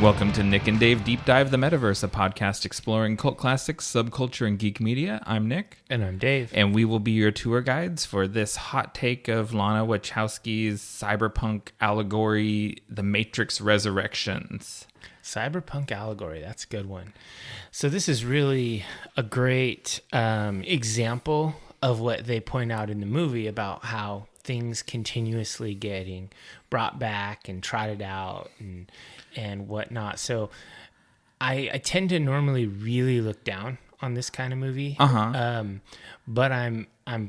Welcome to Nick and Dave Deep Dive the Metaverse, a podcast exploring cult classics, subculture, and geek media. I'm Nick. And I'm Dave. And we will be your tour guides for this hot take of Lana Wachowski's cyberpunk allegory, The Matrix Resurrections. Cyberpunk allegory, that's a good one. So this is really a great example of what they point out in the movie about how things continuously getting brought back and trotted out and whatnot. So I tend to normally really look down on this kind of movie. But I'm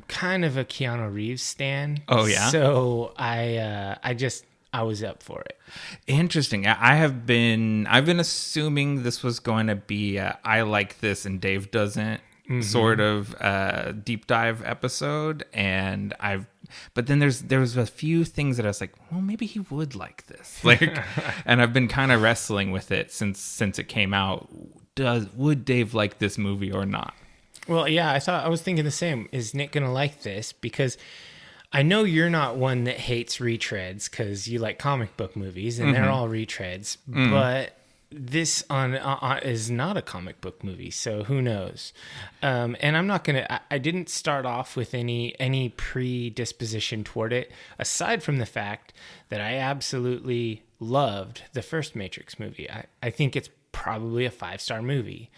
kind of a Keanu Reeves stan. Oh yeah. So I was up for it. Interesting. I've been assuming this was going to be I like this and Dave doesn't sort of deep dive episode, and but then there was a few things that I was like, well, maybe he would like this, and I've been kind of wrestling with it since it came out. Would Dave like this movie or not? Well, yeah, I was thinking the same. Is Nick gonna like this? Because I know you're not one that hates retreads because you like comic book movies and they're all retreads, but this is not a comic book movie, so who knows? And I'm not gonna. I didn't start off with any predisposition toward it, aside from the fact that I absolutely loved the first Matrix movie. I think it's probably a 5-star movie.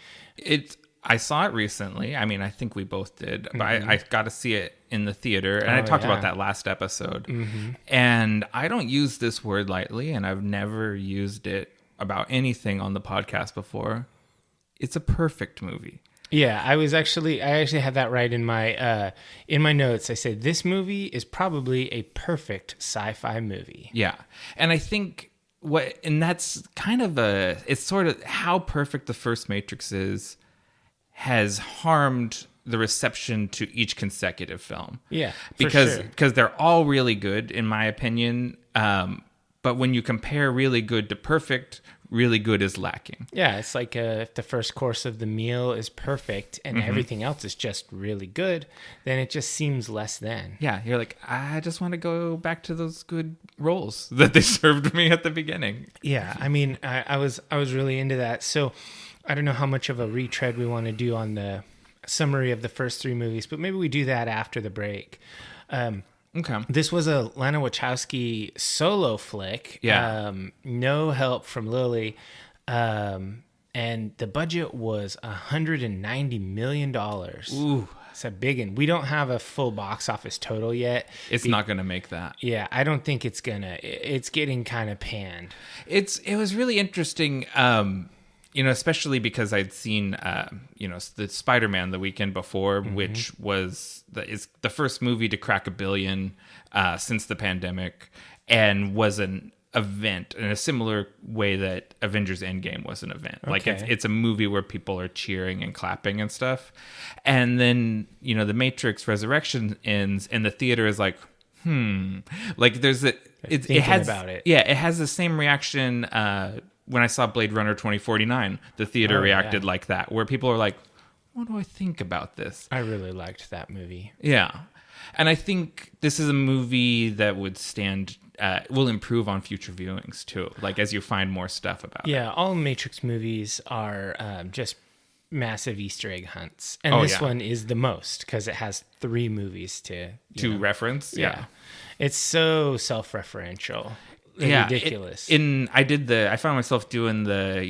I saw it recently. I mean, I think we both did, but I got to see it in the theater, and I talked about that last episode. And I don't use this word lightly, and I've never used it about anything on the podcast before. It's a perfect movie. Yeah, I actually had that right in my notes. I said this movie is probably a perfect sci-fi movie. Yeah, and I think that's kind of it's sort of how perfect the first Matrix has harmed the reception to each consecutive film. Yeah, because they're all really good in my opinion. But when you compare really good to perfect, really good is lacking. Yeah, it's like if the first course of the meal is perfect and everything else is just really good, then it just seems less than. Yeah, you're like, I just want to go back to those good rolls that they served me at the beginning. Yeah, I mean, I was really into that. So I don't know how much of a retread we want to do on the summary of the first 3 movies, but maybe we do that after the break. Okay. This was a Lana Wachowski solo flick. Yeah. No help from Lily. And the budget was $190 million. Ooh. It's a big one. We don't have a full box office total yet. It's not going to make that. Yeah, I don't think it's gonna. It's getting kind of panned. It was really interesting, especially because I'd seen, the Spider-Man the weekend before, which was the first movie to crack $1 billion since the pandemic, and was an event in a similar way that Avengers Endgame was an event. Okay. Like it's a movie where people are cheering and clapping and stuff. And then, The Matrix Resurrection ends and the theater is like, like there's it has about it. Yeah, it has the same reaction when I saw Blade Runner 2049, the theater reacted like that, where people are like, what do I think about this? I really liked that movie. Yeah. And I think this is a movie that would will improve on future viewings too, like as you find more stuff about it. Yeah, all Matrix movies are just massive Easter egg hunts. And this one is the most because it has 3 movies to reference. Yeah. It's so self-referential. Ridiculous. I found myself doing the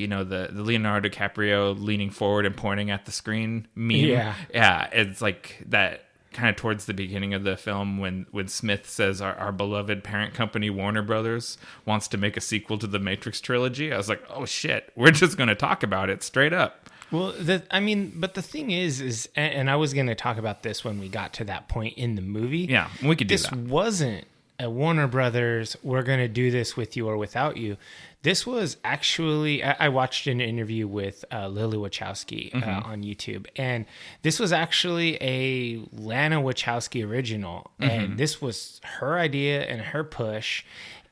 Leonardo DiCaprio leaning forward and pointing at the screen meme. Yeah. It's like that kind of towards the beginning of the film when Smith says our beloved parent company Warner Brothers wants to make a sequel to the Matrix trilogy. I was like, oh shit, we're just going to talk about it straight up. Well, but the thing is, and I was going to talk about this when we got to that point in the movie. Yeah, we could do that. This wasn't a Warner Brothers, we're going to do this with you or without you. This was actually, I watched an interview with Lily Wachowski on YouTube, and this was actually a Lana Wachowski original, and this was her idea and her push,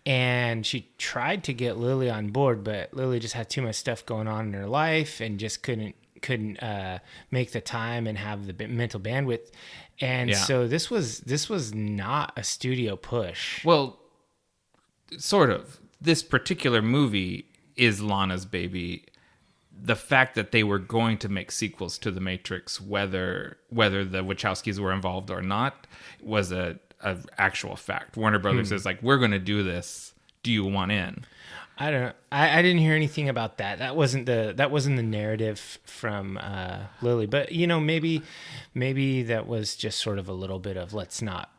and she tried to get Lily on board, but Lily just had too much stuff going on in her life and just couldn't make the time and have the mental bandwidth. And so this was not a studio push. Well, sort of. This particular movie is Lana's baby. The fact that they were going to make sequels to The Matrix, whether the Wachowskis were involved or not, was a actual fact. Warner Brothers is like, we're going to do this. Do you want in? I didn't hear anything about that. That wasn't the narrative from Lily. But maybe that was just sort of a little bit of let's not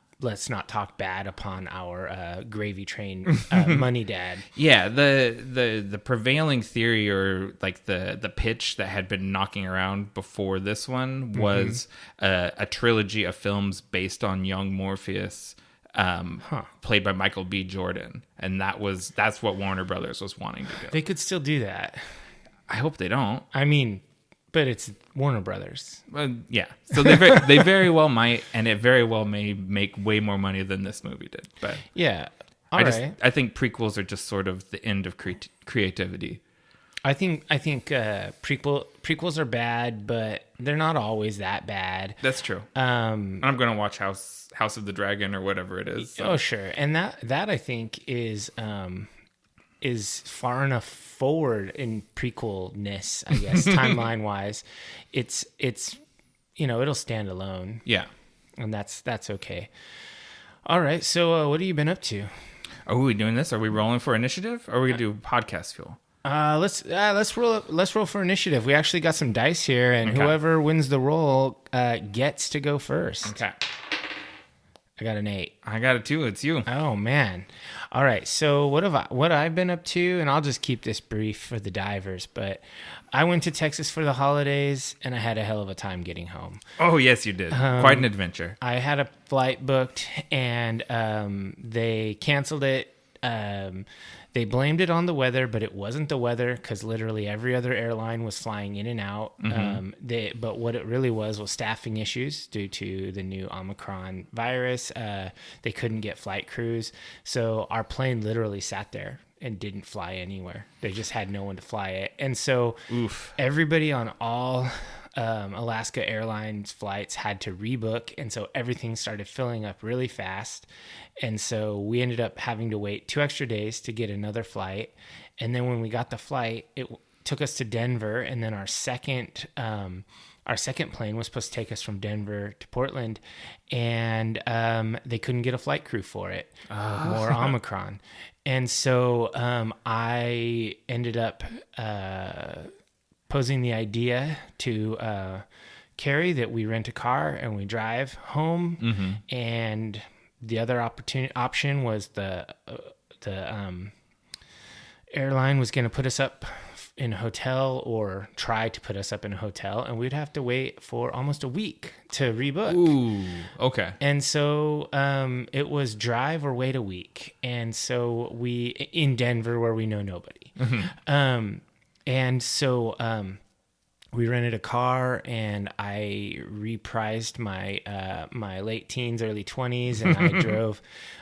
talk bad upon our gravy train money dad. Yeah, the prevailing theory, or like the pitch that had been knocking around before this one, was a trilogy of films based on young Morpheus, played by Michael B. Jordan, and that's what Warner Brothers was wanting to do. They could still do that. I hope they don't. I mean, but it's Warner Brothers. Yeah, so they very well might, and it very well may make way more money than this movie did. But yeah, I think prequels are just sort of the end of creativity. I think prequels are bad, but they're not always that bad. That's true. I'm gonna watch House of the Dragon or whatever it is. So. Oh sure, and that I think is far enough forward in prequel-ness, I guess, timeline wise. It's it'll stand alone. Yeah, and that's okay. All right, so what have you been up to? Are we doing this? Are we rolling for initiative? Or are we gonna do podcast fuel? Let's roll for initiative. We actually got some dice here, and whoever wins the roll gets to go first. Okay. I got an 8. I got a 2. It's you. Oh man. All right. So what I've been up to, and I'll just keep this brief for the divers, but I went to Texas for the holidays and I had a hell of a time getting home. Oh yes, you did. Quite an adventure. I had a flight booked and they canceled it. They blamed it on the weather, but it wasn't the weather because literally every other airline was flying in and out. But what it really was staffing issues due to the new Omicron virus. They couldn't get flight crews. So our plane literally sat there and didn't fly anywhere. They just had no one to fly it. And so everybody on all Alaska Airlines flights had to rebook, and so everything started filling up really fast, and so we ended up having to wait 2 extra days to get another flight. And then when we got the flight, it took us to Denver, and then our second plane was supposed to take us from Denver to Portland, and they couldn't get a flight crew for it. More Omicron. And so I ended up posing the idea to Carrie that we rent a car and we drive home. And the other option was the airline was going to put us up in a hotel or try to put us up in a hotel, and we'd have to wait for almost a week to rebook. Ooh, okay. And so it was drive or wait a week. And so in Denver where we know nobody. And so we rented a car, and I reprised my late teens, early 20s, and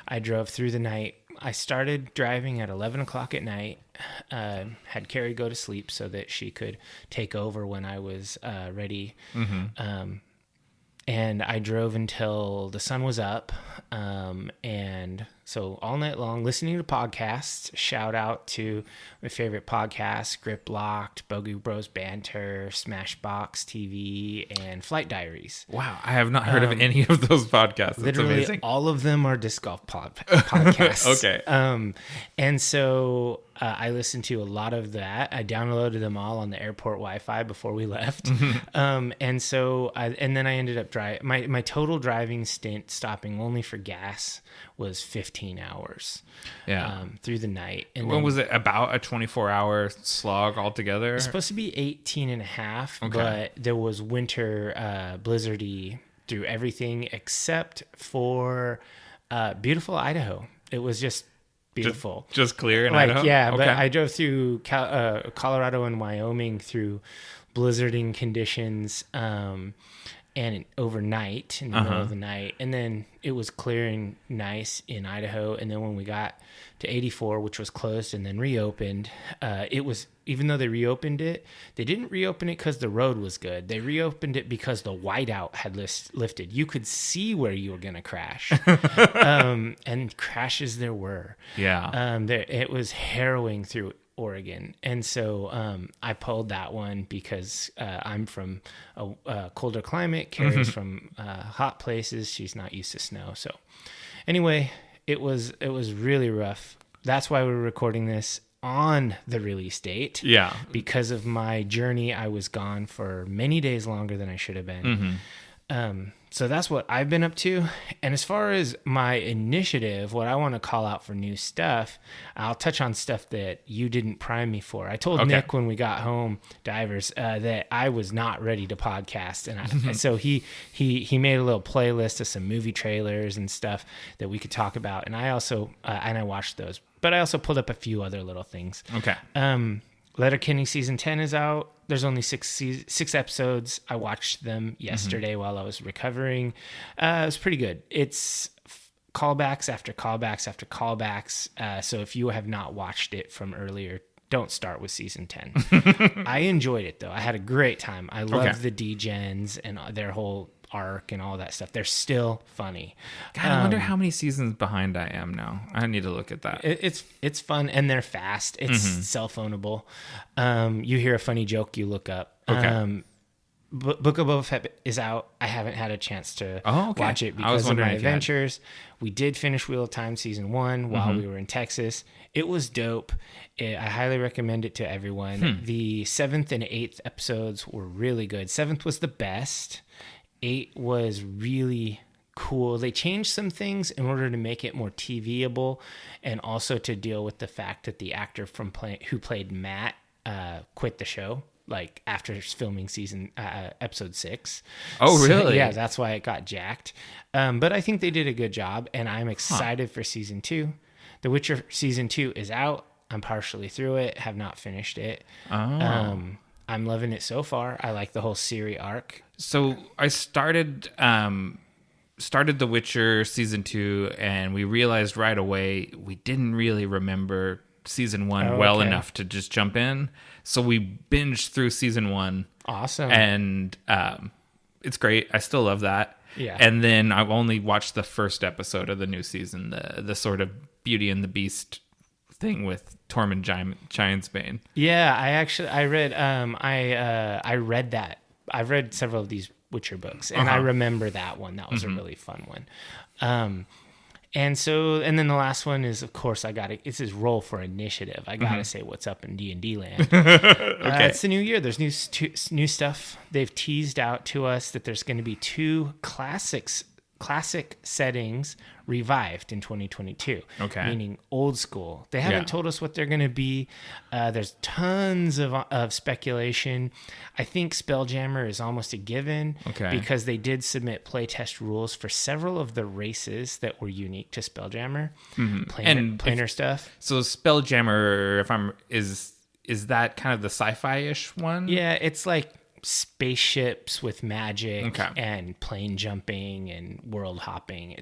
I drove through the night. I started driving at 11 o'clock at night, had Carrie go to sleep so that she could take over when I was ready. And I drove until the sun was up. And so all night long, listening to podcasts. Shout out to my favorite podcasts, Grip Locked, Bogey Bros Banter, Smashbox TV, and Flight Diaries. Wow, I have not heard of any of those podcasts. That's literally amazing. All of them are disc golf podcasts. Okay. And so I listened to a lot of that. I downloaded them all on the airport Wi-Fi before we left. And so and then I ended up driving. My total driving stint, stopping only for gas, was 15 hours. Yeah. Through the night. And when was it? About a 24-hour slog altogether? It's supposed to be 18 and a half, Okay. but there was winter blizzardy through everything except for beautiful Idaho. It was just beautiful. Just clear in Idaho? Yeah, okay. but I drove through Colorado and Wyoming through blizzarding conditions and overnight in the middle of the night. And then it was clearing nice in Idaho. And then when we got to 84, which was closed and then reopened, it was, even though they reopened it, they didn't reopen it because the road was good. They reopened it because the whiteout had lifted. You could see where you were going to crash. And crashes there were. Yeah. It was harrowing through Oregon. And so I pulled that one because I'm from a colder climate. Carrie's from hot places. She's not used to snow. So anyway, it was really rough. That's why we're recording this on the release date. Yeah. Because of my journey, I was gone for many days longer than I should have been. So that's what I've been up to. And as far as my initiative, what I want to call out for new stuff, I'll touch on stuff that you didn't prime me for. I told Nick when we got home, Divers, that I was not ready to podcast. And so he made a little playlist of some movie trailers and stuff that we could talk about. And I also, and I watched those, but I also pulled up a few other little things. Okay. Letterkenny season 10 is out. There's only six episodes. I watched them yesterday while I was recovering. It was pretty good. It's callbacks after callbacks after callbacks. So if you have not watched it from earlier, don't start with season 10. I enjoyed it, though. I had a great time. I love the D-Gens and their whole arc and all that stuff. They're still funny. God, I wonder how many seasons behind I am now. I need to look at that. It's fun, and they're fast. It's cell phoneable. You hear a funny joke, you look up. Okay. Book of Boba Fett is out. I haven't had a chance to watch it because of my adventures. We did finish Wheel of Time season 1 while we were in Texas. It was dope. I highly recommend it to everyone. The 7th and 8th episodes were really good. 7th was the best. 8 was really cool. They changed some things in order to make it more TVable, and also to deal with the fact that the actor who played Matt quit the show like after filming episode 6. Oh, really? So, yeah, that's why it got jacked. But I think they did a good job, and I'm excited for season 2. The Witcher season 2 is out. I'm partially through it. Have not finished it. I'm loving it so far. I like the whole Ciri arc. So I started The Witcher season 2, and we realized right away we didn't really remember season 1 well enough to just jump in. So we binged through season 1. Awesome. And it's great. I still love that. Yeah. And then I've only watched the first episode of the new season, the sort of Beauty and the Beast thing with Tormund Giantsbane. Yeah, I read that. I've read several of these Witcher books, and I remember that one. That was a really fun one. And then the last one is, of course, it's his role for initiative. I gotta say what's up in D&D land. It's the new year. There's new stuff. They've teased out to us that there's going to be 2 classic settings revived in 2022. Okay. Meaning old school. They haven't told us what they're going to be. There's tons of speculation. I think Spelljammer is almost a given because they did submit playtest rules for several of the races that were unique to Spelljammer. Planar stuff. So Spelljammer, is that kind of the sci-fi-ish one? Yeah, it's like spaceships with magic and plane jumping and world hopping.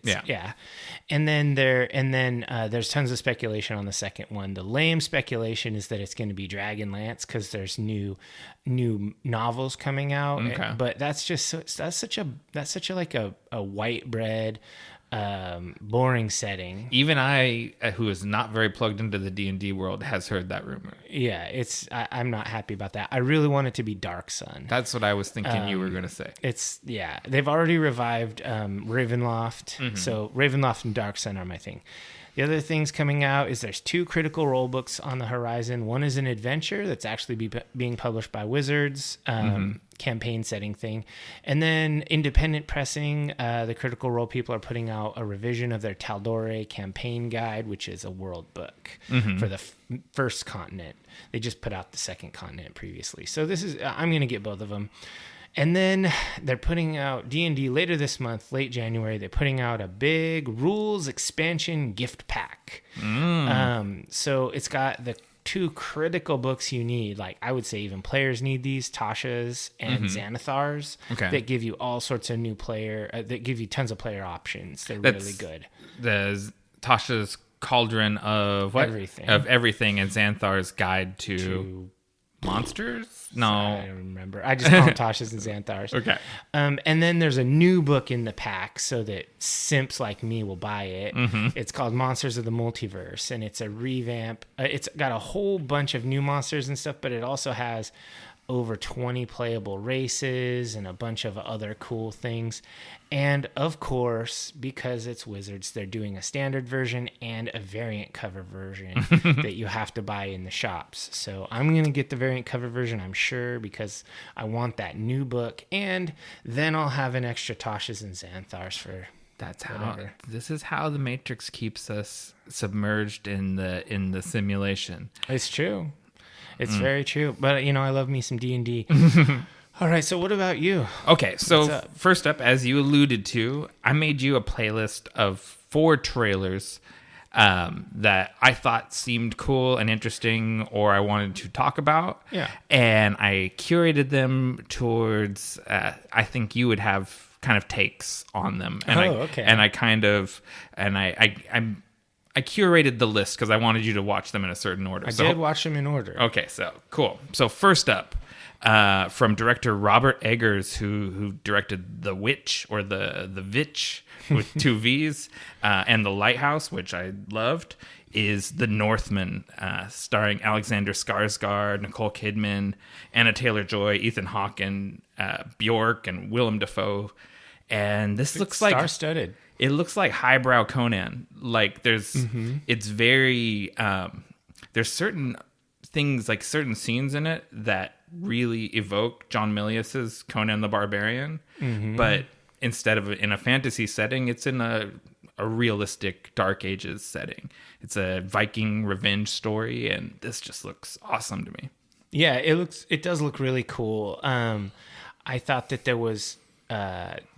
And then there's tons of speculation on the second one. The lame speculation is that it's going to be Dragonlance because there's new novels coming out. But that's such a like a white bread boring setting. Even I, who is not very plugged into the D&D world, has heard that rumor. Yeah, I'm not happy about that. I really want it to be Dark Sun. That's what I was thinking you were going to say. They've already revived Ravenloft, so Ravenloft and Dark Sun are my thing. The other things coming out is there's 2 Critical Role books on the horizon. One is an adventure that's actually being published by Wizards, campaign setting thing. And then independent pressing, the Critical Role people are putting out a revision of their Taldore campaign guide, which is a world book for the first continent. They just put out the second continent previously. So I'm going to get both of them. And then they're putting out D&D later this month, late January. They're putting out a big rules expansion gift pack. So it's got the 2 critical books you need. Like I would say even players need these, Tasha's and Xanathar's, that give you all sorts of new that give you tons of player options. They're really good. There's Tasha's Cauldron of what? Everything. Of everything, and Xanthar's Guide to monsters? No. I don't remember. I just call them Tasha's and Xanthars. Okay. And then there's a new book in the pack so that simps like me will buy it. It's called Monsters of the Multiverse, and it's a revamp. It's got a whole bunch of new monsters and stuff, but it also has over 20 playable races and a bunch of other cool things. And of course, because it's Wizards, they're doing a standard version and a variant cover version that you have to buy in the shops. So I'm going to get the variant cover version, I'm sure, because I want that new book. And then I'll have an extra Tasha's and Xanthars for whatever. This is how the Matrix keeps us submerged in the simulation. It's true. It's very true. But, I love me some D&D. All right, so what about you? Okay, so first up, as you alluded to, I made you a playlist of 4 trailers that I thought seemed cool and interesting or I wanted to talk about. Yeah. And I curated them towards, I think you would have kind of takes on them. And okay. And I curated the list because I wanted you to watch them in a certain order. I did watch them in order. Okay, so cool. So first up, from director Robert Eggers, who directed The Witch or the Vitch with 2 V's, and The Lighthouse, which I loved, is The Northman, starring Alexander Skarsgård, Nicole Kidman, Anna Taylor-Joy, Ethan Hawke, and Bjork, and Willem Dafoe. And this looks like star-studded. It looks like highbrow Conan. Like it's very, there's certain things, like certain scenes in it that really evoke John Milius's Conan the Barbarian. But instead of in a fantasy setting, it's in a realistic Dark Ages setting. It's a Viking revenge story, and this just looks awesome to me. Yeah, it does look really cool. I thought that there was,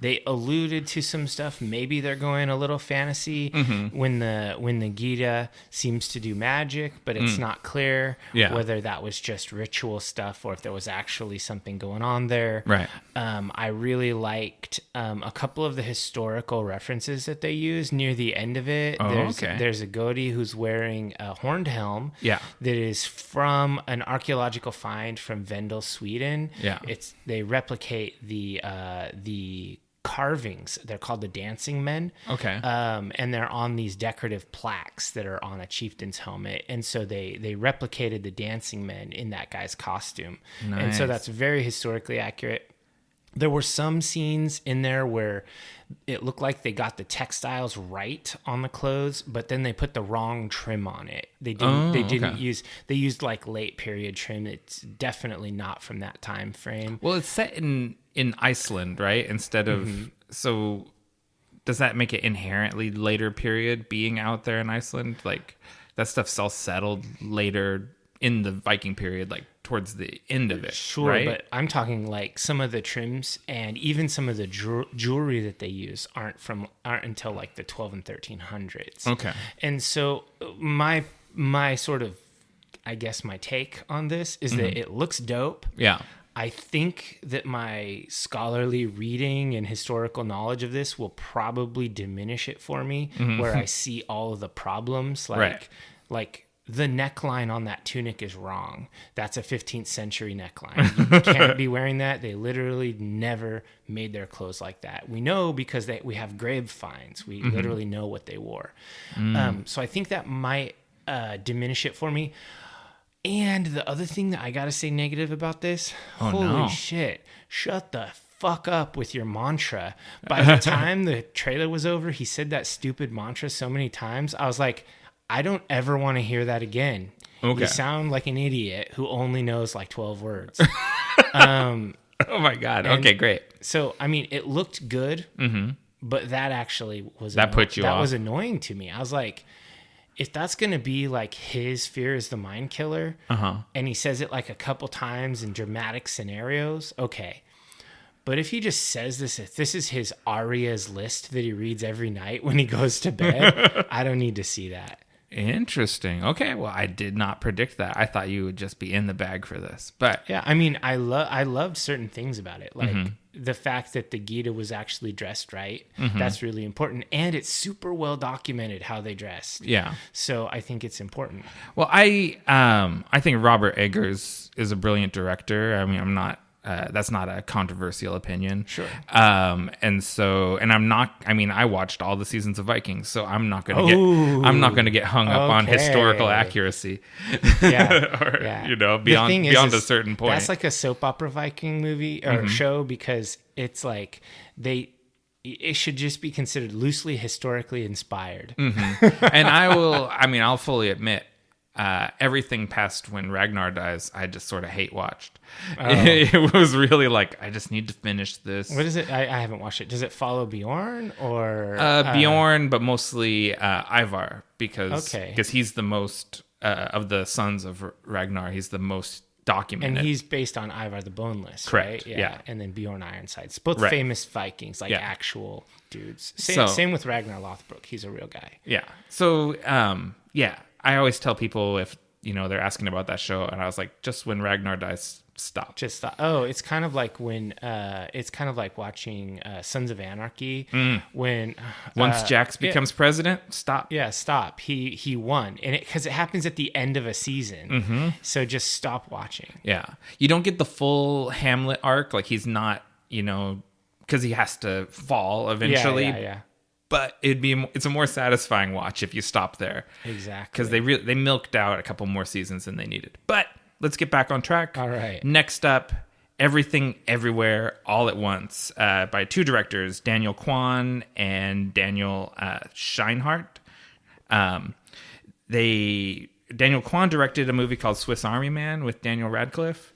they alluded to some stuff. Maybe they're going a little fantasy when the Gita seems to do magic, but it's not clear whether that was just ritual stuff or if there was actually something going on there. Right. I really liked a couple of the historical references that they use near the end of it. There's a Godi who's wearing a horned helm that is from an archaeological find from Vendel, Sweden. Yeah. They replicate the carvings. They're called the dancing men. Okay. And they're on these decorative plaques that are on a chieftain's helmet. And so they replicated the dancing men in that guy's costume. Nice. And so that's very historically accurate. There were some scenes in there where it looked like they got the textiles right on the clothes, but then they put the wrong trim on it. They used like late period trim. It's definitely not from that time frame. Well, it's set in Iceland, right? Instead of so does that make it inherently later period being out there in Iceland? Like that stuff's all settled later in the Viking period, like towards the end of it. Sure, right? But I'm talking like some of the trims and even some of the jewelry that they use aren't until like the 12 and 1300s. Okay. And so my sort of, I guess my take on this is that it looks dope. Yeah. I think that my scholarly reading and historical knowledge of this will probably diminish it for me, where I see all of the problems, like the neckline on that tunic is wrong. That's a 15th century neckline. You can't be wearing that. They literally never made their clothes like that. We know because we have grave finds. We literally know what they wore. So I think that might diminish it for me. And the other thing that I got to say negative about this, holy shit, shut the fuck up with your mantra. By the time the trailer was over, he said that stupid mantra so many times. I was like, I don't ever want to hear that again. Okay. You sound like an idiot who only knows like 12 words. Oh my God. Okay, great. So, I mean, it looked good, but that actually was was annoying to me. I was like, if that's going to be like his fear is the mind killer, and he says it like a couple times in dramatic scenarios, okay. But if he just says this, if this is his Aria's list that he reads every night when he goes to bed, I don't need to see that. Interesting. Okay, well, I did not predict that. I thought you would just be in the bag for this. But yeah, I mean, I loved certain things about it. Like the fact that the Gita was actually dressed right, that's really important. And it's super well documented how they dressed. Yeah. So I think it's important. Well, I think Robert Eggers is a brilliant director. I mean, I'm not. That's not a controversial opinion. Sure. And I'm not. I mean, I watched all the seasons of Vikings, so I'm not going to get hung up on historical accuracy. Yeah. Or, yeah. you know, beyond a certain point. That's like a soap opera Viking movie or show, because it's like it should just be considered loosely historically inspired. And I'll fully admit, everything past when Ragnar dies, I just sort of hate watched. It was really like, I just need to finish this. What is it? I haven't watched it. Does it follow Bjorn or Bjorn, but mostly Ivar, because he's the most of the sons of Ragnar. He's the most documented, and he's based on Ivar the Boneless, correct? Right? Yeah. And then Bjorn Ironsides, both famous Vikings, like actual dudes. Same with Ragnar Lothbrok. He's a real guy. Yeah. So I always tell people if they're asking about that show, and I was like, just when Ragnar dies, stop. Just stop. Oh, it's kind of like when it's kind of like watching Sons of Anarchy when once Jax becomes president, stop. Yeah, stop. He won, and because it happens at the end of a season, so just stop watching. Yeah, you don't get the full Hamlet arc. Like, he's not, because he has to fall eventually. Yeah. But it's a more satisfying watch if you stop there. Exactly. Because they milked out a couple more seasons than they needed. But let's get back on track. All right. Next up, Everything Everywhere All at Once, by two directors, Daniel Kwan and Daniel Scheinhardt. Daniel Kwan directed a movie called Swiss Army Man with Daniel Radcliffe,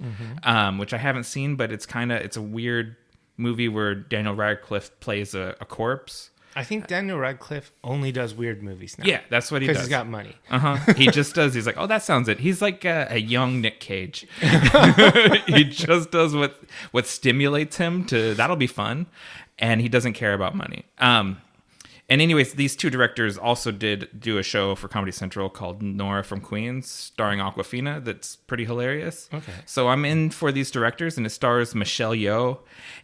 which I haven't seen, but it's a weird movie where Daniel Radcliffe plays a corpse. I think Daniel Radcliffe only does weird movies now. Yeah, that's what he does. Because he's got money. He just does. He's like, oh, that sounds it. He's like a young Nick Cage. He just does what stimulates him to, that'll be fun. And he doesn't care about money. And anyways, these two directors also did do a show for Comedy Central called Nora from Queens, starring Awkwafina, that's pretty hilarious. Okay. So I'm in for these directors, and it stars Michelle Yeoh.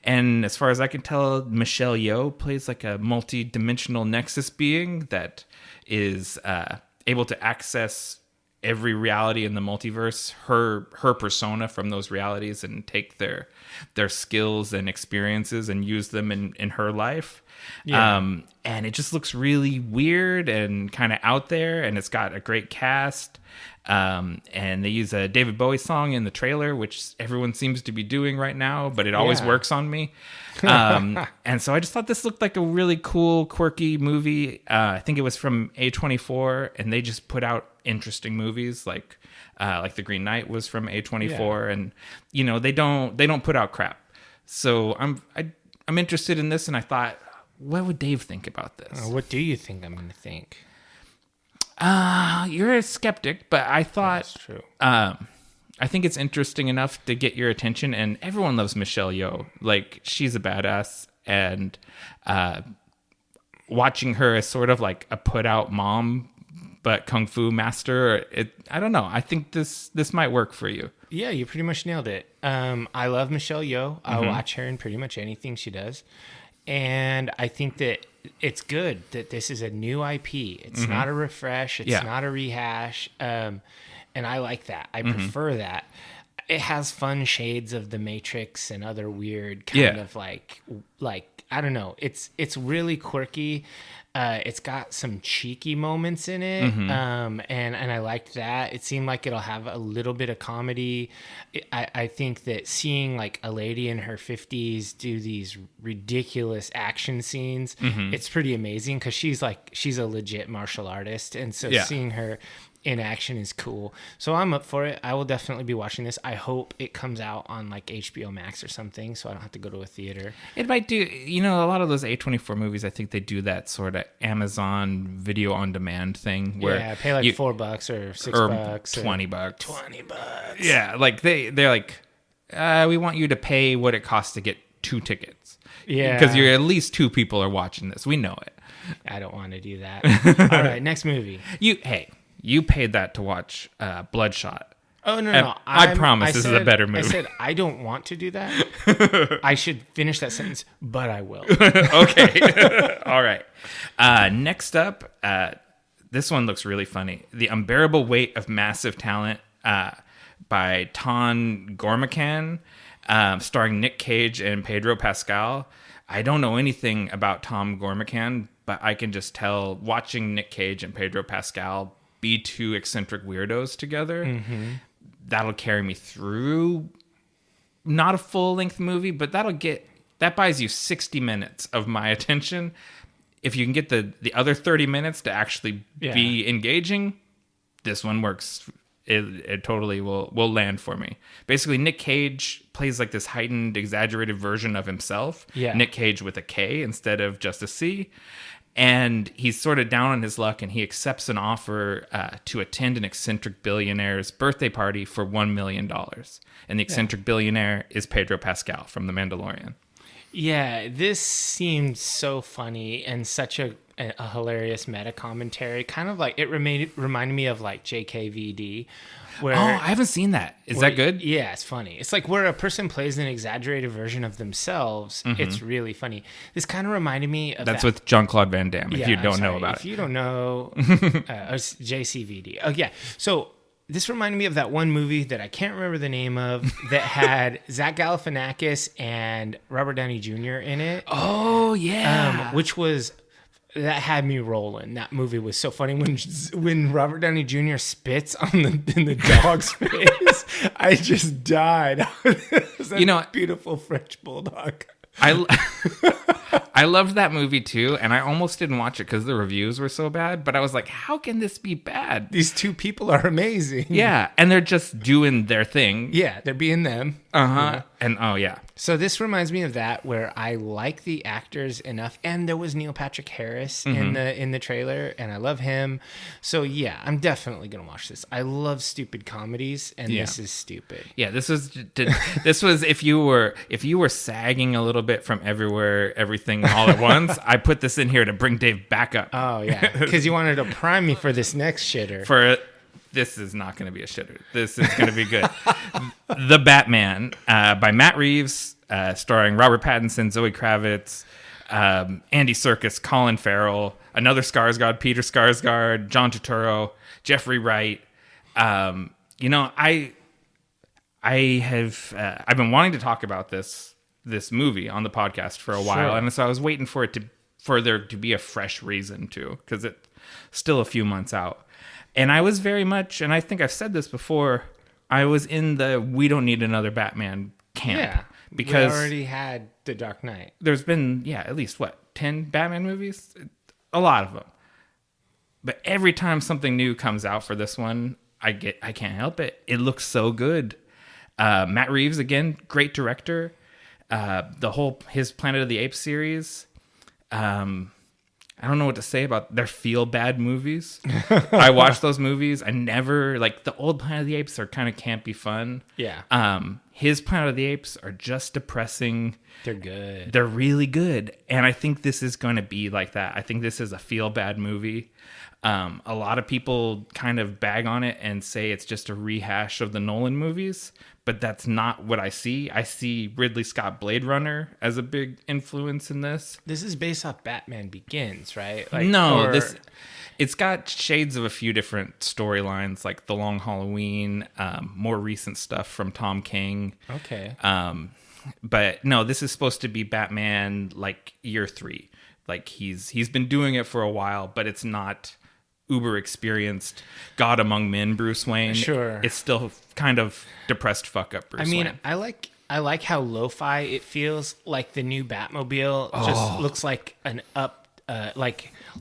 And as far as I can tell, Michelle Yeoh plays like a multi-dimensional nexus being that is able to access every reality in the multiverse, her persona from those realities, and take their skills and experiences and use them in her life. Yeah. And it just looks really weird and kind of out there, and it's got a great cast. And they use a David Bowie song in the trailer, which everyone seems to be doing right now, but it always works on me. And so I just thought this looked like a really cool, quirky movie. I think it was from A24, and they just put out interesting movies like The Green Knight was from A24, and they don't put out crap. So I'm interested in this, and I thought, what would Dave think about this? What do you think I'm going to think? You're a skeptic, but I thought that's true. I think it's interesting enough to get your attention, and everyone loves Michelle Yeoh. Like, she's a badass, and watching her as sort of like a put out mom, but kung fu master. I don't know. I think this might work for you. Yeah, you pretty much nailed it. I love Michelle Yeoh. I'll watch her in pretty much anything she does. And I think that it's good that this is a new IP. It's not a refresh. It's not a rehash. And I like that. I prefer that. It has fun shades of The Matrix and other weird kind of like I don't know. It's really quirky. It's got some cheeky moments in it, and I liked that. It seemed like it'll have a little bit of comedy. I think that seeing like a lady in her 50s do these ridiculous action scenes, it's pretty amazing because she's a legit martial artist, and so seeing her in action is cool. So I'm up for it. I will definitely be watching this. I hope it comes out on like HBO Max or something, so I don't have to go to a theater. It might do, a lot of those A24 movies, I think they do that sort of Amazon video on demand thing where pay like $4 or $6 or $20. $20. Yeah, like they're like, we want you to pay what it costs to get 2 tickets. Yeah, because you're at least 2 people are watching this. We know it. I don't want to do that. All right, next movie. You paid that to watch Bloodshot, Oh, no. I promise this is a better movie. I said, I don't want to do that. I should finish that sentence, but I will. Okay. All right. Next up, this one looks really funny. The Unbearable Weight of Massive Talent by Ton Gormacan, starring Nick Cage and Pedro Pascal. I don't know anything about Tom Gormacan, but I can just tell watching Nick Cage and Pedro Pascal be two eccentric weirdos together, that'll carry me through. Not a full-length movie, but that buys you 60 minutes of my attention. If you can get the other 30 minutes to actually be engaging, this one works. It totally will land for me. Basically, Nick Cage plays like this heightened, exaggerated version of himself. Yeah. Nick Cage with a K instead of just a C. And he's sort of down on his luck, and he accepts an offer to attend an eccentric billionaire's birthday party for $1 million. And the eccentric billionaire is Pedro Pascal from The Mandalorian. Yeah, this seemed so funny and such a hilarious meta commentary. Kind of like, it reminded me of like JKVD. Where, I haven't seen that. Is that good? Yeah, it's funny. It's like where a person plays an exaggerated version of themselves. It's really funny. This kind of reminded me of That's with Jean-Claude Van Damme, if you don't know about it. If you don't know, JCVD. Oh, yeah. So this reminded me of that one movie that I can't remember the name of that had Zach Galifianakis and Robert Downey Jr. in it. Oh, yeah. Which was... That had me rolling. That movie was so funny when Robert Downey Jr. spits in the dog's face. I just died. Beautiful French bulldog. I loved that movie too, and I almost didn't watch it because the reviews were so bad. But I was like, how can this be bad? These two people are amazing. Yeah, and they're just doing their thing. Yeah, they're being them. Yeah. And So this reminds me of that, where I like the actors enough, and there was Neil Patrick Harris in the trailer, and I love him. So yeah, I'm definitely gonna watch this. I love stupid comedies, and this is stupid. Yeah, this was if you were sagging a little bit from everything all at once, I put this in here to bring Dave back up. Oh yeah, because you wanted to prime me for this next shitter. This is not going to be a shitter. This is going to be good. The Batman by Matt Reeves, starring Robert Pattinson, Zoe Kravitz, Andy Serkis, Colin Farrell, another Skarsgård, Peter Skarsgård, John Turturro, Jeffrey Wright. I've been wanting to talk about this movie on the podcast for a while, and so I was waiting for there to be a fresh reason to, because it's still a few months out. And I was very much, and I think I've said this before, I was in the we don't need another Batman camp. Yeah, because we already had The Dark Knight. There's been, at least 10 Batman movies? A lot of them. But every time something new comes out for this one, I can't help it. It looks so good. Matt Reeves, again, great director. His Planet of the Apes series. I don't know what to say about their feel-bad movies. I watch those movies. I never... the old Planet of the Apes are kind of campy fun. Yeah. His Planet of the Apes are just depressing. They're good. They're really good. And I think this is going to be like that. I think this is a feel-bad movie. A lot of people kind of bag on it and say it's just a rehash of the Nolan movies. But that's not what I see. I see Ridley Scott Blade Runner as a big influence in this. This is based off Batman Begins, right? It's got shades of a few different storylines, like The Long Halloween, more recent stuff from Tom King. Okay. But no, this is supposed to be Batman year 3. He's been doing it for a while, but it's not uber experienced God among men Bruce Wayne. Sure. It's still kind of depressed fuck up Bruce Wayne. I like how lo-fi it feels. Like the new Batmobile just looks like an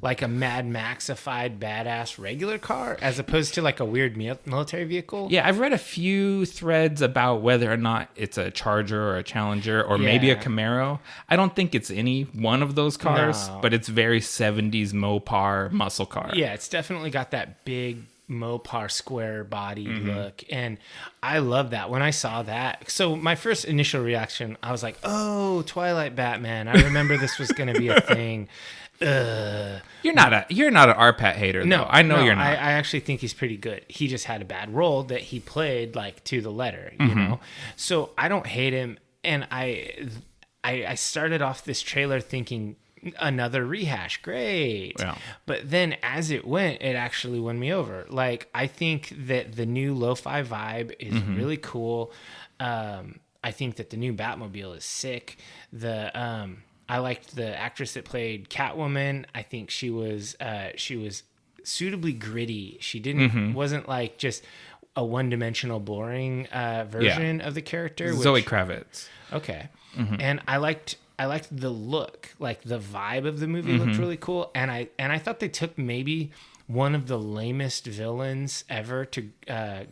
like a Mad Maxified badass regular car, as opposed to a weird military vehicle. Yeah, I've read a few threads about whether or not it's a Charger or a Challenger or maybe a Camaro. I don't think it's any one of those cars, but it's very 70s Mopar muscle car. Yeah, it's definitely got that big Mopar square body look. And I love that. When I saw that, so my first initial reaction, I was like, oh, Twilight Batman. I remember this was going to be a thing. You're not an RPAT hater, though. No, I know you're not. I actually think he's pretty good. He just had a bad role that he played like to the letter, you know? So I don't hate him. And I started off this trailer thinking another rehash, great. Yeah. But then as it went, it actually won me over. Like, I think that the new lo-fi vibe is really cool. I think that the new Batmobile is sick. I liked the actress that played Catwoman. I think she was suitably gritty. She wasn't like just a one-dimensional boring version of the character. Zoe Kravitz. Okay. And I liked the look, like the vibe of the movie looked really cool. And I thought they took maybe one of the lamest villains ever to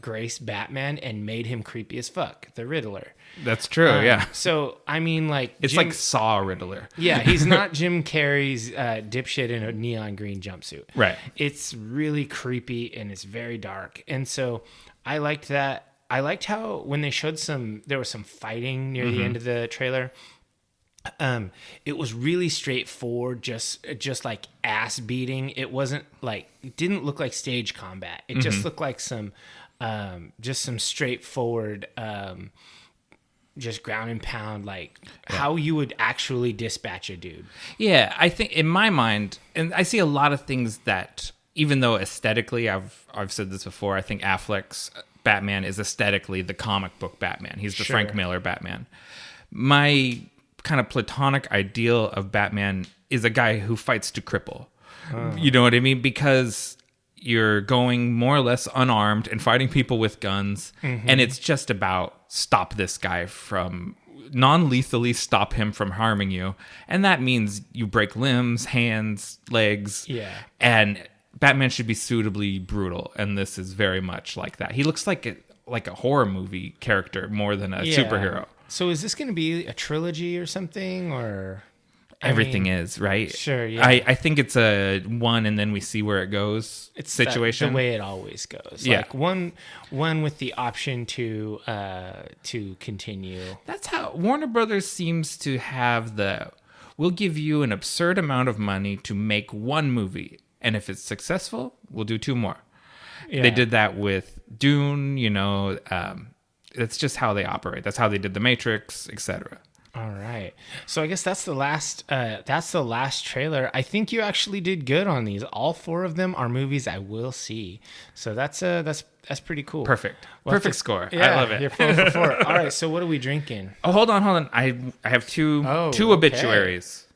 grace Batman and made him creepy as fuck, the Riddler. That's true, yeah. So, I mean, like... It's like Saw Riddler. Yeah, he's not Jim Carrey's dipshit in a neon green jumpsuit. Right. It's really creepy and it's very dark. And so I liked that. I liked how when they showed there was some fighting near the end of the trailer. It was really straightforward, just like ass beating. It wasn't like, it didn't look like stage combat. It just looked like some straightforward, just ground and pound, like how you would actually dispatch a dude. Yeah, I think in my mind, and I see a lot of things that, even though aesthetically, I've said this before, I think Affleck's Batman is aesthetically the comic book Batman. He's the Frank Miller Batman. My kind of platonic ideal of Batman is a guy who fights to cripple. You know what I mean? Because you're going more or less unarmed and fighting people with guns, and it's just about stop this guy from non-lethally stop him from harming you, and that means you break limbs, hands, legs. Yeah. And Batman should be suitably brutal, and this is very much like that. He looks like a horror movie character more than a superhero. So is this going to be a trilogy or something, or everything is, right? Sure, yeah. I think it's a one and then we see where it goes situation. The way it always goes. Yeah. Like one with the option to continue. That's how Warner Brothers seems to have we'll give you an absurd amount of money to make one movie, and if it's successful, we'll do two more. Yeah. They did that with Dune, it's just how they operate. That's how they did The Matrix, etc. All right. So I guess that's the last trailer. I think you actually did good on these. All four of them are movies I will see. So that's pretty cool. Perfect. Perfect score. Yeah, I love it. You're 4 for 4. All right. So what are we drinking? Oh, hold on. I have two obituaries.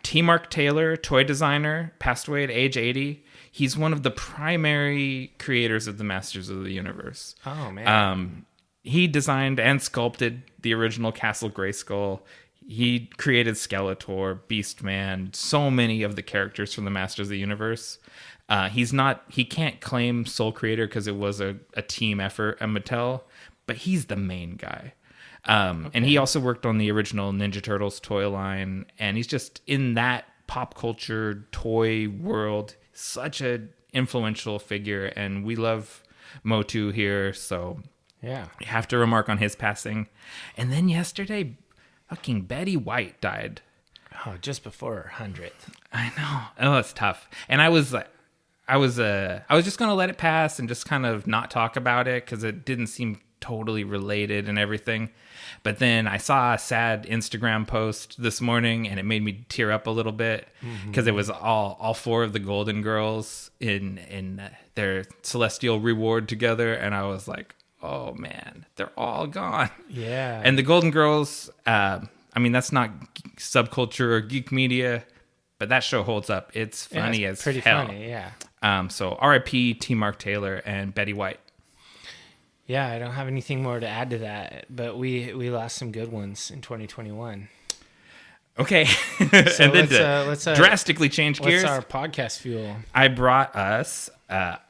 T. Mark Taylor, toy designer, passed away at age 80. He's one of the primary creators of the Masters of the Universe. Oh, man. He designed and sculpted the original Castle Grayskull. He created Skeletor, Beastman, so many of the characters from the Masters of the Universe. He can't claim sole creator because it was a team effort at Mattel, but he's the main guy. And he also worked on the original Ninja Turtles toy line, and he's just in that pop culture toy world, such an influential figure, and we love Motu here, so yeah, we have to remark on his passing. And then yesterday, fucking Betty White died. Oh, just before her 100th. I know. Oh, it's tough. And I was just gonna let it pass and just kind of not talk about it because it didn't seem totally related and everything. But then I saw a sad Instagram post this morning and it made me tear up a little bit because it was all four of the Golden Girls in their celestial reward together, and I was like, oh man, they're all gone. Yeah. And the Golden Girls, that's not subculture or geek media, but that show holds up. It's funny as pretty hell. Funny, yeah. So R.I.P. T. Mark Taylor and Betty White. Yeah, I don't have anything more to add to that, but we lost some good ones in 2021. Okay. So and then let's drastically change gears. What's our podcast fuel? I brought us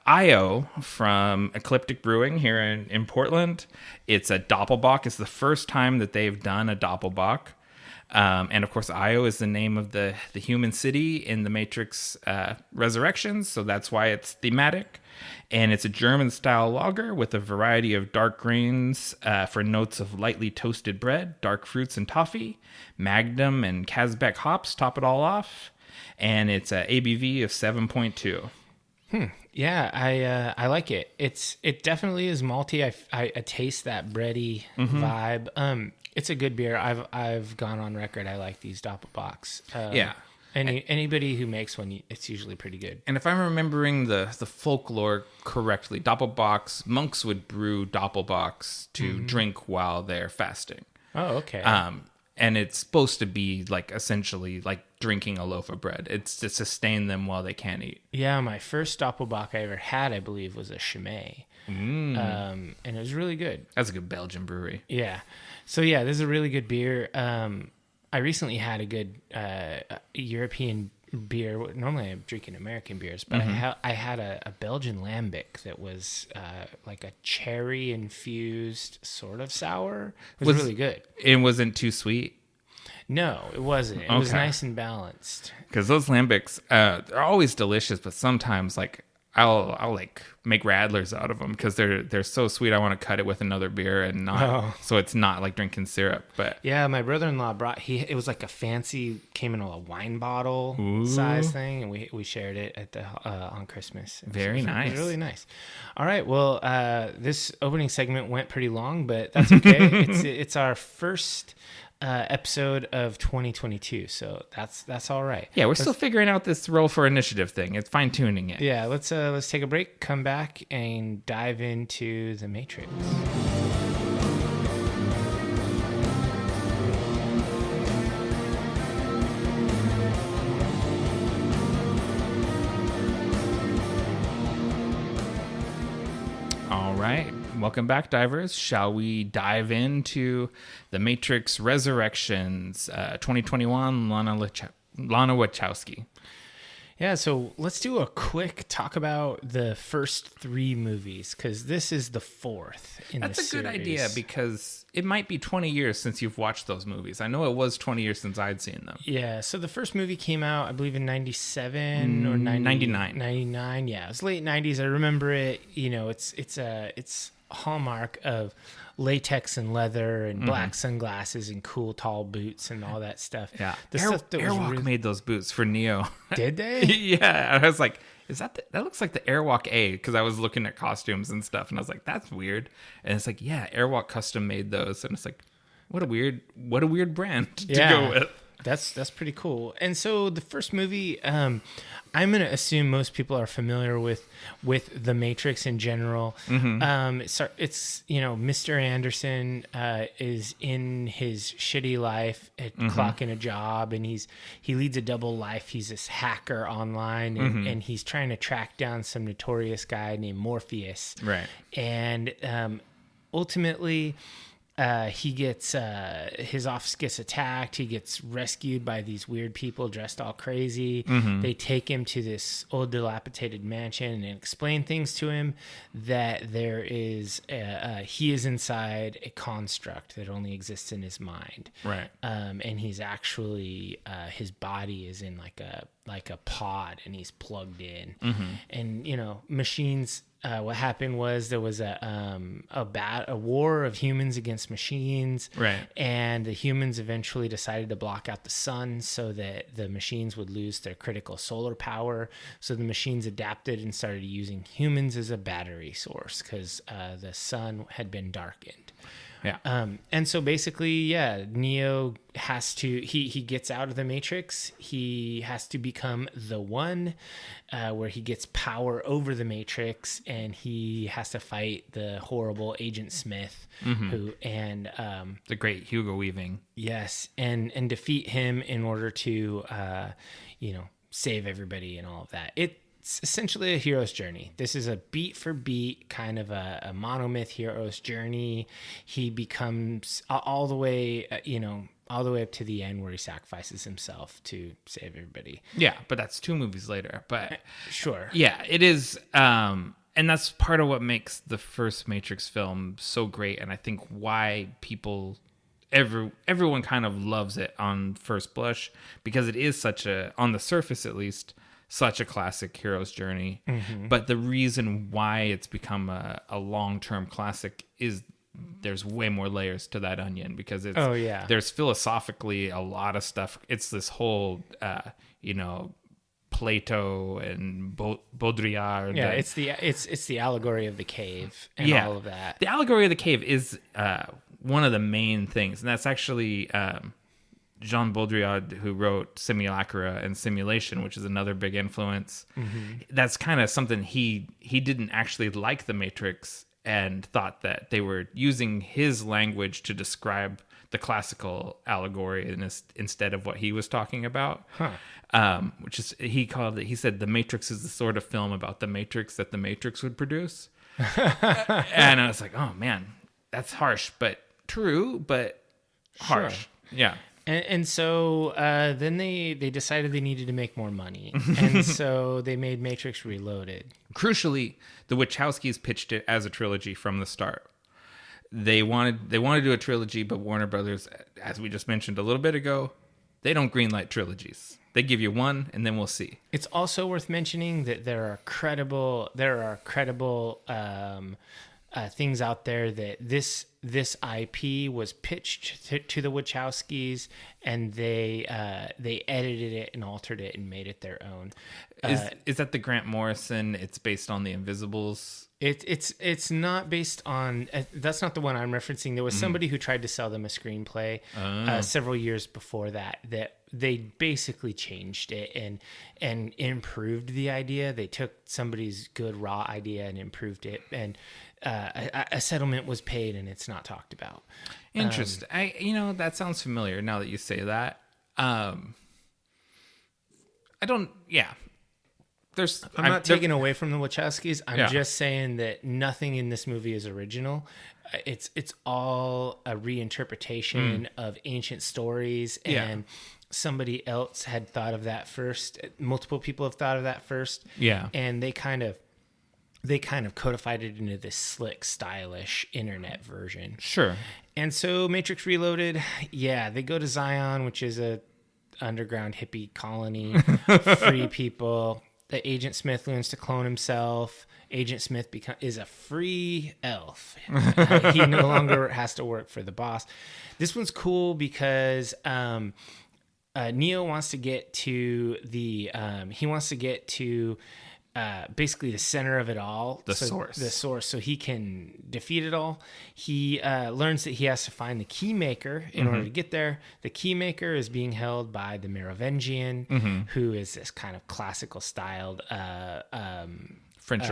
IO from Ecliptic Brewing here in Portland. It's a Doppelbock. It's the first time that they've done a Doppelbock. And of course, Io is the name of the human city in the Matrix Resurrections, so that's why it's thematic. And it's a German-style lager with a variety of dark grains for notes of lightly toasted bread, dark fruits and toffee. Magnum and Kazbek hops top it all off. And it's an ABV of 7.2. Yeah, I like it. It definitely is malty. I taste that bready vibe. It's a good beer. I've gone on record. I like these Doppelbocks. Yeah. Anybody who makes one, it's usually pretty good. And if I'm remembering the folklore correctly, Doppelbocks, monks would brew Doppelbocks to drink while they're fasting. Oh, okay. And it's supposed to be like essentially like drinking a loaf of bread. It's to sustain them while they can't eat. Yeah, my first Doppelbock I ever had, I believe, was a Chimay. And it was really good. That's a good Belgian brewery. Yeah. So yeah, this is a really good beer. I recently had a good European beer. Normally I'm drinking American beers, but I had a Belgian lambic that was like a cherry infused sort of sour. It was really good. It wasn't too sweet? No, it wasn't. It was nice and balanced. Because those lambics, they're always delicious, but sometimes like I'll like make radlers out of them because they're so sweet. I want to cut it with another beer and not so it's not like drinking syrup. But yeah, my brother-in-law brought it was like a fancy, came in a wine bottle size thing, and we shared it at the on Christmas. Very nice. It was really nice. All right, well, this opening segment went pretty long, but that's okay. it's our first episode of 2022, so that's all right. Yeah, we're still figuring out this roll for initiative thing. It's fine tuning it. Yeah, let's take a break, come back, and dive into the Matrix. All right. Welcome back, divers. Shall we dive into The Matrix Resurrections, 2021, Lana Wachowski? Yeah, so let's do a quick talk about the first three movies, because this is the fourth in the series. That's a good idea, because it might be 20 years since you've watched those movies. I know it was 20 years since I'd seen them. Yeah, so the first movie came out, I believe, in 97 or 99. 99, yeah. It was late 90s. I remember it. You know, it's a hallmark of latex and leather and black sunglasses and cool tall boots and all that stuff. Yeah, Stuff that Airwalk made those boots for Neo. Did they? Yeah, I was like, is that looks like the Airwalk A, because I was looking at costumes and stuff, and I was like, that's weird. And it's like, yeah, Airwalk custom made those, and it's like, what a weird brand to go with. That's pretty cool. And so the first movie, I'm going to assume most people are familiar with The Matrix in general. It's Mr. Anderson is in his shitty life at clocking a job, and he leads a double life. He's this hacker online, and he's trying to track down some notorious guy named Morpheus. Right. And ultimately, he gets his office gets attacked. He gets rescued by these weird people dressed all crazy. They take him to this old dilapidated mansion and explain things to him that there is he is inside a construct that only exists in his mind. Right. And he's actually his body is in like a pod, and he's plugged in. And machines. What happened was there was a war of humans against machines, right? And the humans eventually decided to block out the sun so that the machines would lose their critical solar power. So the machines adapted and started using humans as a battery source because the sun had been darkened. Yeah. And so basically, Neo has to, he gets out of the Matrix. He has to become the one, where he gets power over the Matrix, and he has to fight the horrible Agent Smith, the great Hugo Weaving. Yes. And defeat him in order to, save everybody and all of that. It's essentially a hero's journey. This is a beat for beat kind of a monomyth hero's journey. He becomes all the way up to the end where he sacrifices himself to save everybody. Yeah, but that's 2 movies later. But sure. Yeah, it is. And that's part of what makes the first Matrix film so great. And I think why people everyone kind of loves it on first blush because it is such a, on the surface at least, such a classic hero's journey. But the reason why it's become a long-term classic is there's way more layers to that onion, because it's there's philosophically a lot of stuff. It's this whole Plato and Baudrillard. Yeah, it's the allegory of the cave and all of that. The allegory of the cave is one of the main things, and that's actually Jean Baudrillard, who wrote Simulacra and Simulation, which is another big influence. That's kind of something he didn't actually like The Matrix, and thought that they were using his language to describe the classical allegory instead of what he was talking about. Which is, he said The Matrix is the sort of film about the Matrix that the Matrix would produce. And I was like, oh man, that's harsh, but true, but harsh. Sure. Yeah. And so then they decided they needed to make more money. And so they made Matrix Reloaded. Crucially, the Wachowskis pitched it as a trilogy from the start. They wanted to do a trilogy, but Warner Brothers, as we just mentioned a little bit ago, they don't greenlight trilogies. They give you one, and then we'll see. It's also worth mentioning that there are credible things out there that this IP was pitched to the Wachowskis, and they edited it and altered it and made it their own. Is that the Grant Morrison? It's based on The Invisibles. It's not based on. That's not the one I'm referencing. There was somebody who tried to sell them a screenplay several years before that they basically changed it and improved the idea. They took somebody's good raw idea and improved it, and a settlement was paid, and it's not talked about. Interesting. That sounds familiar now that you say that. I don't. Yeah. I'm not taking away from the Wachowskis. I'm just saying that nothing in this movie is original. It's all a reinterpretation of ancient stories, and somebody else had thought of that first. Multiple people have thought of that first. Yeah, and they kind of codified it into this slick, stylish internet version. Sure. And so Matrix Reloaded, they go to Zion, which is a underground hippie colony, free people. The Agent Smith learns to clone himself. Agent Smith is a free elf. He no longer has to work for the boss. This one's cool because Neo wants to get to basically the center of it all. The source, so he can defeat it all. He learns that he has to find the Keymaker in order to get there. The Keymaker is being held by the Merovingian, who is this kind of classical styled French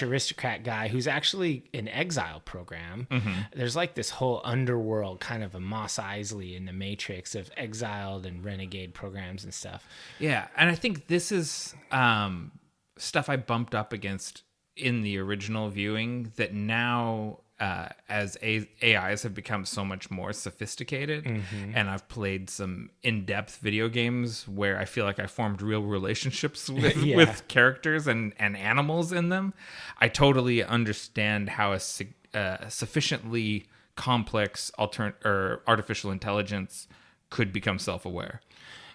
aristocrat guy who's actually an exile program. There's like this whole underworld, kind of a Mos Eisley in the Matrix of exiled and renegade programs and stuff. Yeah, and I think this is stuff I bumped up against in the original viewing that now, as AIs have become so much more sophisticated, and I've played some in-depth video games where I feel like I formed real relationships with characters and animals in them, I totally understand how a sufficiently complex artificial intelligence could become self-aware.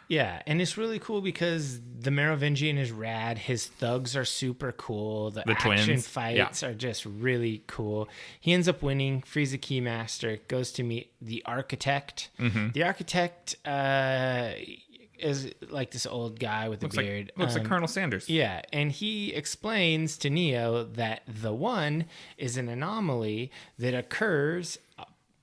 Yeah, and it's really cool because the Merovingian is rad. His thugs are super cool. The action twins. Fights are just really cool. He ends up winning, frees the Keymaster, goes to meet the Architect. The Architect is like this old guy with a beard. Looks like Colonel Sanders. Yeah, and he explains to Neo that the One is an anomaly that occurs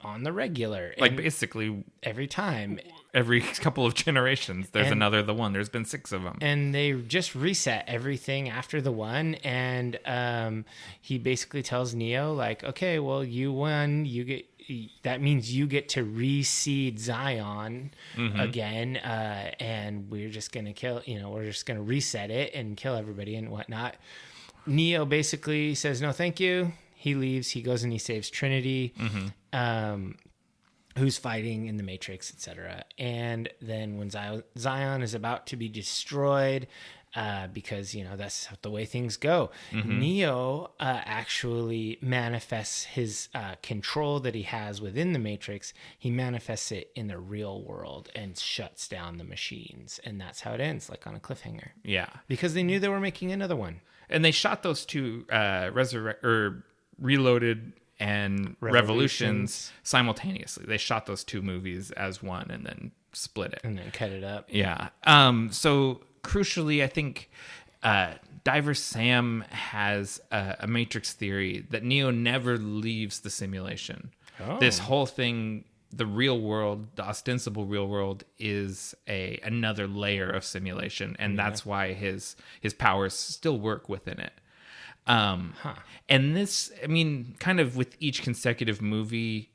on the regular. Like basically every time. Every couple of generations, there's another The One. There's been 6 of them. And they just reset everything after The One. And he basically tells Neo, like, okay, well, you won. That means you get to reseed Zion again. And we're just going to we're just going to reset it and kill everybody and whatnot. Neo basically says, no, thank you. He leaves. He goes and he saves Trinity. Who's fighting in the Matrix, etc. And then when Zion is about to be destroyed, because, that's the way things go. Neo actually manifests his control that he has within the Matrix. He manifests it in the real world and shuts down the machines. And that's how it ends, like on a cliffhanger. Yeah. Because they knew they were making another one. And they shot those two Reloaded and Revolutions simultaneously. They shot those two movies as one and then split it. And then cut it up. Yeah. So crucially, I think Diver Sam has a Matrix theory that Neo never leaves the simulation. Oh. This whole thing, the real world, the ostensible real world, is another layer of simulation, and that's why his powers still work within it. And this, kind of with each consecutive movie,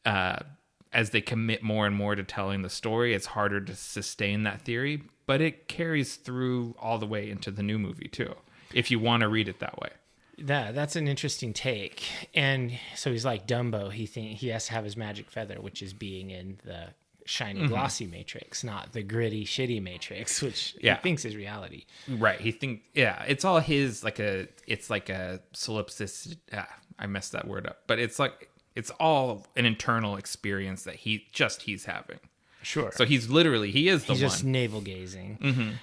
as they commit more and more to telling the story, it's harder to sustain that theory, but it carries through all the way into the new movie too, if you want to read it that way. That's an interesting take. And so he's like Dumbo. He has to have his magic feather, which is being in the shiny, glossy Matrix, not the gritty, shitty Matrix, which he thinks is reality. Right. It's all his, it's like a solipsis. I messed that word up, but it's all an internal experience that he's having. Sure. So he's just navel gazing.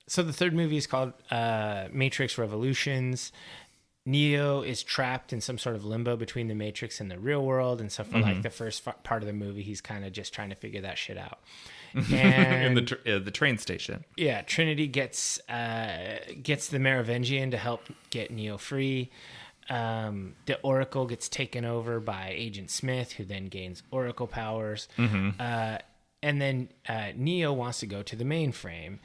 So the third movie is called Matrix Revolutions. Neo is trapped in some sort of limbo between the Matrix and the real world. And so for like the first part of the movie, he's kind of just trying to figure that shit out. And in the train station. Yeah. Trinity gets the Merovingian to help get Neo free. The Oracle gets taken over by Agent Smith, who then gains Oracle powers. And then Neo wants to go to the mainframe,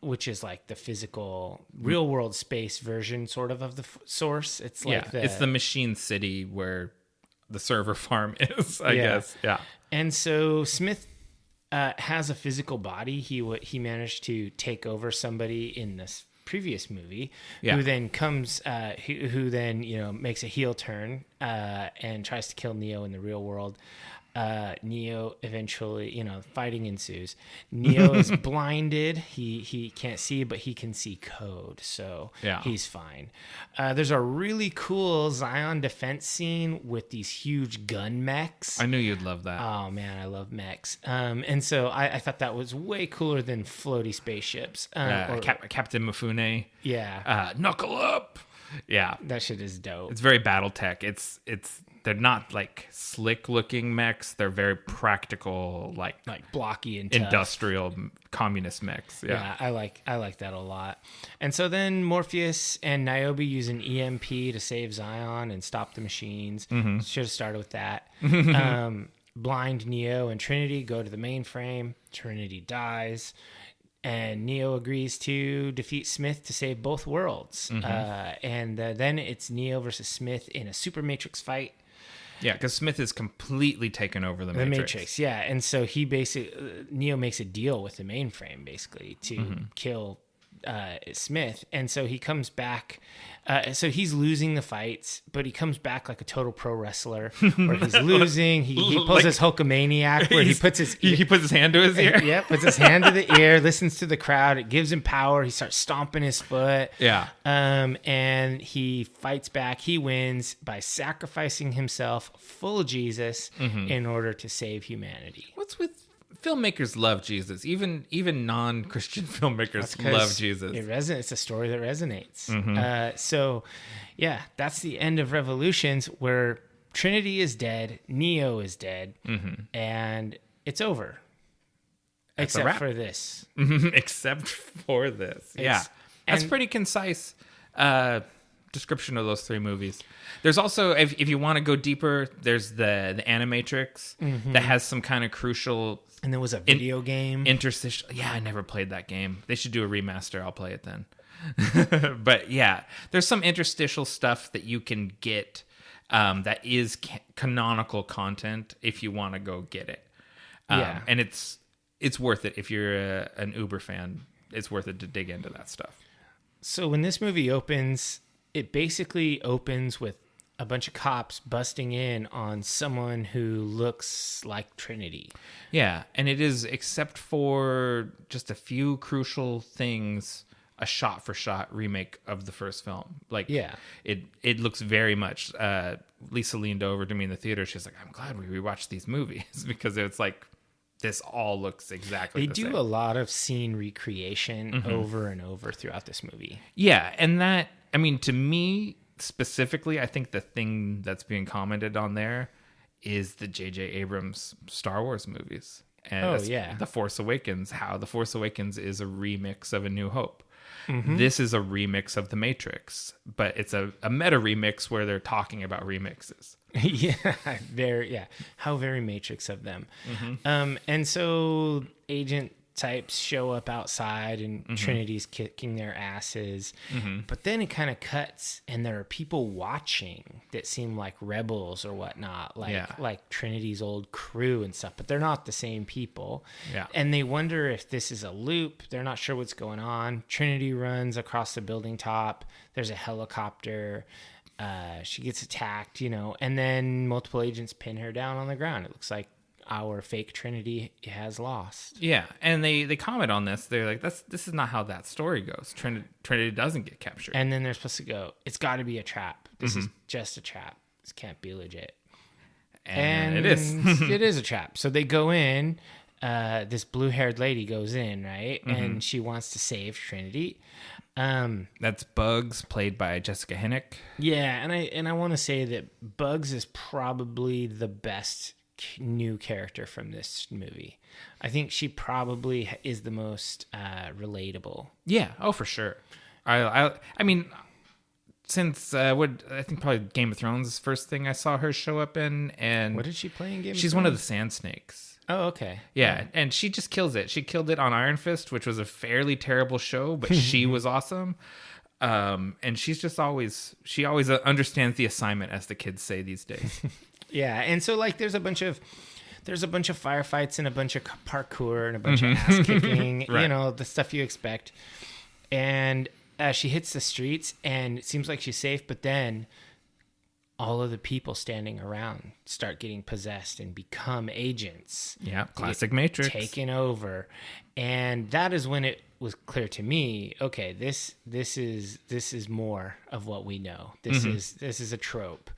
which is like the physical real world space version sort of the source. It's like it's the machine city where the server farm is, I guess. Yeah. And so Smith has a physical body. He managed to take over somebody in this previous movie who then comes who then makes a heel turn and tries to kill Neo in the real world. Neo eventually, fighting ensues. Neo is blinded. He can't see, but he can see code, so he's fine. There's a really cool Zion defense scene with these huge gun mechs. I knew you'd love that. Oh man, I love mechs. And so I thought that was way cooler than floaty spaceships. Captain Mifune. Yeah. Knuckle up. Yeah, that shit is dope. It's very BattleTech. They're not like slick looking mechs. They're very practical, like blocky and industrial communist mechs. Yeah, I like that a lot. And so then Morpheus and Niobe use an EMP to save Zion and stop the machines. Should have started with that. Blind Neo and Trinity go to the mainframe. Trinity dies. And Neo agrees to defeat Smith to save both worlds. And then it's Neo versus Smith in a Super Matrix fight. Yeah, because Smith is completely taken over the Matrix. Yeah. And so Neo makes a deal with the mainframe, basically, to kill Smith. And so he comes back. So he's losing the fights, but he comes back like a total pro wrestler where he's losing. He pulls his Hulkamaniac where he puts his hand to his ear. Yeah, puts his hand to the ear, listens to the crowd. It gives him power. He starts stomping his foot. Yeah. And he fights back. He wins by sacrificing himself full of Jesus in order to save humanity. What's with filmmakers love Jesus? Even non-Christian filmmakers love Jesus. It resonates. It's a story that resonates. So, yeah, that's the end of Revolutions, where Trinity is dead, Neo is dead, and it's over. Except for this. Except for this. Yeah. That's pretty concise description of those three movies. There's also, if you want to go deeper, there's the Animatrix that has some kind of crucial... And there was a video game. Interstitial. Yeah, I never played that game. They should do a remaster. I'll play it then. But yeah, there's some interstitial stuff that you can get that is canonical content if you want to go get it. And it's worth it. If you're an Uber fan, it's worth it to dig into that stuff. So when this movie opens, it basically opens with a bunch of cops busting in on someone who looks like Trinity. Yeah, and it is, except for just a few crucial things, a shot-for-shot remake of the first film. Like, Yeah. it looks very much... Lisa leaned over to me in the theater. She's like, I'm glad we rewatched these movies because it's like, this all looks exactly the same. They do a lot of scene recreation over and over throughout this movie. Yeah, and that, I mean, to me specifically, I think the thing that's being commented on there is the J.J. Abrams Star Wars movies. And The Force Awakens, how The Force Awakens is a remix of A New Hope. This is a remix of The Matrix, but it's a meta remix where they're talking about remixes. How very Matrix of them. And so agent types show up outside and Trinity's kicking their asses, but then it kind of cuts and there are people watching that seem like rebels or whatnot, like Trinity's old crew and stuff, but they're not the same people. And they wonder if this is a loop. They're not sure what's going on. Trinity runs across the building top. There's a helicopter. She gets attacked, and then multiple agents pin her down on the ground. It looks like our fake Trinity has lost. Yeah, and they comment on this. They're like, this is not how that story goes. Trinity doesn't get captured. And then they're supposed to go, it's got to be a trap. This is just a trap. This can't be legit. And it is. It is a trap. So they go in. This blue-haired lady goes in, right? And she wants to save Trinity. That's Bugs, played by Jessica Hennick. Yeah, and I want to say that Bugs is probably the best new character from this movie. I think she probably is the most relatable. Yeah, oh for sure. I mean, since I think probably Game of Thrones is the first thing I saw her show up in, and what did she play in Game of Thrones? She's one of the Sand Snakes. Oh, okay. Yeah, and she just kills it. She killed it on Iron Fist, which was a fairly terrible show, but she was awesome. And she always understands the assignment, as the kids say these days. Yeah, and so like there's a bunch of firefights and a bunch of parkour and a bunch of ass kicking, right. The stuff you expect. And she hits the streets and it seems like she's safe, but then all of the people standing around start getting possessed and become agents. Yeah, classic Matrix. Taken over. And that is when it was clear to me, okay, this is more of what we know. This is a trope.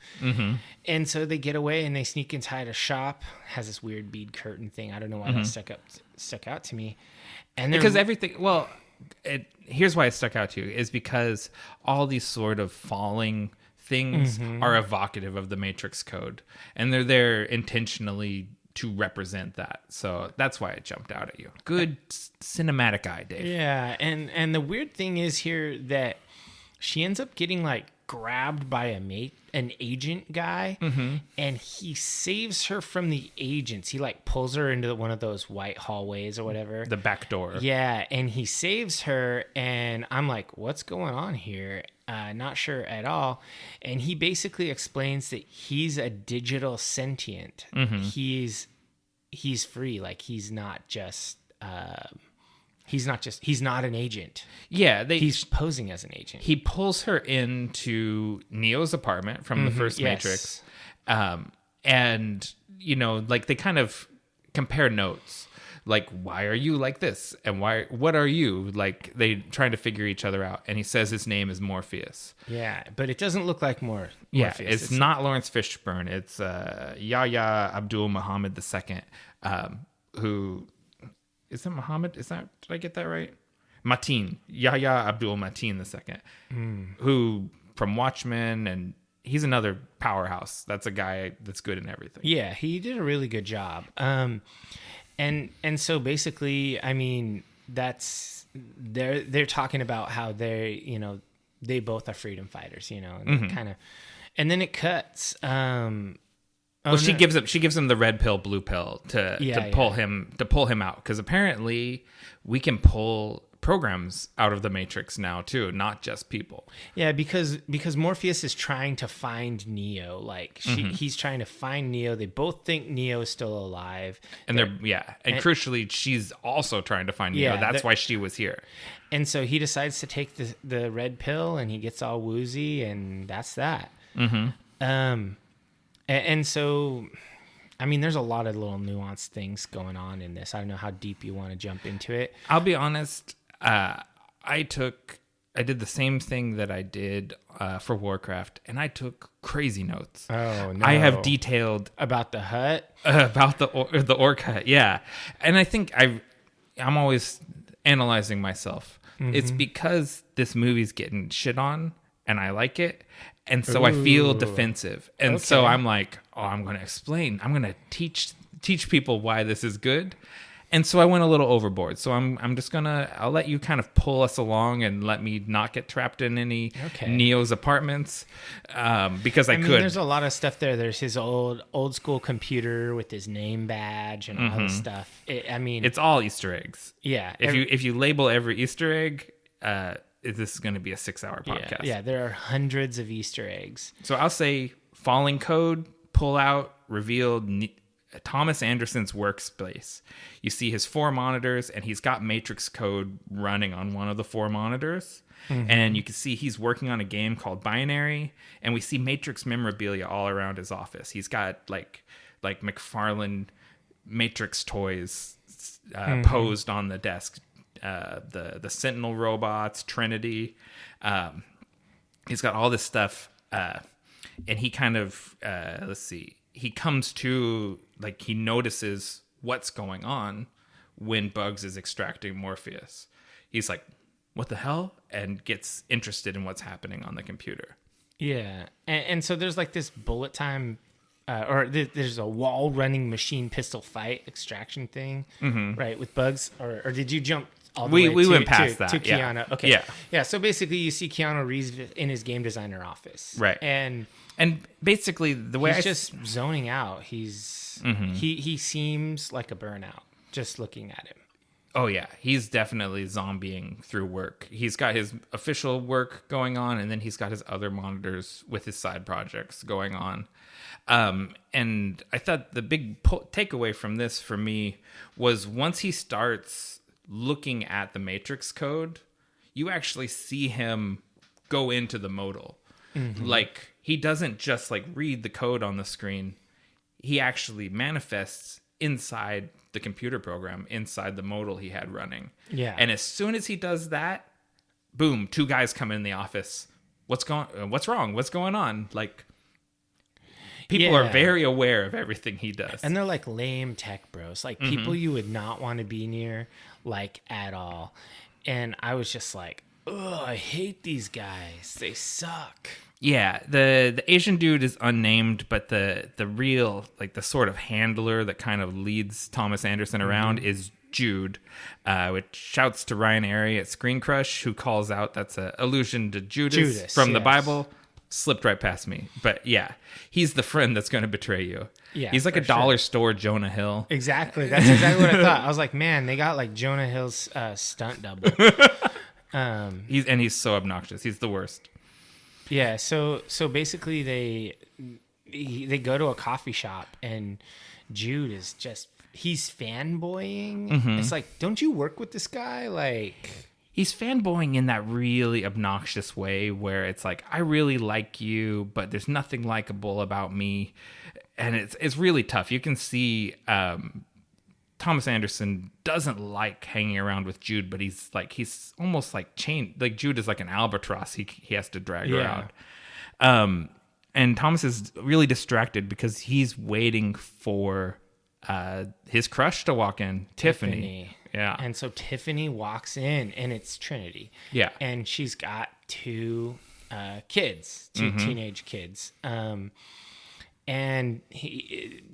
And so they get away and they sneak inside a shop. Has this weird bead curtain thing. I don't know why that stuck out to me. And because everything, well, here's why it stuck out to you, is because all these sort of falling things are evocative of the Matrix code, and they're there intentionally to represent that. So that's why it jumped out at you. Good cinematic eye, Dave. Yeah, and the weird thing is here that she ends up getting like grabbed by an agent guy, and he saves her from the agents. He like pulls her into one of those white hallways or whatever, the back door. Yeah, and he saves her, and I'm like, what's going on here? Not sure at all. And he basically explains that he's a digital sentient. He's free. Like he's not an agent. Yeah, he's posing as an agent. He pulls her into Neo's apartment from the first Matrix. And like they kind of compare notes. Like, why are you like this? And what are you? Like, they trying to figure each other out. And he says his name is Morpheus. Yeah, but it doesn't look like Morpheus. Yeah, it's not Lawrence Fishburne. It's Yahya Abdul Muhammad II, who... Is that Muhammad? Did I get that right? Mateen. Yahya Abdul Mateen II, who from Watchmen, and he's another powerhouse. That's a guy that's good in everything. Yeah, he did a really good job. And so basically, I mean, they're talking about how they both are freedom fighters, and kind of, and then it cuts. She gives him the red pill, blue pill to pull him out, because apparently we can pull programs out of the Matrix now too, not just people. Yeah, because Morpheus is trying to find Neo. Like he's trying to find Neo. They both think Neo is still alive, and and crucially, she's also trying to find Neo. That's why she was here. And so he decides to take the red pill, and he gets all woozy, and that's that. And so, I mean, there's a lot of little nuanced things going on in this. I don't know how deep you want to jump into it. I'll be honest. I did the same thing that I did for Warcraft, and I took crazy notes. Oh no! I have detailed about the hut, about the orc hut. Yeah, and I think I'm always analyzing myself. Mm-hmm. It's because this movie's getting shit on, and I like it. And so I feel defensive. And so I'm like, oh, I'm going to explain. I'm going to teach people why this is good. And so I went a little overboard. So I'm just going to, I'll let you kind of pull us along and let me not get trapped in any Neo's apartments. Because I could. There's a lot of stuff there. There's his old school computer with his name badge and all this stuff. It's all Easter eggs. Yeah. If you label every Easter egg, this is going to be a 6-hour podcast. Yeah, there are hundreds of Easter eggs. So I'll say falling code, pull out, revealed Thomas Anderson's workspace. You see his 4 monitors, and he's got matrix code running on one of the 4 monitors. Mm-hmm. And you can see he's working on a game called Binary, and we see matrix memorabilia all around his office. He's got like McFarlane matrix toys posed on the desk. The Sentinel robots, Trinity. He's got all this stuff, and he kind of he comes to, like, he notices what's going on when Bugs is extracting Morpheus. He's like, what the hell? And gets interested in what's happening on the computer. Yeah, and so there's like this bullet time. There's a wall running machine pistol fight extraction thing, right? With Bugs, or did you jump all the way we went past that to Keanu? Yeah. Okay, yeah. So basically, you see Keanu Reeves in his game designer office, right? And basically, the way he's just zoning out. He's he seems like a burnout just looking at him. Oh yeah, he's definitely zombieing through work. He's got his official work going on, and then he's got his other monitors with his side projects going on. And I thought the big takeaway from this for me was once he starts looking at the matrix code, you actually see him go into the modal. Mm-hmm. Like, he doesn't just like read the code on the screen. He actually manifests inside the computer program, inside the modal he had running. Yeah. And as soon as he does that, boom, 2 guys come in the office. What's wrong? What's going on? Like, people are very aware of everything he does. And they're like lame tech bros, like people you would not want to be near, like, at all. And I was just like, oh, I hate these guys. They suck. Yeah, the Asian dude is unnamed, but the real, like, the sort of handler that kind of leads Thomas Anderson around is Jude, which shouts to Ryan Airy at Screen Crush, who calls out that's an allusion to Judas from the Bible. Slipped right past me. But yeah, he's the friend that's going to betray you. Yeah, he's like a dollar store Jonah Hill. Exactly. That's exactly what I thought. I was like, man, they got like Jonah Hill's stunt double. He's so obnoxious. He's the worst. Yeah. So basically they go to a coffee shop, and Jude is just, he's fanboying. Mm-hmm. It's like, don't you work with this guy? Like, he's fanboying in that really obnoxious way where it's like, I really like you, but there's nothing likable about me. And it's really tough. You can see Thomas Anderson doesn't like hanging around with Jude, but he's almost like chained. Like, Jude is like an albatross he has to drag around. And Thomas is really distracted because he's waiting for his crush to walk in, Tiffany. Yeah. And so Tiffany walks in, and it's Trinity. Yeah. And she's got 2 kids, 2 teenage kids. And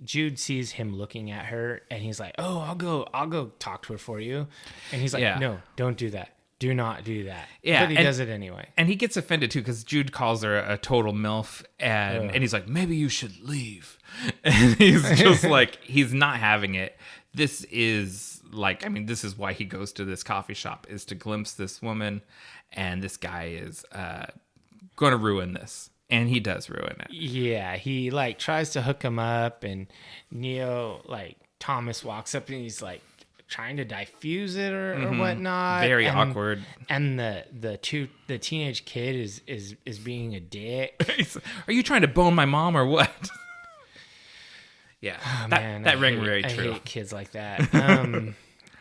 Jude sees him looking at her, and he's like, "Oh, I'll go talk to her for you." And he's like, "No, don't do that. Do not do that." Yeah. But he does it anyway. And he gets offended too, because Jude calls her a total MILF, and he's like, "Maybe you should leave." And he's just like, he's not having it. This is like, I mean, this is why he goes to this coffee shop, is to glimpse this woman, and this guy is going to ruin this. And he does ruin it. Yeah, he like tries to hook him up, and Neo, like, Thomas walks up and he's like trying to diffuse it or whatnot. Very awkward. And the teenage kid is being a dick. Are you trying to bone my mom or what? Yeah, Oh, that rang very true. I hate kids like that.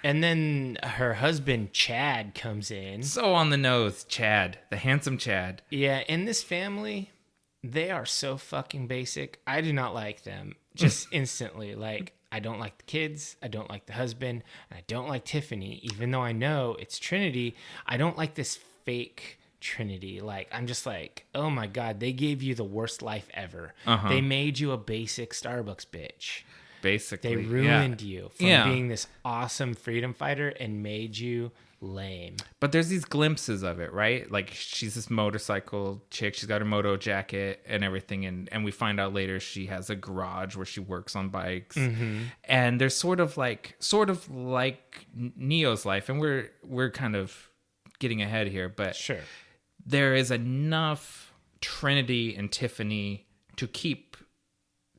And then her husband Chad comes in. So on the nose, Chad, the handsome Chad. Yeah, in this family, they are so fucking basic. I do not like them. Just instantly. Like, I don't like the kids. I don't like the husband. And I don't like Tiffany. Even though I know it's Trinity, I don't like this fake Trinity. Like, I'm just like, oh my God, they gave you the worst life ever. They made you a basic Starbucks bitch. Basically. They ruined you from being this awesome freedom fighter and made you lame. But there's these glimpses of it, right? Like, she's this motorcycle chick. She's got her moto jacket and everything. And we find out later she has a garage where she works on bikes. And there's sort of like Neo's life. And we're kind of getting ahead here, but sure, there is enough Trinity and Tiffany to keep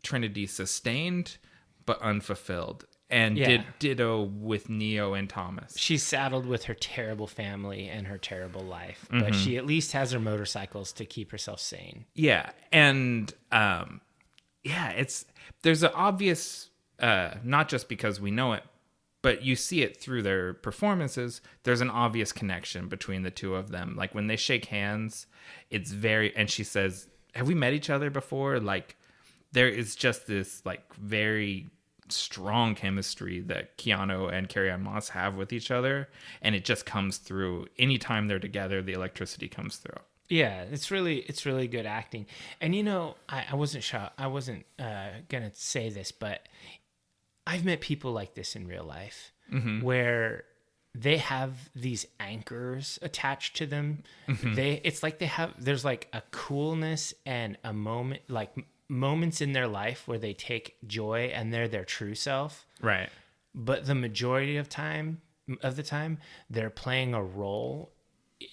Trinity sustained but unfulfilled. And ditto with Neo and Thomas. She's saddled with her terrible family and her terrible life, but she at least has her motorcycles to keep herself sane. Yeah, and there's an obvious, not just because we know it, but you see it through their performances. There's an obvious connection between the two of them. Like, when they shake hands, it's very, and she says, "Have we met each other before?" Like, there is just this like very strong chemistry that Keanu and Carrie-Anne Moss have with each other, and it just comes through anytime they're together. The electricity comes through. Yeah, it's really good acting. And I wasn't sure, I wasn't gonna say this, but I've met people like this in real life where they have these anchors attached to them. It's like there's like a coolness and a moment, like moments in their life where they take joy and they're their true self. Right. But the majority of the time, they're playing a role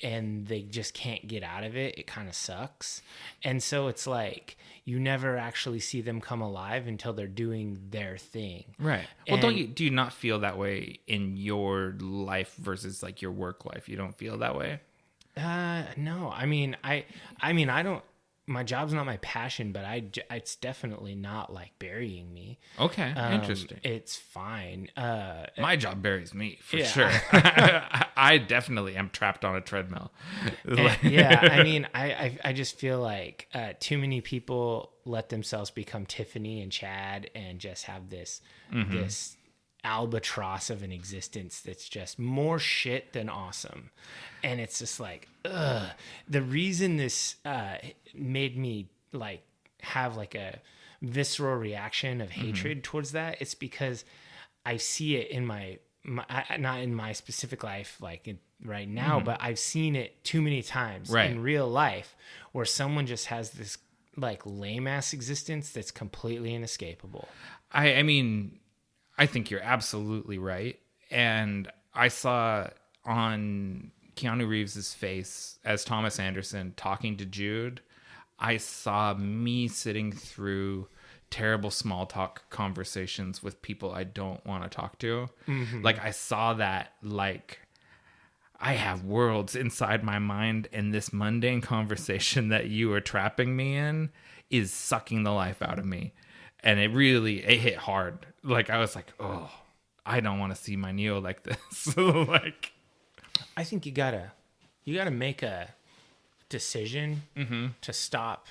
and they just can't get out of it. It kind of sucks. And so it's like you never actually see them come alive until they're doing their thing. Right. Well, do you not feel that way in your life versus like your work life? You don't feel that way? No. I mean, I don't. My job's not my passion, but it's definitely not like burying me. Okay, interesting. It's fine. My job buries me for sure. I definitely am trapped on a treadmill. I mean, I just feel like too many people let themselves become Tiffany and Chad and just have this albatross of an existence that's just more shit than awesome. And it's just like, ugh. The reason this made me like have like a visceral reaction of hatred towards that, it's because I see it in my not in my specific life like right now, but I've seen it too many times in real life where someone just has this like lame ass existence that's completely inescapable. I mean, I think you're absolutely right. And I saw on Keanu Reeves' face as Thomas Anderson talking to Jude, I saw me sitting through terrible small talk conversations with people I don't want to talk to. Like, I saw that, like, I have worlds inside my mind, and this mundane conversation that you are trapping me in is sucking the life out of me. And it hit hard. Like, I was like, oh, I don't want to see my Neo like this. Like, I think you gotta make a decision to stop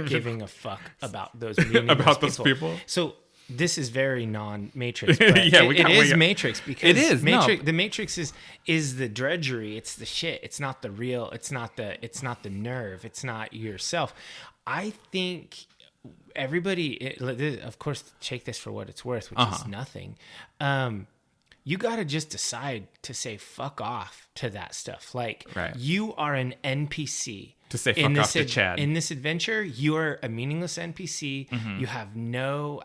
giving a fuck about those people. So this is very non-Matrix, but it is Matrix because it is the Matrix is the drudgery. It's the shit. It's not the real. It's not the nerve. It's not yourself. I think everybody, of course, take this for what it's worth, which is nothing. You got to just decide to say fuck off to that stuff. Like, you are an NPC. To say fuck off to Chad. In this adventure, you are a meaningless NPC. You have no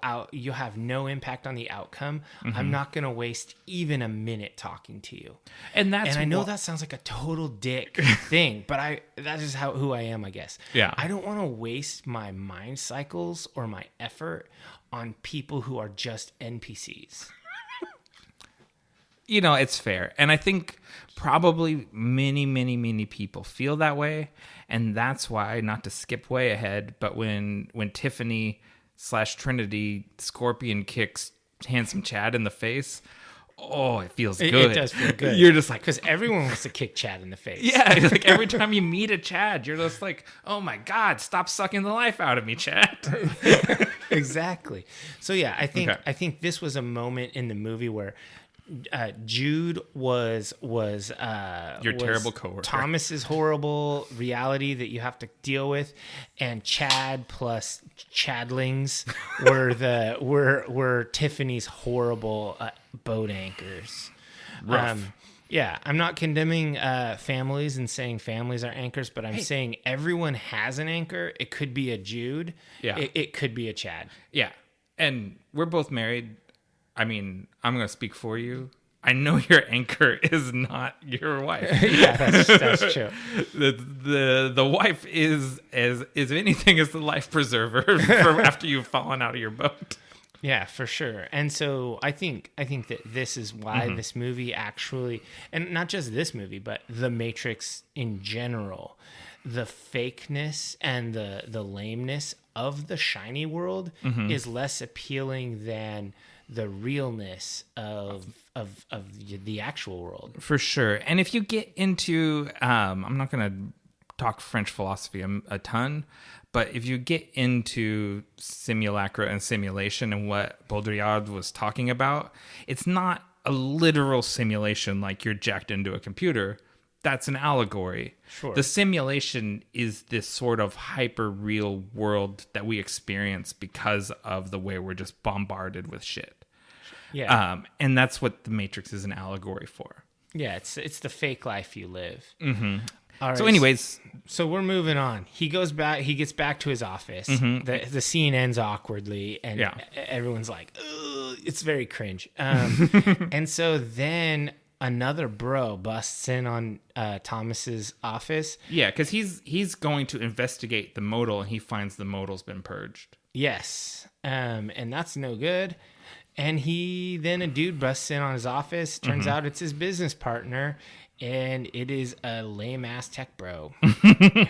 impact on the outcome. I'm not going to waste even a minute talking to you. And I know that sounds like a total dick thing, but that is who I am, I guess. Yeah. I don't want to waste my mind cycles or my effort on people who are just NPCs. it's fair. And I think probably many people feel that way. And that's why, not to skip way ahead, but when Tiffany / Trinity Scorpion kicks Handsome Chad in the face, oh, it feels good. It does feel good. You're just like... Because everyone wants to kick Chad in the face. Yeah, like every time you meet a Chad, you're just like, oh my God, stop sucking the life out of me, Chad. Exactly. So yeah, I think this was a moment in the movie where Jude was your terrible coworker. Thomas's horrible reality that you have to deal with, and Chad plus Chadlings were Tiffany's horrible boat anchors. Rough. Yeah, I'm not condemning families and saying families are anchors, but I'm saying everyone has an anchor. It could be a Jude. Yeah. It could be a Chad. Yeah. And we're both married. I mean, I'm going to speak for you. I know your anchor is not your wife. Yeah, that's true. The wife is anything is the life preserver for after you've fallen out of your boat. Yeah, for sure. And so I think that this is why this movie actually, and not just this movie, but The Matrix in general, the fakeness and the lameness of the shiny world is less appealing than the realness of the actual world. For sure. And if you get into, I'm not going to talk French philosophy a ton, but if you get into simulacra and simulation and what Baudrillard was talking about, it's not a literal simulation like you're jacked into a computer. That's an allegory. Sure. The simulation is this sort of hyper real world that we experience because of the way we're just bombarded with shit. Yeah. And that's what The Matrix is an allegory for. Yeah, it's the fake life you live. Mm-hmm. All right, so anyways. So we're moving on. He gets back to his office. The scene ends awkwardly, and everyone's like, ugh, it's very cringe. And so then another bro busts in on Thomas's office. Yeah, because he's going to investigate the modal, and he finds the modal's been purged. Yes, and that's no good. And a dude busts in on his office. Turns out it's his business partner, and it is a lame ass tech bro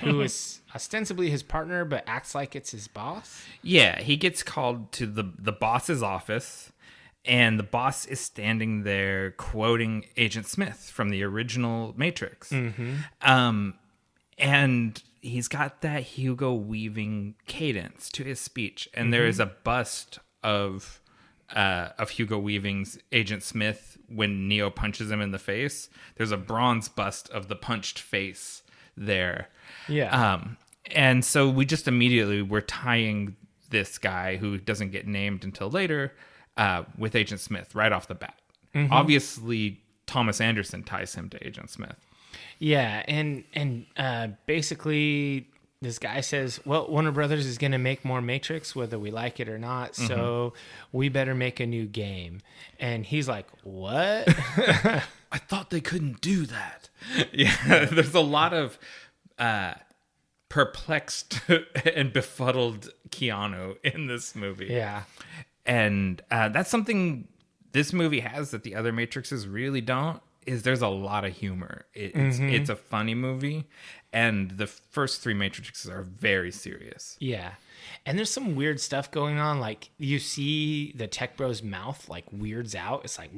who is ostensibly his partner, but acts like it's his boss. Yeah, he gets called to the boss's office, and the boss is standing there quoting Agent Smith from the original Matrix. And he's got that Hugo Weaving cadence to his speech, and there is a bust of Hugo Weaving's Agent Smith when Neo punches him in the face. There's a bronze bust of the punched face there. Yeah. And so we just immediately were tying this guy who doesn't get named until later with Agent Smith right off the bat. Obviously, Thomas Anderson ties him to Agent Smith. Yeah, and basically this guy says, well, Warner Brothers is going to make more Matrix, whether we like it or not, so we better make a new game. And he's like, what? I thought they couldn't do that. Yeah, there's a lot of perplexed and befuddled Keanu in this movie. Yeah. And that's something this movie has that the other Matrixes really don't, is there's a lot of humor. It's a funny movie, and the first three Matrixes are very serious. Yeah. And there's some weird stuff going on. Like, you see the tech bro's mouth, like, weirds out. It's like,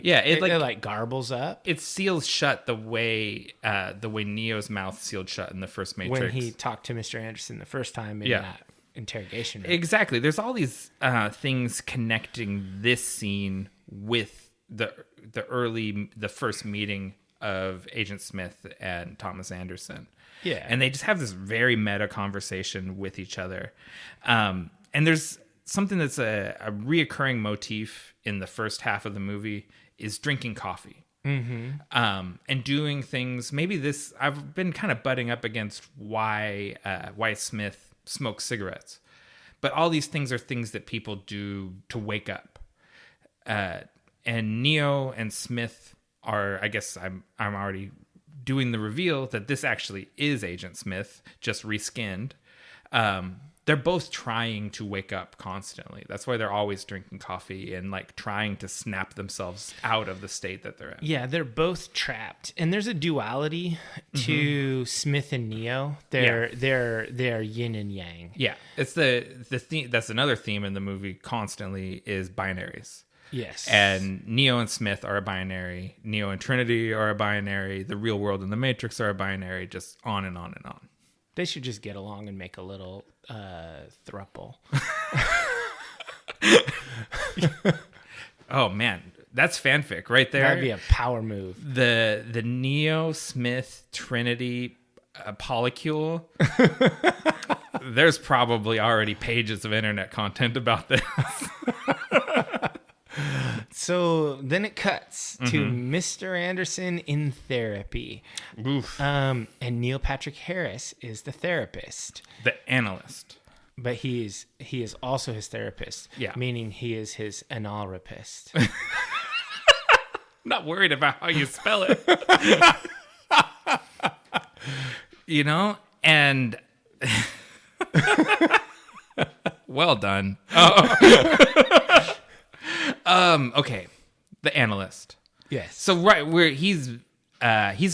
yeah, it like garbles up. It seals shut the way Neo's mouth sealed shut in the first Matrix. When he talked to Mr. Anderson the first time in that interrogation room. Exactly. There's all these things connecting this scene with the first meeting of Agent Smith and Thomas Anderson. Yeah. And they just have this very meta conversation with each other. And there's something that's a reoccurring motif in the first half of the movie is drinking coffee. And doing things. Maybe I've been kind of butting up against why Smith smokes cigarettes. But all these things are things that people do to wake up. And Neo and Smith are, I guess I'm already doing the reveal that this actually is Agent Smith, just reskinned. they're both trying to wake up constantly. That's why they're always drinking coffee and like trying to snap themselves out of the state that they're in. Yeah, they're both trapped, and there's a duality to Smith and Neo. They're yin and yang. Yeah, it's the theme. That's another theme in the movie constantly is binaries. Yes, and Neo and Smith are a binary. Neo and Trinity are a binary. The real world and the Matrix are a binary. Just on and on and on. They should just get along and make a little throuple. Oh man, that's fanfic right there. That'd be a power move. The Neo Smith Trinity polycule. There's probably already pages of internet content about this. So then it cuts to Mr. Anderson in therapy. Oof. And Neil Patrick Harris is the therapist. The analyst. But he is also his therapist. Yeah. Meaning he is his analrapist. Not worried about how you spell it. You know? And well done. Oh. Okay. The analyst. Yes. So right where he's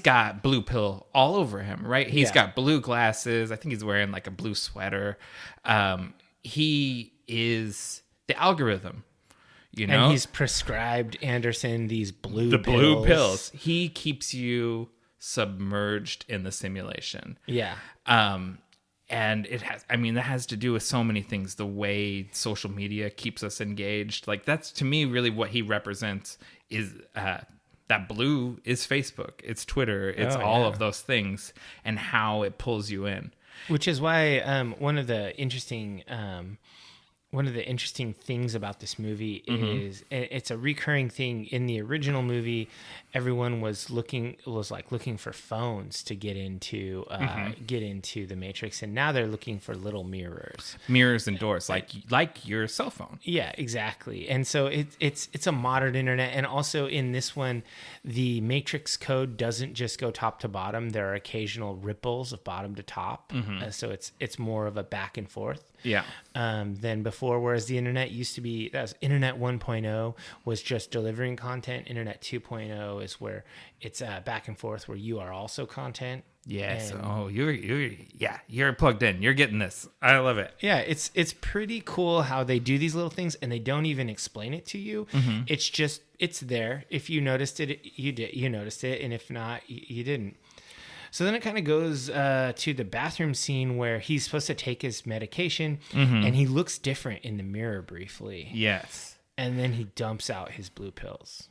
got blue pill all over him, right? He's got blue glasses. I think he's wearing like a blue sweater. He is the algorithm, you know? And he's prescribed Anderson these blue pills. He keeps you submerged in the simulation. Yeah. And that has to do with so many things. The way social media keeps us engaged. Like that's to me really what he represents is that blue is Facebook. It's Twitter. It's all of those things and how it pulls you in. Which is why one of the interesting things about this movie is it's a recurring thing in the original movie. Everyone was looking for phones to get into the Matrix, and now they're looking for little mirrors and doors, like your cell phone. Yeah, exactly. And so it's a modern internet, and also in this one, the Matrix code doesn't just go top to bottom. There are occasional ripples of bottom to top, so it's more of a back and forth. Yeah. Than before, whereas the internet used to be, that was Internet 1.0 was just delivering content. Internet 2.0 is where it's back and forth, where you are also content. Yes. You're plugged in. You're getting this. I love it. Yeah, it's pretty cool how they do these little things and they don't even explain it to you. It's just, it's there. If you noticed it, you noticed it, and if not, you didn't. So then it kind of goes to the bathroom scene where he's supposed to take his medication, and he looks different in the mirror briefly. Yes. And then he dumps out his blue pills.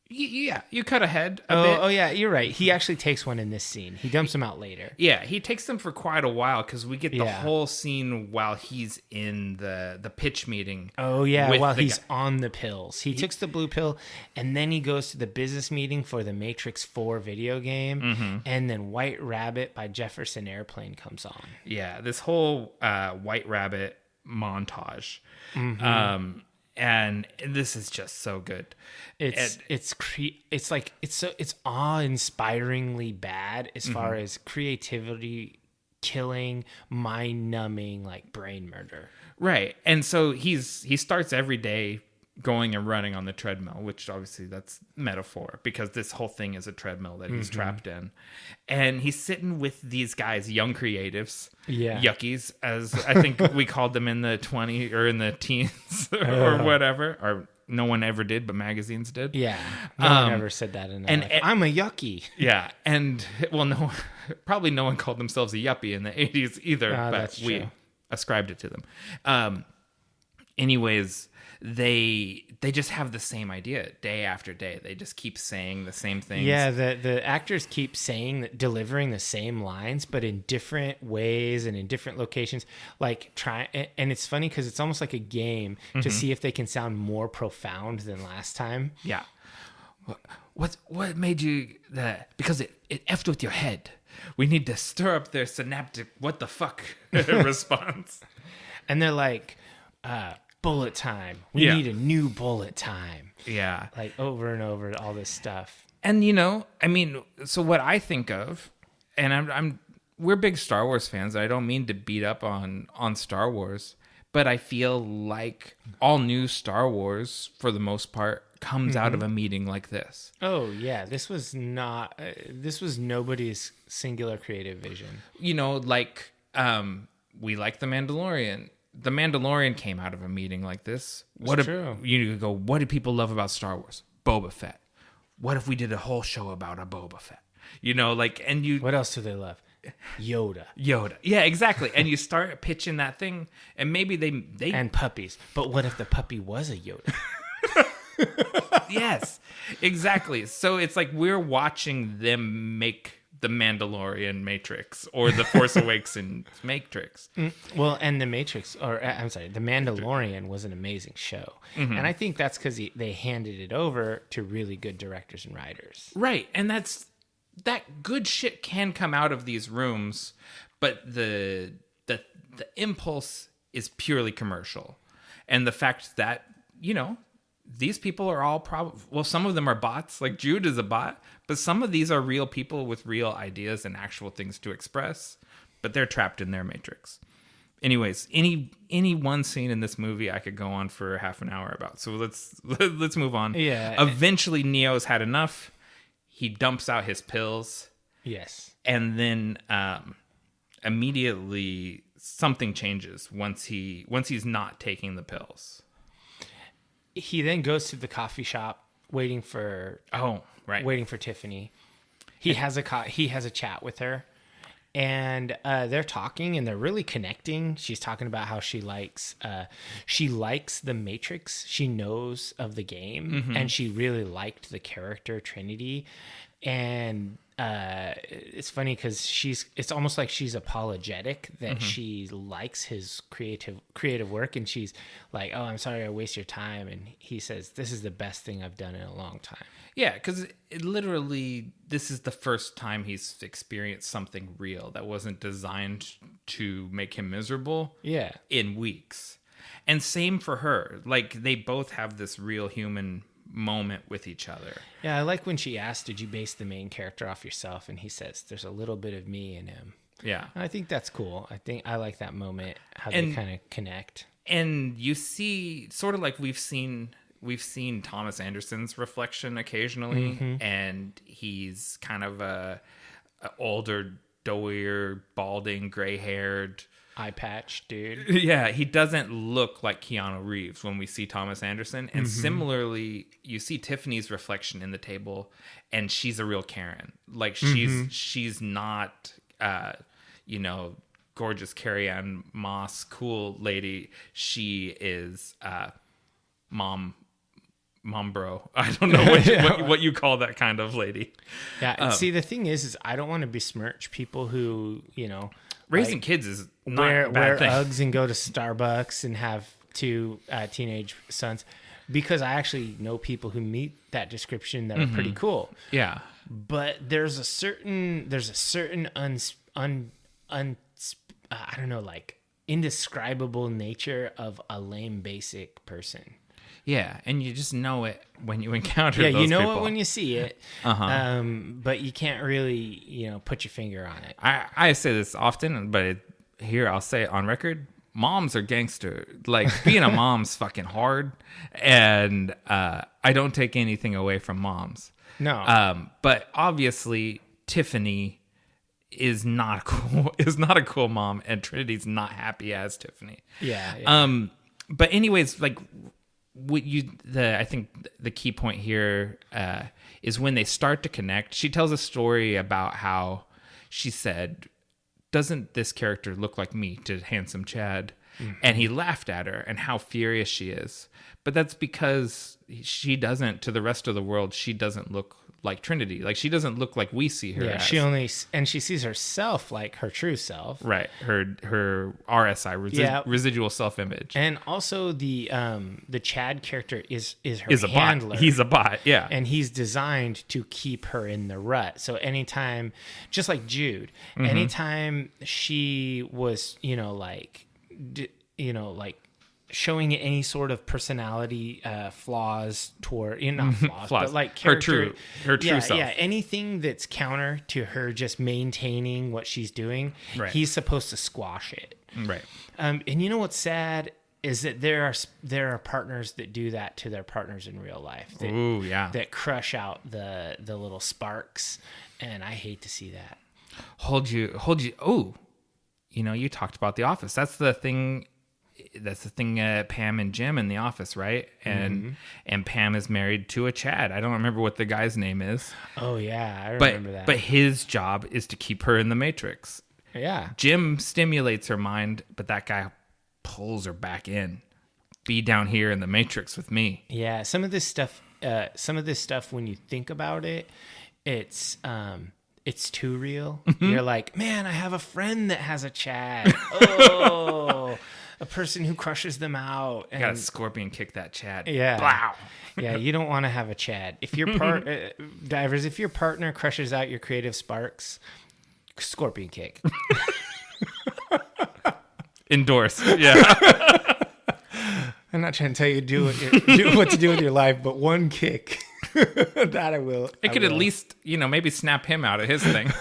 Yeah, you cut ahead a bit. Oh, yeah, you're right. He actually takes one in this scene. He dumps them out later. Yeah, he takes them for quite a while because we get the whole scene while he's in the pitch meeting. Oh, yeah, while he's on the pills. He takes the blue pill, and then he goes to the business meeting for the Matrix 4 video game, and then White Rabbit by Jefferson Airplane comes on. Yeah, this whole White Rabbit montage. And this is just so good. It's awe-inspiringly bad as far as creativity, killing, mind-numbing, like brain murder. Right. And so he starts every day going and running on the treadmill, which obviously that's metaphor because this whole thing is a treadmill that he's trapped in. And he's sitting with these guys, young creatives, yuckies, as I think we called them in the 20s or in the teens or whatever, or no one ever did, but magazines did. Yeah. No one ever said that in their life. I'm a yucky. Yeah. And probably no one called themselves a yuppie in the 80s either, but we ascribed it to them. Anyways, they just have the same idea day after day. They just keep saying the same things. Yeah, the actors keep delivering the same lines, but in different ways and in different locations. And it's funny because it's almost like a game to see if they can sound more profound than last time. Yeah. What made you that? Because it effed with your head. We need to stir up their synaptic what the fuck response. And they're like, bullet time. We need a new bullet time. Yeah. Like over and over, all this stuff. And so what I think of, and we're big Star Wars fans. I don't mean to beat up on Star Wars, but I feel like all new Star Wars, for the most part, comes out of a meeting like this. Oh yeah, this was not. This was nobody's singular creative vision. You know, like we like The Mandalorian. The Mandalorian came out of a meeting like this. True. You go, what do people love about Star Wars? Boba Fett. What if we did a whole show about a Boba Fett? You know, like, and you... What else do they love? Yoda. Yeah, exactly. And you start pitching that thing, and maybe they... And puppies. But what if the puppy was a Yoda? Yes, exactly. So it's like we're watching them make the Mandalorian Matrix or the Force Awakens Matrix. Well, and the Matrix, or I'm sorry, the Mandalorian was an amazing show. And I think that's because they handed it over to really good directors and writers. Right. And that good shit can come out of these rooms, but the impulse is purely commercial. And the fact that, you know, these people are all some of them are bots, like Jude is a bot, but some of these are real people with real ideas and actual things to express, but they're trapped in their matrix. Anyways, any one scene in this movie I could go on for half an hour about. So let's move on. Yeah. Eventually Neo's had enough. He dumps out his pills. Yes. And then immediately something changes once he's not taking the pills. He then goes to the coffee shop waiting for Tiffany. He has a chat with her, and they're talking and they're really connecting. She's talking about how she likes the Matrix. She knows of the game, and she really liked the character Trinity. And it's funny because it's almost like she's apologetic that she likes his creative work, and she's like, "Oh, I'm sorry I waste your time." And he says, "This is the best thing I've done in a long time." Yeah, because literally this is the first time he's experienced something real that wasn't designed to make him miserable. Yeah, in weeks. And same for her. Like, they both have this real human moment with each other. Yeah, I like when she asked, "Did you base the main character off yourself?" And he says, "There's a little bit of me in him." Yeah. And I think that's cool. I like that moment, how they kind of connect. And you see, sort of like we've seen Thomas Anderson's reflection occasionally, and he's kind of a older, doughier, balding, gray-haired eye patch dude. Yeah, he doesn't look like Keanu Reeves when we see Thomas Anderson. And similarly, you see Tiffany's reflection in the table, and she's a real Karen. Like, she's not, gorgeous Carrie-Anne Moss, cool lady. She is mom bro. I don't know what you call that kind of lady. Yeah, see, the thing is I don't want to besmirch people who, raising kids is not wear a bad thing. Uggs and go to Starbucks and have two teenage sons, because I actually know people who meet that description that are pretty cool. Yeah, but there's a certain I don't know, like, indescribable nature of a lame basic person. Yeah, and you just know it when you encounter those people. Yeah, you know people. it when you see it, but you can't really, put your finger on it. I say this often, but here I'll say it on record. Moms are gangster. Like, being a mom's fucking hard, and I don't take anything away from moms. No. But obviously Tiffany is not a cool mom, and Trinity's not happy as Tiffany. Yeah. But anyways, like, I think the key point here is when they start to connect. She tells a story about how she said, "Doesn't this character look like me?" to handsome Chad. And he laughed at her and how furious she is. But that's because she doesn't, to the rest of the world, she doesn't look like Trinity. Like, she doesn't look like we see her as. She sees herself like her true self. Right. Her RSI, residual self-image. And also the Chad character is her handler. Bot. He's a bot, yeah. And he's designed to keep her in the rut. So anytime, just like Jude, anytime she was, showing any sort of personality flaws toward, not flaws, but like character, her true self. Yeah, anything that's counter to her just maintaining what she's doing, Right. he's supposed to squash it. Right. And you know what's sad is that there are partners that do that to their partners in real life. That, Ooh, yeah. That crush out the little sparks, and I hate to see that. Hold you. Oh, you talked about The Office. That's the thing. Pam and Jim in The Office, right? And Pam is married to a Chad. I don't remember what the guy's name is. Oh yeah, I remember that. But his job is to keep her in the Matrix. Yeah. Jim stimulates her mind, but that guy pulls her back in. Be down here in the Matrix with me. Yeah, some of this stuff when you think about it, it's too real. You're like, man, I have a friend that has a Chad. Oh, a person who crushes them out. And got a scorpion kick that Chad. Yeah. Wow. Yeah, you don't want to have a Chad. If your divers, if your partner crushes out your creative sparks, scorpion kick. Endorsed. Yeah. I'm not trying to tell you what to do with your life, but one kick. That I will. It could at least, maybe snap him out of his thing.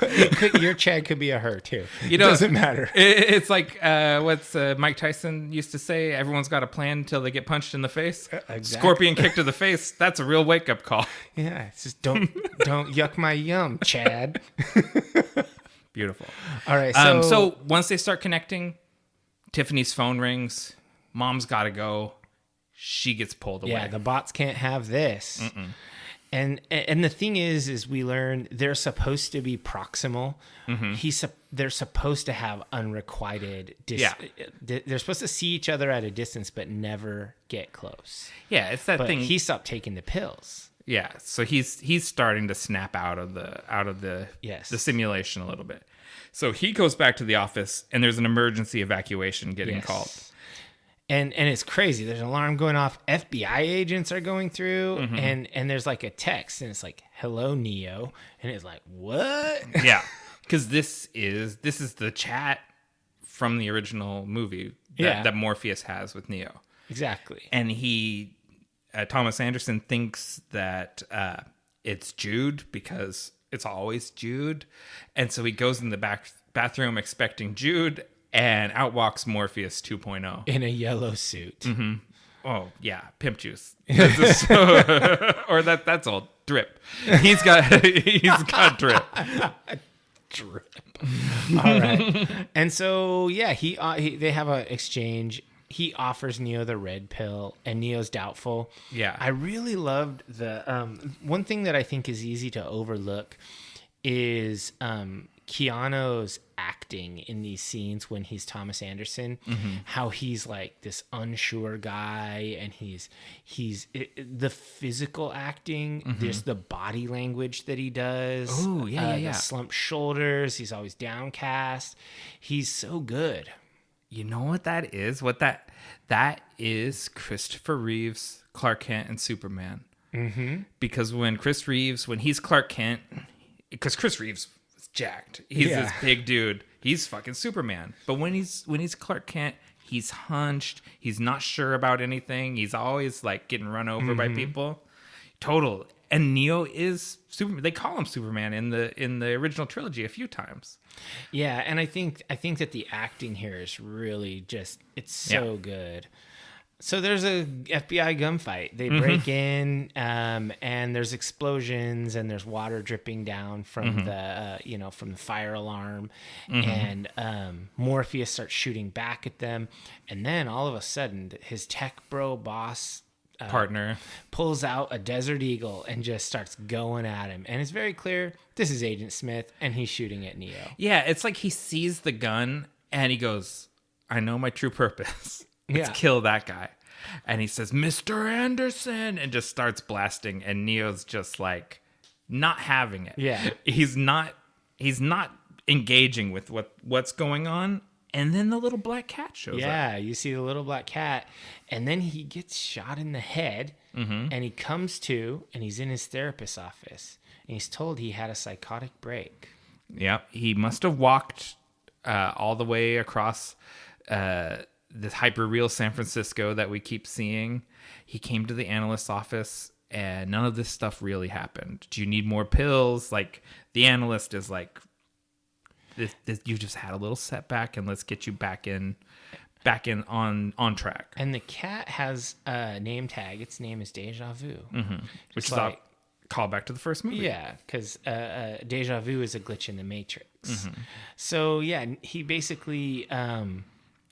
Your Chad could be a her too. It doesn't matter. It's like what's Mike Tyson used to say: everyone's got a plan until they get punched in the face. Exactly. Scorpion kick to the face. That's a real wake up call. Yeah, it's just don't yuck my yum, Chad. Beautiful. All right. So once they start connecting, Tiffany's phone rings. Mom's got to go. She gets pulled away. Yeah, the bots can't have this. Mm-mm. And the thing is we learn they're supposed to be proximal. Mm-hmm. They're supposed to have unrequited. They're supposed to see each other at a distance, but never get close. Yeah, it's that thing. He stopped taking the pills. Yeah, so he's starting to snap out of the simulation a little bit. So he goes back to the office, and there's an emergency evacuation getting called. And it's crazy. There's an alarm going off. FBI agents are going through, and there's like a text, and it's like, "Hello, Neo," and it's like, "What?" Yeah, because this is the chat from the original movie that Morpheus has with Neo. Exactly. And Thomas Anderson thinks that it's Jude because it's always Jude, and so he goes in the bathroom expecting Jude. And out walks Morpheus 2.0 in a yellow suit. Mm-hmm. Oh yeah, pimp juice. Or that's old drip. He's got drip. Drip. All right. And so they have an exchange. He offers Neo the red pill, and Neo's doubtful. Yeah. I really loved the one thing that I think is easy to overlook is Keanu's acting in these scenes when he's Thomas Anderson, how he's like this unsure guy, and he's the physical acting, there's the body language that he does. Oh, yeah. The slumped shoulders, he's always downcast. He's so good. You know what that is? That is Christopher Reeve's Clark Kent and Superman. Mm-hmm. Because when he's Clark Kent, because Chris Reeves jacked. He's this big dude. He's fucking Superman. But when he's Clark Kent, he's hunched. He's not sure about anything. He's always like getting run over by people. Total. And Neo is Superman. They call him Superman in the original trilogy a few times. Yeah, and I think that the acting here is really it's so good. So there's a FBI gunfight. They break in, and there's explosions, and there's water dripping down from from the fire alarm, and Morpheus starts shooting back at them, and then all of a sudden, his tech bro boss partner pulls out a Desert Eagle and just starts going at him, and it's very clear this is Agent Smith, and he's shooting at Neo. Yeah, it's like he sees the gun, and he goes, "I know my true purpose." Let's kill that guy. And he says, "Mr. Anderson," and just starts blasting. And Neo's just like not having it. Yeah. He's not engaging with what's going on. And then the little black cat shows up. Yeah, you see the little black cat. And then he gets shot in the head. And he comes to, and he's in his therapist's office. And he's told he had a psychotic break. Yep. He must have walked all the way across this hyper real San Francisco that we keep seeing. He came to the analyst's office, and none of this stuff really happened. Do you need more pills? Like, the analyst is like, this, you just had a little setback, and let's get you back in on track. And the cat has a name tag. Its name is Deja Vu. Which is like, a callback to the first movie. Yeah, because Deja Vu is a glitch in the Matrix. So, yeah, he basically...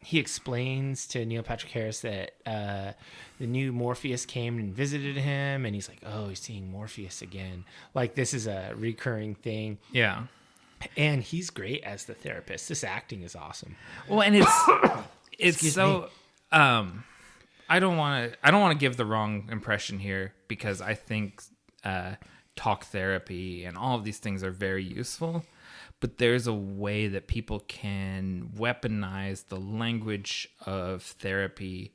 he explains to Neil Patrick Harris that the new Morpheus came and visited him, and he's like, oh, he's seeing Morpheus again. Like, this is a recurring thing. Yeah. And he's great as the therapist. This acting is awesome. Well, and it's so I don't want to give the wrong impression here, because I think talk therapy and all of these things are very useful. But there's a way that people can weaponize the language of therapy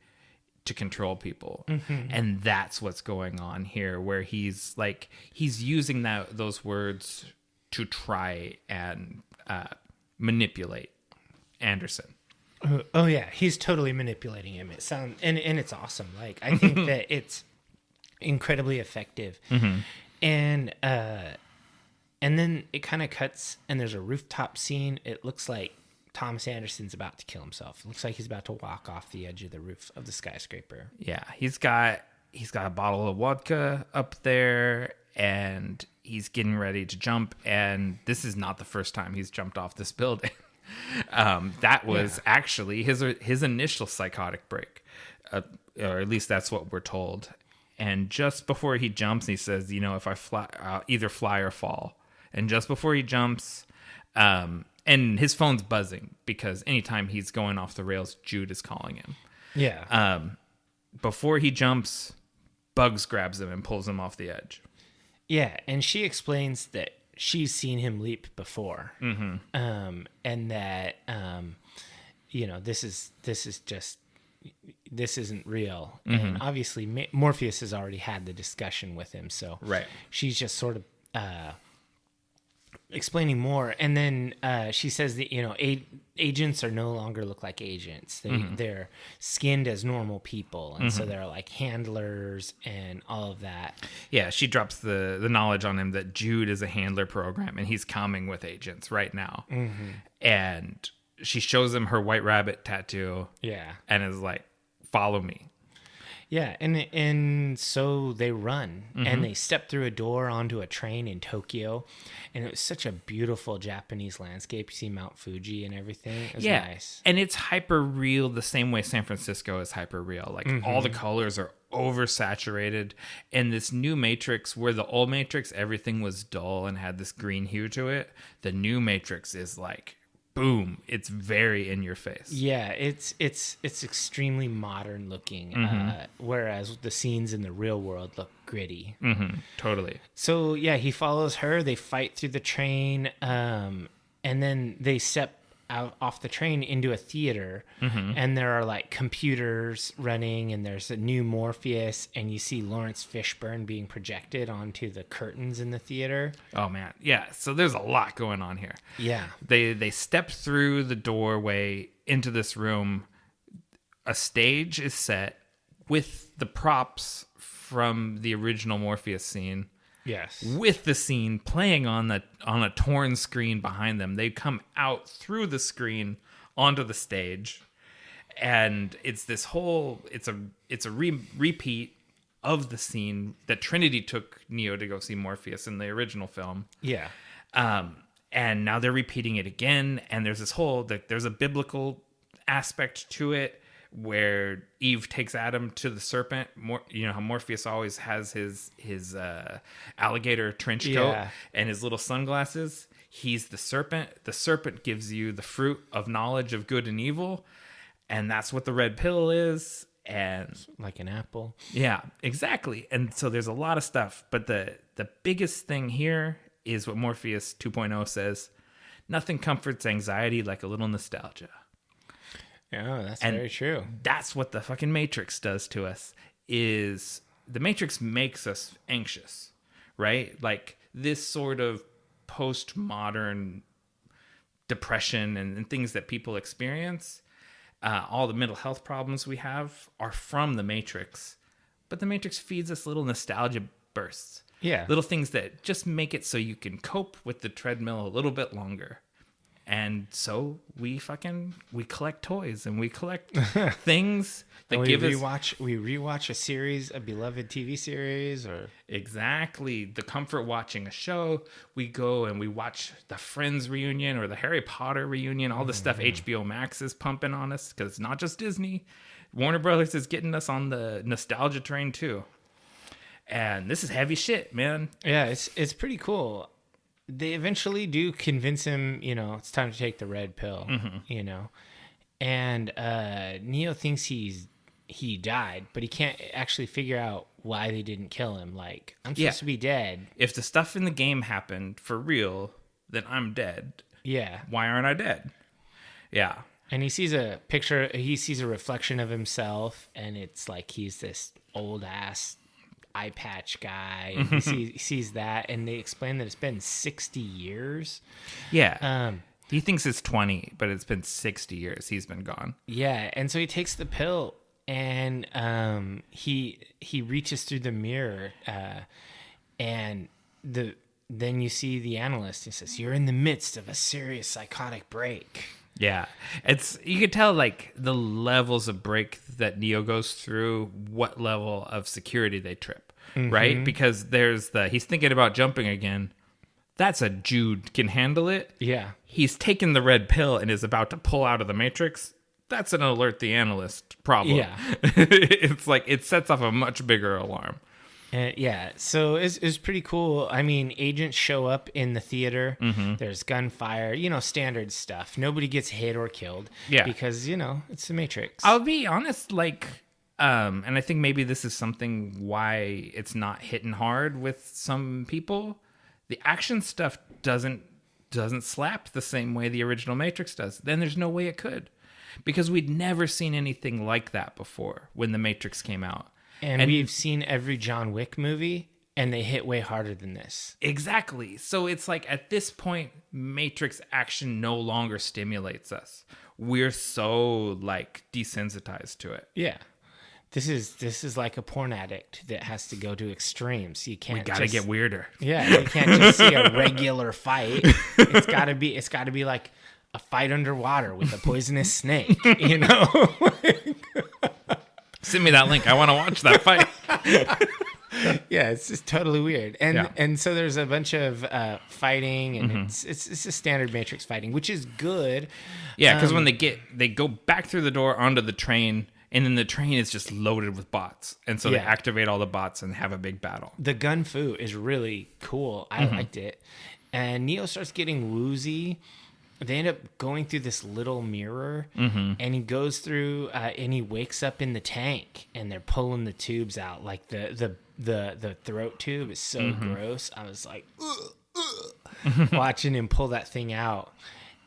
to control people. And that's what's going on here, where he's using those words to try and manipulate Anderson. Oh yeah, he's totally manipulating him. It sounds and it's awesome. Like, I think that it's incredibly effective. And then it kind of cuts, and there's a rooftop scene. It looks like Thomas Anderson's about to kill himself. It looks like he's about to walk off the edge of the roof of the skyscraper. Yeah, he's got a bottle of vodka up there, and he's getting ready to jump. And this is not the first time he's jumped off this building. That was actually his initial psychotic break, or at least that's what we're told. And just before he jumps, he says, if I fly, I'll either fly or fall. And just before he jumps, and his phone's buzzing, because anytime he's going off the rails, Jude is calling him. Yeah. Before he jumps, Bugs grabs him and pulls him off the edge. Yeah, and she explains that she's seen him leap before, and that this isn't real. And obviously, Morpheus has already had the discussion with him, so right. She's just sort of explaining more, and then she says that agents are no longer look like agents. They're skinned as normal people, and so they're like handlers and all of that. Yeah, she drops the knowledge on him that Jude is a handler program, and he's coming with agents right now. And she shows him her White Rabbit tattoo. Yeah, and is like, "Follow me." Yeah, and so they run, and they step through a door onto a train in Tokyo, and it was such a beautiful Japanese landscape. You see Mount Fuji and everything. It was nice. And it's hyper real the same way San Francisco is hyper real. Like, all the colors are oversaturated. And this new Matrix, where the old Matrix, everything was dull and had this green hue to it, the new Matrix is like, boom, it's very in your face. Yeah, it's extremely modern looking, whereas the scenes in the real world look gritty. Totally. So yeah, he follows her. They fight through the train, and then they step out off the train into a theater, and there are like computers running, and there's a new Morpheus, and you see Lawrence Fishburne being projected onto the curtains in the theater. Oh man, yeah. So there's a lot going on here. Yeah, they step through the doorway into this room. A stage is set with the props from the original Morpheus scene. Yes. With the scene playing on a torn screen behind them. They come out through the screen onto the stage, and it's this whole it's a repeat of the scene that Trinity took Neo to go see Morpheus in the original film. Yeah. And now they're repeating it again, and there's this whole there's a biblical aspect to it, where Eve takes Adam to the serpent. How Morpheus always has his alligator trench coat and his little sunglasses. He's the serpent. The serpent gives you the fruit of knowledge of good and evil, and that's what the red pill is. And like an apple. Yeah, exactly. And so there's a lot of stuff, but the biggest thing here is what Morpheus 2.0 says: nothing comforts anxiety like a little nostalgia. Yeah, that's very true. That's what the fucking Matrix does to us. Is the Matrix makes us anxious, right? Like this sort of postmodern depression and things that people experience. all the mental health problems we have are from the Matrix. But the Matrix feeds us little nostalgia bursts. Yeah. Little things that just make it so you can cope with the treadmill a little bit longer. And so we collect toys and we collect things that give us... We rewatch a series, a beloved TV series, or... Exactly. The comfort watching a show. We go and we watch the Friends reunion or the Harry Potter reunion. All the stuff HBO Max is pumping on us, because it's not just Disney. Warner Brothers is getting us on the nostalgia train too. And this is heavy shit, man. Yeah, it's pretty cool. They eventually do convince him, it's time to take the red pill, and Neo thinks he died, but he can't actually figure out why they didn't kill him. Like, I'm supposed to be dead. If the stuff in the game happened for real, then I'm dead. Yeah. Why aren't I dead? Yeah. And he sees a reflection of himself, and it's like he's this old ass eye patch guy. And he sees that, and they explain that it's been 60 years. Yeah. He thinks it's 20, but it's been 60 years he's been gone. Yeah, and so he takes the pill, and he reaches through the mirror, and then you see the analyst. He says, "You're in the midst of a serious psychotic break." Yeah, you could tell like the levels of break that Neo goes through, what level of security they trip, right? Because he's thinking about jumping again. That's a Jude can handle it. Yeah. He's taken the red pill and is about to pull out of the Matrix. That's an alert the analyst problem. Yeah. It's like it sets off a much bigger alarm. Yeah, so it's pretty cool. I mean, agents show up in the theater. There's gunfire, standard stuff. Nobody gets hit or killed. Yeah. Because, it's the Matrix. I'll be honest, and I think maybe this is something why it's not hitting hard with some people. The action stuff doesn't slap the same way the original Matrix does. Then there's no way it could. Because we'd never seen anything like that before when the Matrix came out. And we've seen every John Wick movie, and they hit way harder than this. Exactly. So it's like at this point, Matrix action no longer stimulates us. We're so desensitized to it. Yeah. This is like a porn addict that has to go to extremes. You can't. We gotta get weirder. Yeah, you can't just see a regular fight. It's gotta be like a fight underwater with a poisonous snake. Send me that link. I want to watch that fight. Yeah, it's just totally weird. And so there's a bunch of fighting, and it's a standard Matrix fighting, which is good. Yeah, because when they go back through the door onto the train, and then the train is just loaded with bots, and so they activate all the bots and have a big battle. The gun fu is really cool. I liked it. And Neo starts getting woozy. They end up going through this little mirror, and he goes through, and he wakes up in the tank, and they're pulling the tubes out. Like the throat tube is so gross. I was like, watching him pull that thing out,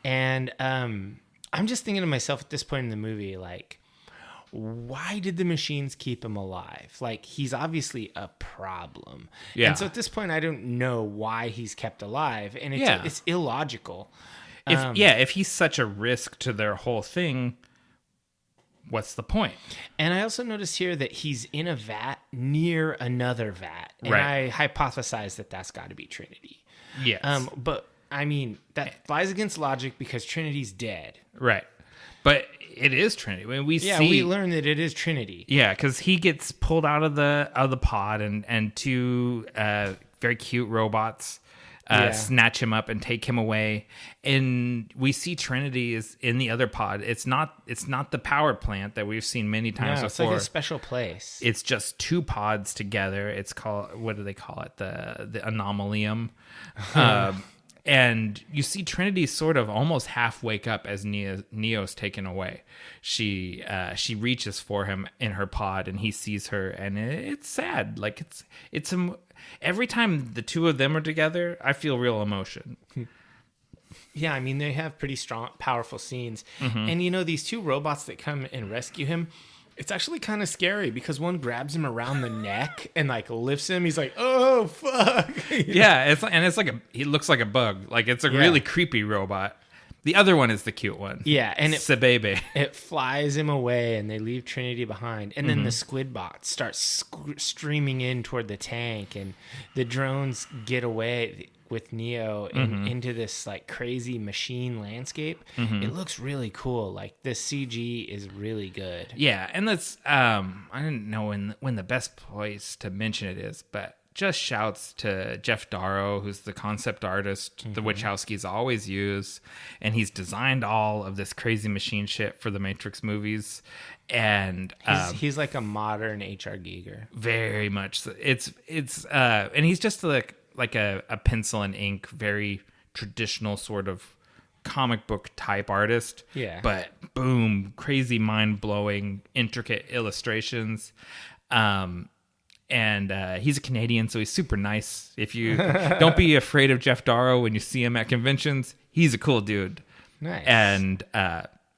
and I'm just thinking to myself at this point in the movie, like, why did the machines keep him alive? Like, he's obviously a problem. Yeah. And so at this point, I don't know why he's kept alive, and it's illogical. If he's such a risk to their whole thing, what's the point? And I also noticed here that he's in a vat near another vat. And I hypothesize that that's got to be Trinity. Yes. But, I mean, that lies against logic because Trinity's dead. Right. But it is Trinity. I mean, we learn that it is Trinity. Yeah, because he gets pulled out of the pod, and two very cute robots snatch him up and take him away, and we see Trinity is in the other pod. It's not the power plant that we've seen many times before. It's like a special place. It's just two pods together. It's called, what do they call it? The anomalium. And you see Trinity sort of almost half wake up as Neo's taken away. She reaches for him in her pod, and he sees her, and it's sad. Like it's every time the two of them are together, I feel real emotion. Yeah, I mean, they have pretty strong, powerful scenes. And these two robots that come and rescue him, it's actually kind of scary because one grabs him around the neck and lifts him. He's like, "Oh fuck!" Yeah, it's like he looks like a bug. Like, it's a really creepy robot. The other one is the cute one. Yeah, and Sebebe. it flies him away, and they leave Trinity behind. And then the squid bots start streaming in toward the tank, and the drones get away with Neo into this like crazy machine landscape. It looks really cool. Like the CG is really good. Yeah, and that's I didn't know when the best place to mention it is, but just shouts to Jeff Darrow, who's the concept artist the Wachowskis always use, and he's designed all of this crazy machine shit for the Matrix movies. And he's like a modern H.R. Giger. Very much. It's and he's just like a pencil and ink, very traditional sort of comic book type artist. Yeah. But boom, crazy, mind blowing, intricate illustrations. And he's a Canadian, so he's super nice. If you don't be afraid of Jeff Darrow when you see him at conventions, he's a cool dude. Nice. And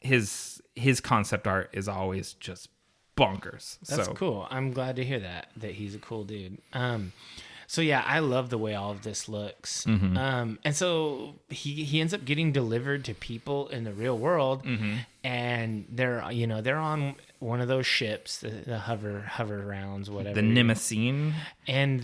his concept art is always just bonkers. That's cool. I'm glad to hear that he's a cool dude. So yeah, I love the way all of this looks. And so he ends up getting delivered to people in the real world, and they're on one of those ships, the hover rounds, whatever. The Nimacine. And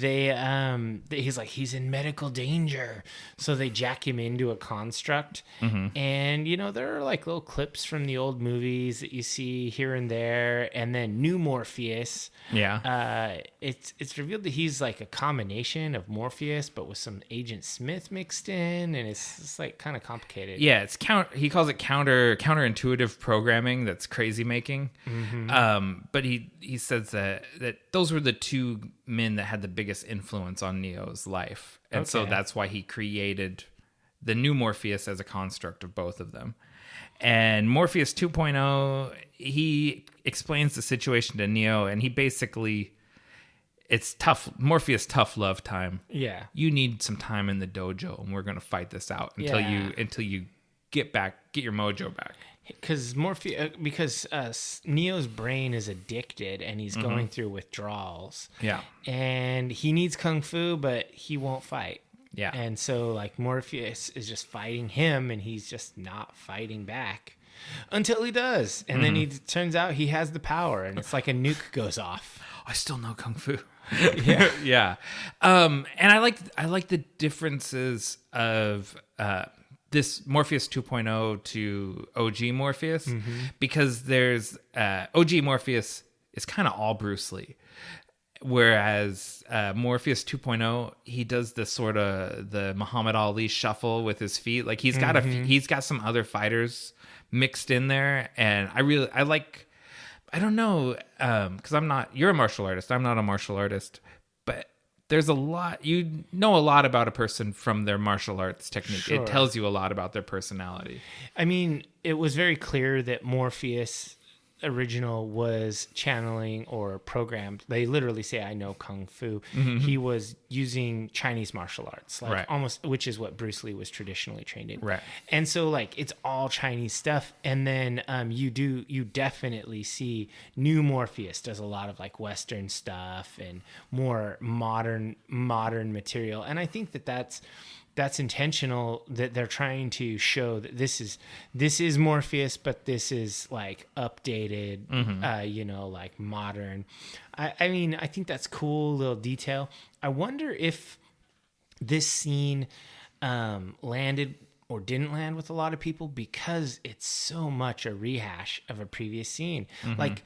he's in medical danger. So they jack him into a construct. And, there are like little clips from the old movies that you see here and there. And then new Morpheus. Yeah. It's revealed that he's like a combination of Morpheus, but with some Agent Smith mixed in. And it's like kind of complicated. Yeah, he calls it counterintuitive programming that's crazy making. But he says that those were the two men that had the biggest influence on Neo's life. And so that's why he created the new Morpheus as a construct of both of them. And Morpheus 2.0, he explains the situation to Neo, and he basically, it's tough, Morpheus tough love time. Yeah. You need some time in the dojo, and we're going to fight this out until you get your mojo back. Because Neo's brain is addicted and he's going through withdrawals. Yeah. And he needs kung fu, but he won't fight. Yeah. And so like Morpheus is just fighting him and he's just not fighting back until he does. And then it turns out he has the power and it's like a nuke goes off. I still know kung fu. Yeah. Yeah. And I like the differences of this Morpheus 2.0 to OG Morpheus, because there's OG Morpheus is kind of all Bruce Lee, whereas Morpheus 2.0, he does the sort of the Muhammad Ali shuffle with his feet. Like he's got some other fighters mixed in there, and I don't know, because you're a martial artist, I'm not a martial artist, but there's a lot, you know a lot about a person from their martial arts technique. Sure. It tells you a lot about their personality. I mean, it was very clear that Morpheus original was channeling or programmed. They literally say, I know Kung Fu. He was using Chinese martial arts, like almost, which is what Bruce Lee was traditionally trained in. Right. And so like, it's all Chinese stuff. And then you definitely see new Morpheus does a lot of like Western stuff and more modern material. And I think that's intentional, that they're trying to show that this is Morpheus, but this is like updated, like modern. I mean, I think that's cool little detail. I wonder if this scene landed or didn't land with a lot of people because it's so much a rehash of a previous scene. Like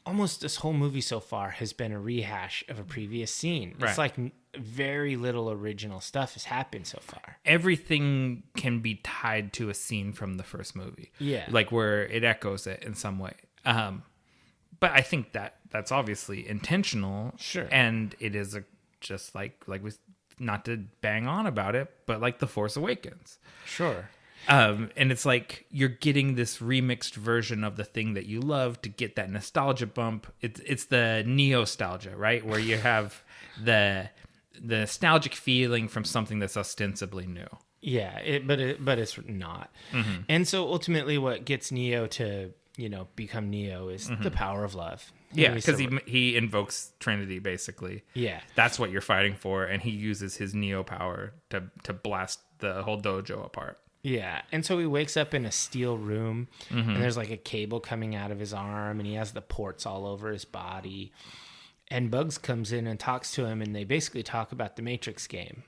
almost this whole movie so far has been a rehash of a previous scene. Right. It's like very little original stuff has happened so far. Everything can be tied to a scene from the first movie. Yeah. Like where it echoes it in some way. But I think that's obviously intentional. Sure. And it is just like we, not to bang on about it, but like The Force Awakens. Sure. And it's like you're getting this remixed version of the thing that you love to get that nostalgia bump. It's the neo-stalgia, right? Where you have the nostalgic feeling from something that's ostensibly new. Yeah, but it's not. And so ultimately what gets Neo to, become Neo is the power of love. Yeah, because he invokes Trinity, basically. Yeah. That's what you're fighting for, and he uses his Neo power to blast the whole dojo apart. Yeah. And so he wakes up in a steel room, and there's like a cable coming out of his arm, and he has the ports all over his body. And Bugs comes in and talks to him, and they basically talk about the Matrix game.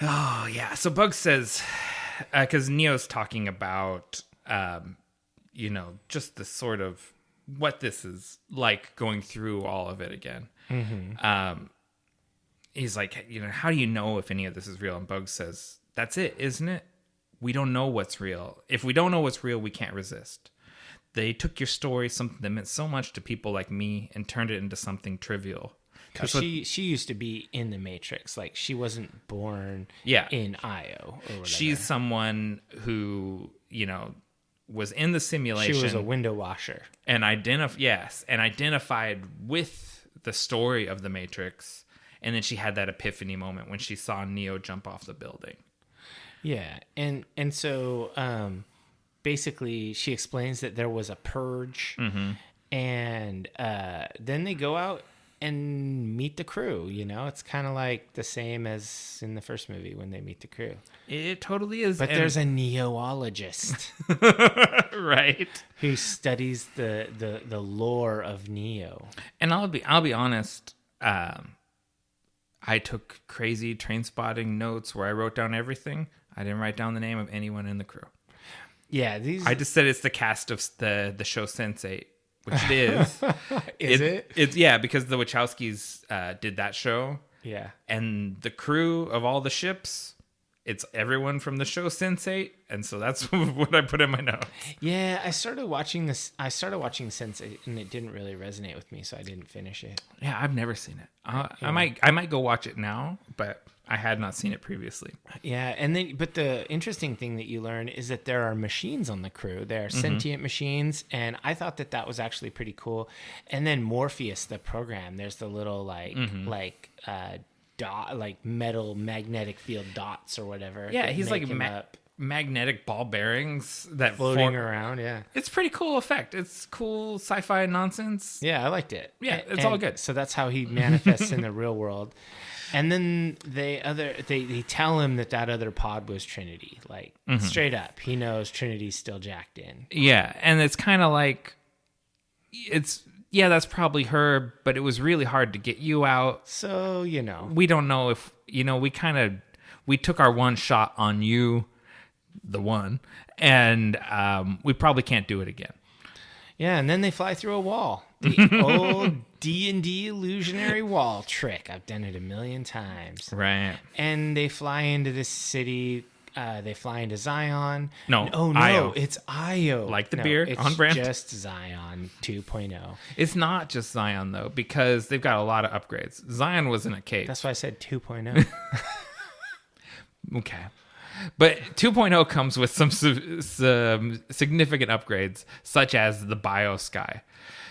Oh, yeah. So Bugs says, because Neo's talking about, just the sort of what this is like going through all of it again. He's like, how do you know if any of this is real? And Bugs says, that's it, isn't it? We don't know what's real. If we don't know what's real, we can't resist. They took your story, something that meant so much to people like me, and turned it into something trivial. Because she used to be in the Matrix. Like, she wasn't born in Io or whatever. She's someone who, was in the simulation. She was a window washer. And identified with the story of the Matrix. And then she had that epiphany moment when she saw Neo jump off the building. Yeah. And so basically she explains that there was a purge. And then they go out and meet the crew. It's kind of like the same as in the first movie when they meet the crew. It totally is. But there's a neoologist. Right. Who studies the lore of Neo. And I'll be honest, I took crazy train spotting notes where I wrote down everything. I didn't write down the name of anyone in the crew. Yeah, I just said it's the cast of the show Sense8, which it is. Is it? It's because the Wachowskis did that show. Yeah. And the crew of all the ships, it's everyone from the show Sense8, and so that's what I put in my notes. Yeah, I started watching Sense8, and it didn't really resonate with me, so I didn't finish it. Yeah, I've never seen it. I might go watch it now, but I had not seen it previously. Yeah, but the interesting thing that you learn is that there are machines on the crew. There are sentient machines, and I thought that was actually pretty cool. And then Morpheus, the program, there's the little dot, like metal magnetic field dots or whatever. Yeah, he's like magnetic ball bearings that floating around. Yeah, it's pretty cool effect. It's cool sci-fi nonsense. Yeah, I liked it. Yeah, it's all good. So that's how he manifests in the real world. And then they tell him that other pod was Trinity. Like straight up, he knows Trinity's still jacked in. Yeah, and it's kind of like that's probably her, but it was really hard to get you out. So, we don't know if, we took our one shot on you, the one, and we probably can't do it again. Yeah, and then they fly through a wall. The old D&D illusionary wall trick. I've done it a million times. Right. And they fly into this city. They fly into Zion. No, Io. It's Io. Like the beer on brand. It's just Zion 2.0. It's not just Zion, though, because they've got a lot of upgrades. Zion was in a cave. That's why I said 2.0. Okay. But 2.0 comes with some significant upgrades, such as the biosky.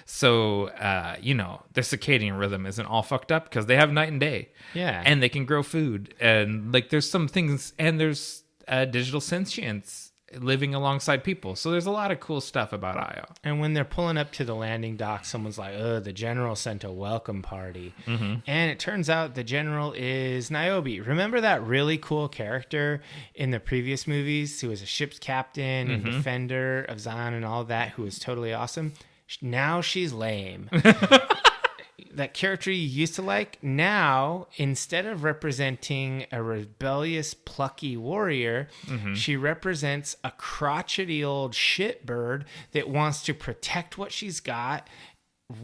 So, their circadian rhythm isn't all fucked up because they have night and day. Yeah. And they can grow food. And, there's some things, and there's digital sentience living alongside people. So there's a lot of cool stuff about Io. And when they're pulling up to the landing dock, someone's like, oh, the general sent a welcome party. And it turns out the general is Niobe. Remember that really cool character in the previous movies who was a ship's captain and defender of Zion and all that, who was totally awesome? Now she's lame. That character you used to like, now, instead of representing a rebellious, plucky warrior, she represents a crotchety old shitbird that wants to protect what she's got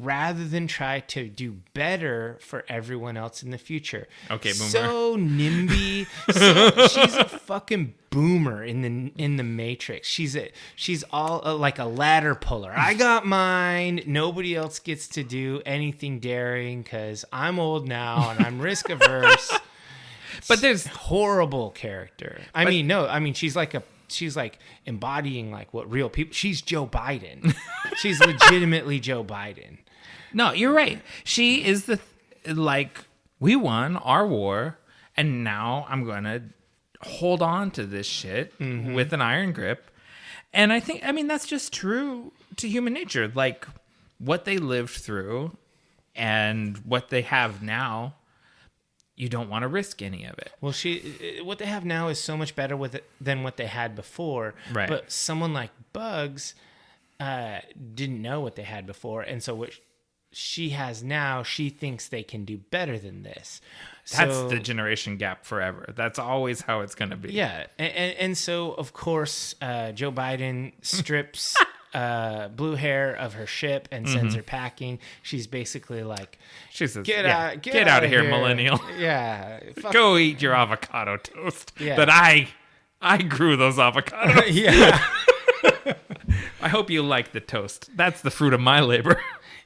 rather than try to do better for everyone else in the future. Okay, boomer. So NIMBY. She's a fucking boomer in the Matrix. She's all like a ladder puller. I got mine. Nobody else gets to do anything daring because I'm old now and I'm risk averse. But there's horrible character. She's like embodying like what real people. She's Joe Biden. She's legitimately Joe Biden. No, you're right. She is we won our war, and now I'm gonna hold on to this shit with an iron grip. And I mean that's just true to human nature. Like what they lived through and what they have now, you don't want to risk any of it. Well, what they have now is so much better with it than what they had before. Right. But someone like Bugs didn't know what they had before, and so what she has now, she thinks they can do better than this. That's So, the generation gap forever. That's always how it's going to be. yeah, and so of course Joe Biden strips Blue Hair of her ship and sends her packing. She's basically like, She says, get out out of here, millennial. Yeah, fuck Go eat your avocado toast. Yeah. But I grew those avocados. yeah. I hope you like the toast. That's the fruit of my labor.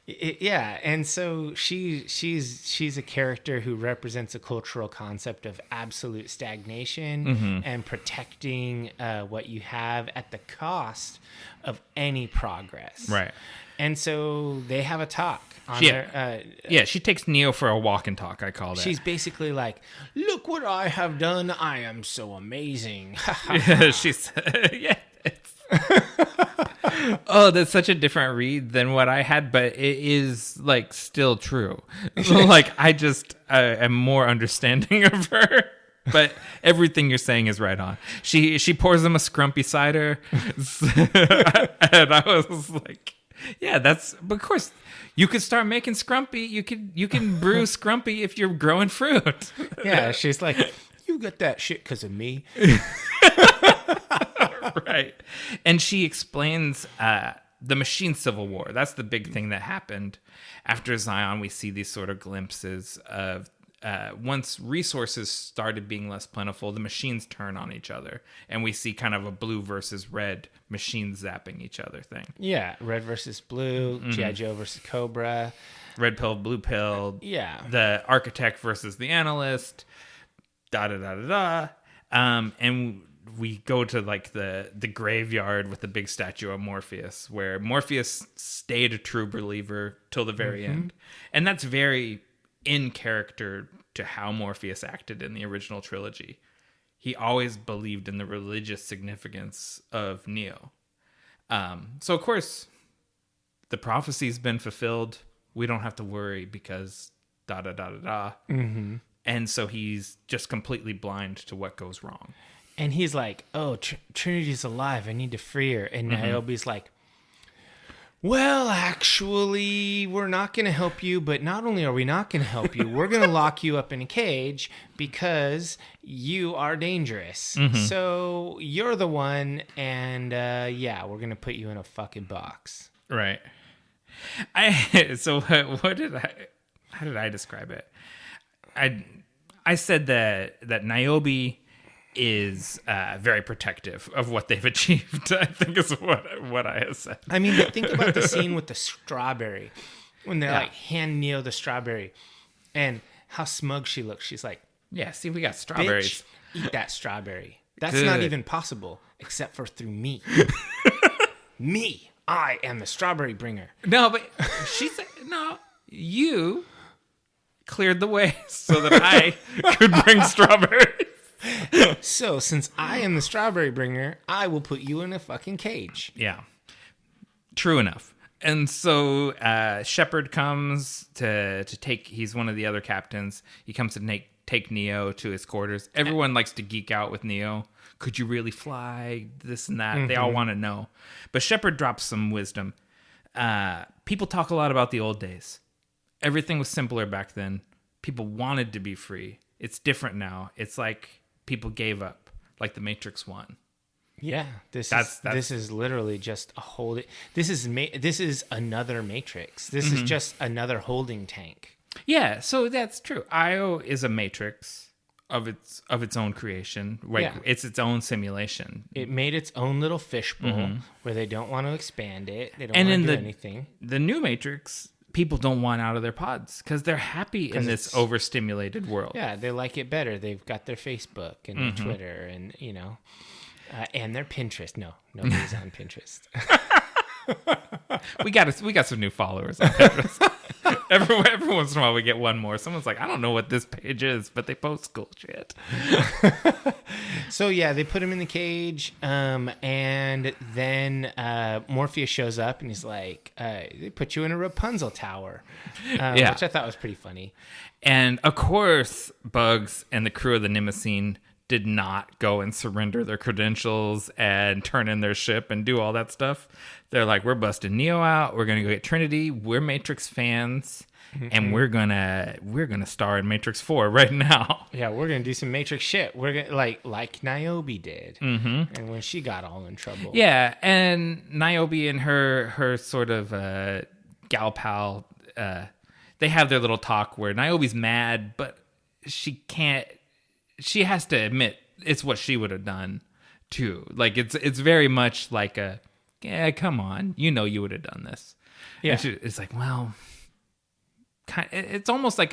Yeah, and so she's a character who represents a cultural concept of absolute stagnation and protecting what you have at the cost of any progress. Right. And so they have a talk on Yeah. their. She takes Neo for a walk and talk, I call that. She's basically like, "Look what I have done! I am so amazing." She's yeah. Oh, that's such a different read than what I had, but it is like still true. Like I am more understanding of her, but everything you're saying is right on. She pours him a scrumpy cider, and I was like, yeah, but of course you could start making scrumpy. You can brew scrumpy if you're growing fruit. Yeah, she's like, "You got that shit because of me." Right. And she explains the machine civil war. That's the big thing that happened. After Zion, we see these sort of glimpses of once resources started being less plentiful, the machines turn on each other. And we see kind of a blue versus red machine zapping each other thing. Yeah, red versus blue, G.I. Joe versus Cobra. Red pill, blue pill. Yeah. The architect versus the analyst. And we go to like the graveyard with the big statue of Morpheus, where Morpheus stayed a true believer till the very end. And that's very in character to how Morpheus acted in the original trilogy. He always believed in the religious significance of Neo. So of course, the prophecy's been fulfilled. We don't have to worry because And so he's just completely blind to what goes wrong. And he's like, "Oh, Trinity's alive. I need to free her." And Niobe's like, "Well, actually, we're not going to help you. But not only are we not going to help you, we're going to lock you up in a cage because you are dangerous. So you're the one. And yeah, we're going to put you in a fucking box." Right. How did I describe it? I said that Niobe is very protective of what they've achieved, I think is what I have said. I mean, think about the scene with the strawberry when they're like hand Neo the strawberry and how smug she looks. She's like, yeah, see, we got strawberries. "Bitch, eat that strawberry. That's Good. not even possible except for through me. Me, I am the strawberry bringer." No, but she said, no, you cleared the way so that I could bring strawberries. So since I am the strawberry bringer, I will put you in a fucking cage. Yeah, true enough. And so Shepard comes to take, he's one of the other captains. He comes to take Neo to his quarters. Everyone likes to geek out with Neo. Could you really fly? This and that. They all want to know. But Shepard drops some wisdom. People talk a lot about the old days. Everything was simpler back then. People wanted to be free. It's different now. It's like people gave up, like the Matrix 1. Yeah, this is literally just a holding. This is another Matrix. This is just another holding tank. Yeah, so that's true. IO is a Matrix of its own creation. Like Yeah. it's its own simulation. It made its own little fishbowl where they don't want to expand it. They don't And want in to do anything. The new Matrix, people don't want out of their pods because they're happy in this it's- overstimulated world. Yeah, they like it better. They've got their Facebook and their Twitter and, and their Pinterest. No, nobody's on Pinterest. We got some new followers on Pinterest. Every once in a while we get one more. Someone's like, I don't know what this page is, but they post cool shit. So yeah, they put him in the cage, and then Morpheus shows up and he's like, they put you in a Rapunzel tower, which I thought was pretty funny. And of course, Bugs and the crew of the Nimacine did not go and surrender their credentials and turn in their ship and do all that stuff. They're like, we're busting Neo out. We're going to go get Trinity. We're Matrix fans. And we're gonna star in Matrix 4 right now. Yeah, we're gonna do some Matrix shit. We're gonna like Niobe did, and when she got all in trouble. Yeah, and Niobe and her sort of gal pal, they have their little talk where Niobe's mad, but she can't. She has to admit it's what she would have done too. Like it's very much like come on, you would have done this. Yeah, it's like, well. It's almost like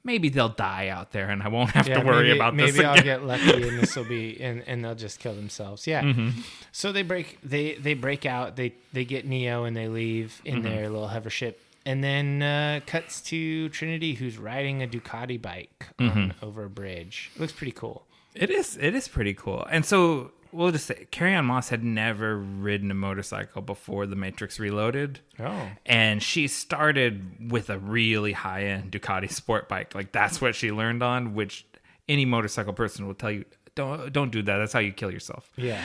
maybe they'll die out there and I won't have to worry about this again. Maybe I'll get lucky and this will be and they'll just kill themselves. Yeah. So they break out, they get Neo and they leave in their little hover ship, and then cuts to Trinity, who's riding a Ducati bike over a bridge. It looks pretty cool. It is pretty cool. And so we'll just say Carrie-Anne Moss had never ridden a motorcycle before The Matrix Reloaded. Oh. And she started with a really high-end Ducati sport bike. Like, that's what she learned on, which any motorcycle person will tell you, don't do that. That's how you kill yourself. Yeah.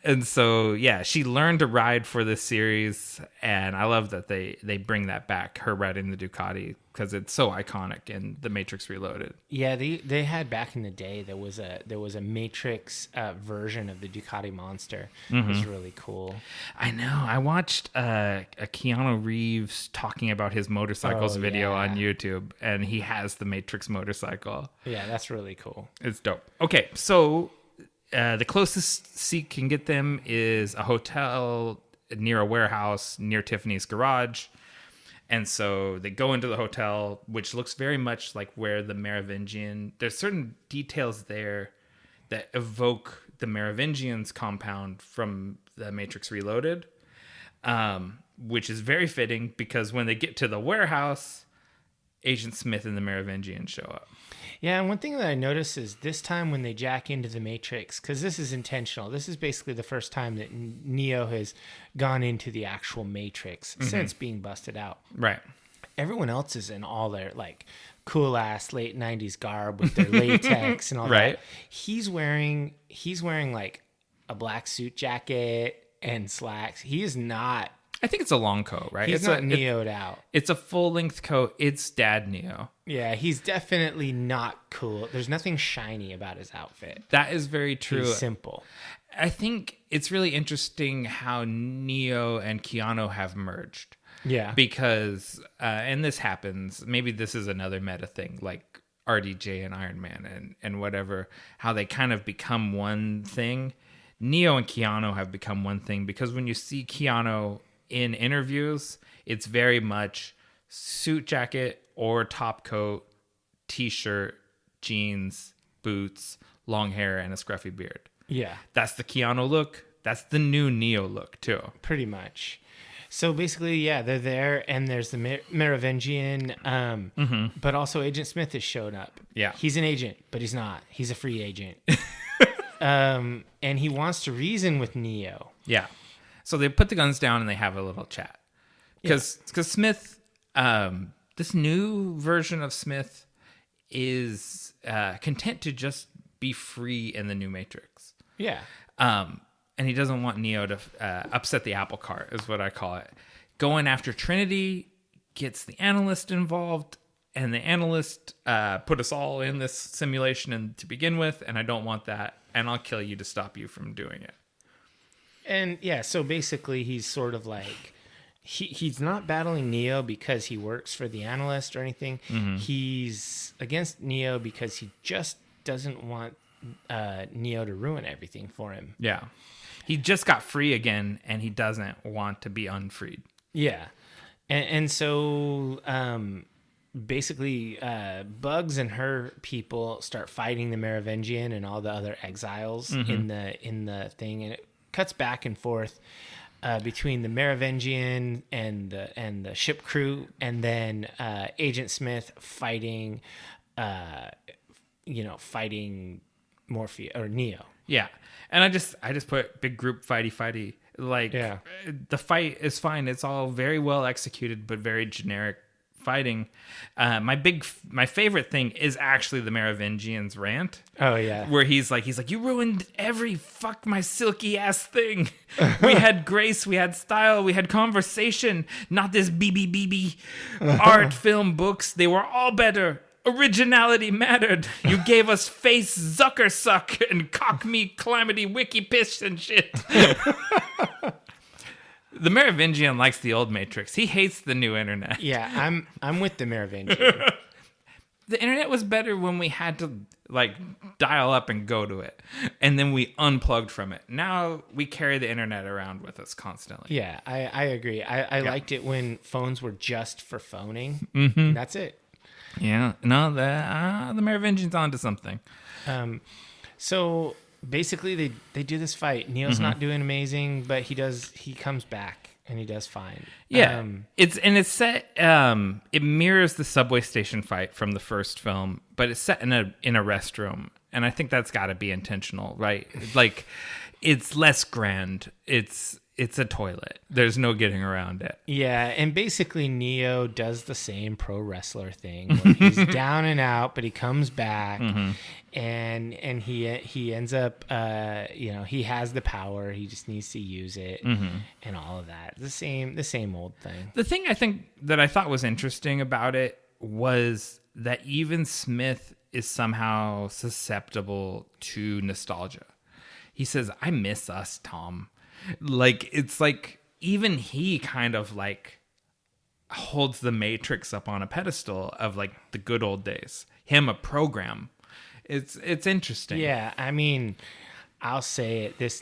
And so, yeah, she learned to ride for this series, and I love that they bring that back, her riding the Ducati, because it's so iconic in The Matrix Reloaded. Yeah, they had back in the day, there was a Matrix version of the Ducati Monster. It was really cool. I know. I watched a Keanu Reeves talking about his motorcycles video on YouTube, and he has the Matrix motorcycle. Yeah, that's really cool. It's dope. Okay, so the closest Seek can get them is a hotel near a warehouse near Tiffany's garage. And so they go into the hotel, which looks very much like where the Merovingian... There's certain details there that evoke the Merovingians' compound from the Matrix Reloaded, which is very fitting because when they get to the warehouse, Agent Smith and the Merovingians show up. Yeah, and one thing that I noticed is this time when they jack into the Matrix, because this is intentional, this is basically the first time that Neo has gone into the actual Matrix since being busted out. Right. Everyone else is in all their, like, cool-ass late 90s garb with their latex and all right. that. He's wearing, like, a black suit jacket and slacks. He is not... I think it's a long coat, right? He's not Neo'd out. It's a full-length coat. It's Dad Neo. Yeah, he's definitely not cool. There's nothing shiny about his outfit. That is very true. He's simple. I think it's really interesting how Neo and Keanu have merged. Yeah. Because, and this happens, maybe this is another meta thing, like RDJ and Iron Man and whatever, how they kind of become one thing. Neo and Keanu have become one thing because when you see Keanu in interviews, it's very much suit jacket or top coat, t-shirt, jeans, boots, long hair, and a scruffy beard. Yeah. That's the Keanu look. That's the new Neo look, too. Pretty much. So basically, yeah, they're there, and there's the Merovingian, but also Agent Smith has shown up. Yeah. He's an agent, but he's not. He's a free agent. And he wants to reason with Neo. Yeah. So they put the guns down and they have a little chat. Because Smith, this new version of Smith is content to just be free in the new Matrix. Yeah. And he doesn't want Neo to upset the apple cart, is what I call it. Going after Trinity gets the analyst involved, and the analyst put us all in this simulation to begin with, and I don't want that, and I'll kill you to stop you from doing it. And yeah, so basically he's sort of like, he's not battling Neo because he works for the analyst or anything. He's against Neo because he just doesn't want Neo to ruin everything for him. Yeah. He just got free again, and he doesn't want to be unfreed. Yeah. And so basically Bugs and her people start fighting the Merovingian and all the other exiles in the thing, and it cuts back and forth. between the Merovingian and the ship crew, and then Agent Smith fighting, fighting Morpheus or Neo. Yeah, and I just put big group fighty. Like, the fight is fine. It's all very well executed, but very generic fighting. My favorite thing is actually the Merovingian's rant. Oh yeah, where he's like, you ruined every fuck my silky ass thing. We had grace, we had style, we had conversation, not this BB art, film, books. They were all better. Originality mattered. You gave us face Zucker suck and cock me climity wiki piss and shit. The Merovingian likes the old Matrix. He hates the new internet. Yeah, I'm with the Merovingian. The internet was better when we had to like dial up and go to it, and then we unplugged from it. Now we carry the internet around with us constantly. Yeah, I agree. I liked it when phones were just for phoning. Mm-hmm. That's it. Yeah, no, the Merovingian's onto something. So basically, they do this fight. Neo's not doing amazing, but he comes back and he does fine. Yeah, it's set. It mirrors the subway station fight from the first film, but it's set in a restroom, and I think that's got to be intentional, right? Like, it's less grand. It's a toilet. There's no getting around it. Yeah, and basically Neo does the same pro wrestler thing where he's down and out, but he comes back, and he ends up, he has the power. He just needs to use it, and all of that. The same old thing. The thing I think that I thought was interesting about it was that even Smith is somehow susceptible to nostalgia. He says, "I miss us, Tom." Like, it's like even he kind of like holds the Matrix up on a pedestal of like the good old days. Him, a program. It's interesting. Yeah, I mean, I'll say it. This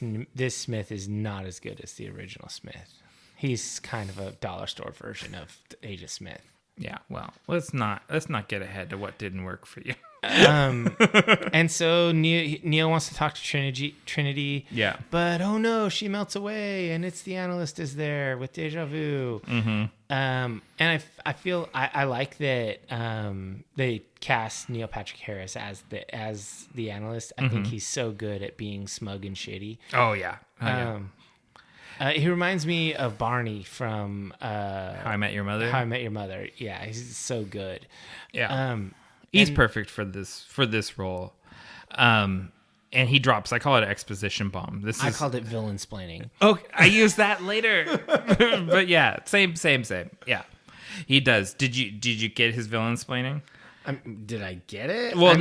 Smith is not as good as the original Smith. He's kind of a dollar store version of Agent Smith. Yeah. Well, let's not get ahead to what didn't work for you. And so Neo wants to talk to Trinity. Yeah. But oh no, she melts away, and it's the analyst is there with deja vu. And I feel I like that they cast Neil Patrick Harris as the analyst. I think he's so good at being smug and shitty. Oh yeah. He reminds me of Barney from How I Met Your Mother. How I Met Your Mother. Yeah, he's so good. Yeah. He's perfect for this role. And he drops, I call it an exposition bomb. I called it villain-splaining. Oh, I use that later. But yeah, same. Yeah. He does. Did you get his villain-splaining? Did I get it? Well,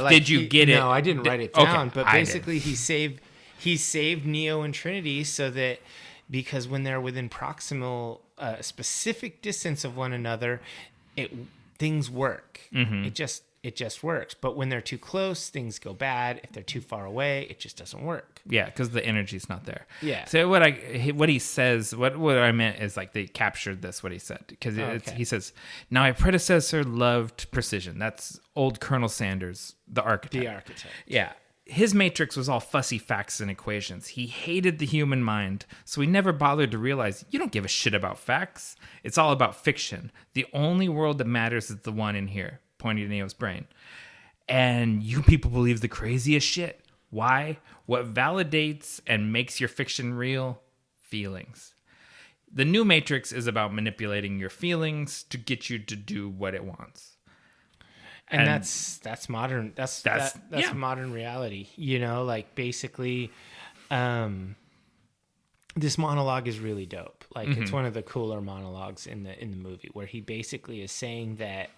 did you get it? No, I didn't write it down. Okay, but basically, he saved Neo and Trinity so that because when they're within proximal, specific distance of one another, things work. It just works. But when they're too close, things go bad. If they're too far away, it just doesn't work. Yeah, because the energy's not there. Yeah. So what he says, what I meant is like they captured this, what he said. Because he says, "Now my predecessor loved precision." That's old Colonel Sanders, the architect. Yeah. His Matrix was all fussy facts and equations. He hated the human mind, so he never bothered to realize you don't give a shit about facts. It's all about fiction. The only world that matters is the one in here, pointing to Neo's brain. And you people believe the craziest shit. Why? What validates and makes your fiction real? Feelings. The new Matrix is about manipulating your feelings to get you to do what it wants. And that's modern. That's modern reality. Like basically, this monologue is really dope. Like it's one of the cooler monologues in the movie where he basically is saying that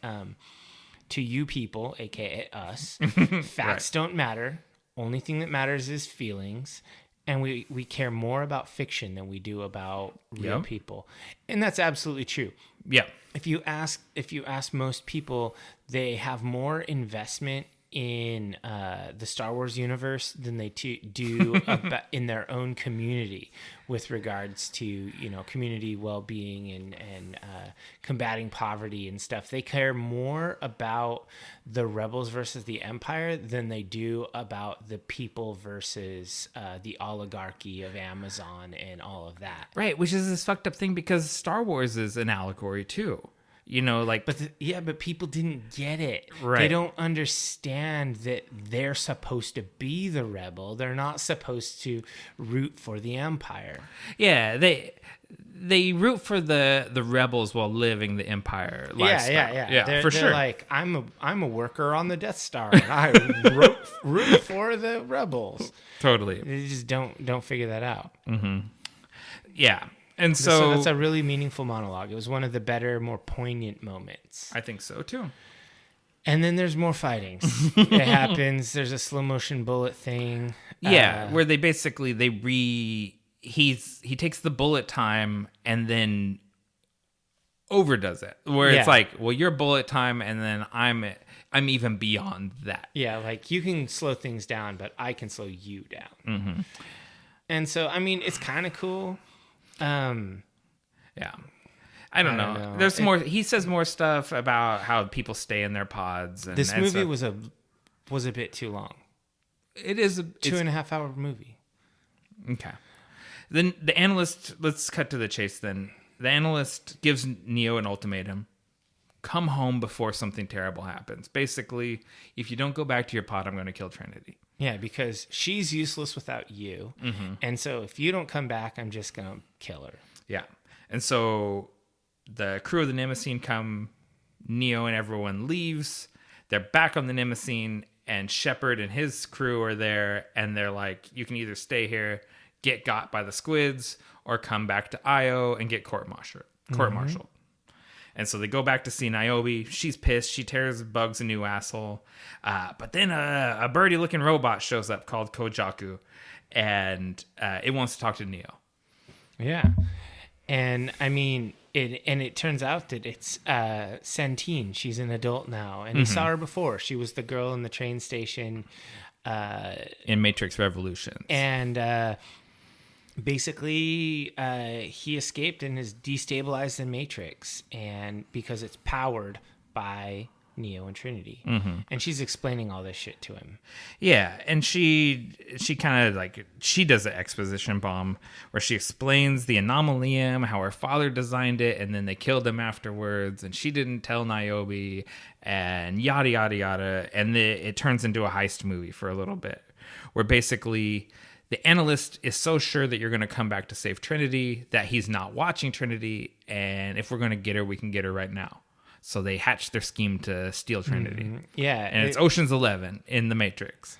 to you people, aka us, facts don't matter. Only thing that matters is feelings. And we care more about fiction than we do about real people. And that's absolutely true. Yeah. If you ask most people, they have more investment in the Star Wars universe than they do in their own community with regards to, you know, community well-being and combating poverty and stuff. They care more about the rebels versus the Empire than they do about the people versus the oligarchy of Amazon and all of that. Right, which is this fucked up thing because Star Wars is an allegory too. You know, like... But people didn't get it. Right. They don't understand that they're supposed to be the rebel. They're not supposed to root for the Empire. Yeah, they root for the rebels while living the Empire lifestyle. Yeah, they're sure. Like, I'm a worker on the Death Star, and I root for the rebels. Totally. They just don't figure that out. Mm-hmm. Yeah. And so that's a really meaningful monologue. It was one of the better, more poignant moments. I think so too. And then there's more fightings. It happens. There's a slow motion bullet thing. Yeah, where they basically he takes the bullet time and then overdoes it. Where it's like, well, you're bullet time, and then I'm even beyond that. Yeah, like you can slow things down, but I can slow you down. Mm-hmm. And so, I mean, it's kind of cool. Yeah. I don't know. There's more. He says more stuff about how people stay in their pods. And, this movie was a bit too long. It is a 2.5 hour movie. Okay. Then the analyst. Let's cut to the chase. Then the analyst gives Neo an ultimatum: come home before something terrible happens. Basically, if you don't go back to your pod, I'm going to kill Trinity. Yeah, because she's useless without you. Mm-hmm. And so if you don't come back, I'm just going to kill her. Yeah. And so the crew of the Nemesine come, Neo and everyone leaves. They're back on the Nemesine, and Shepard and his crew are there, and they're like, you can either stay here, get got by the squids, or come back to Io and get court-martialed. And so they go back to see Niobe. She's pissed. She tears Bugs a new asshole. But then a birdie-looking robot shows up called Kojaku, and it wants to talk to Neo. Yeah. And, I mean, it turns out that it's Centene. She's an adult now. And he saw her before. She was the girl in the train station. In Matrix Revolutions. And... basically, he escaped and is destabilized the Matrix, and because it's powered by Neo and Trinity, and she's explaining all this shit to him. Yeah, and she kind of like she does an exposition bomb where she explains the anomalium, how her father designed it, and then they killed him afterwards, and she didn't tell Niobe, and yada yada yada, and it turns into a heist movie for a little bit, where basically the analyst is so sure that you're going to come back to save Trinity that he's not watching Trinity, and if we're going to get her, we can get her right now. So they hatch their scheme to steal Trinity. Yeah. And it's Ocean's 11 in the Matrix.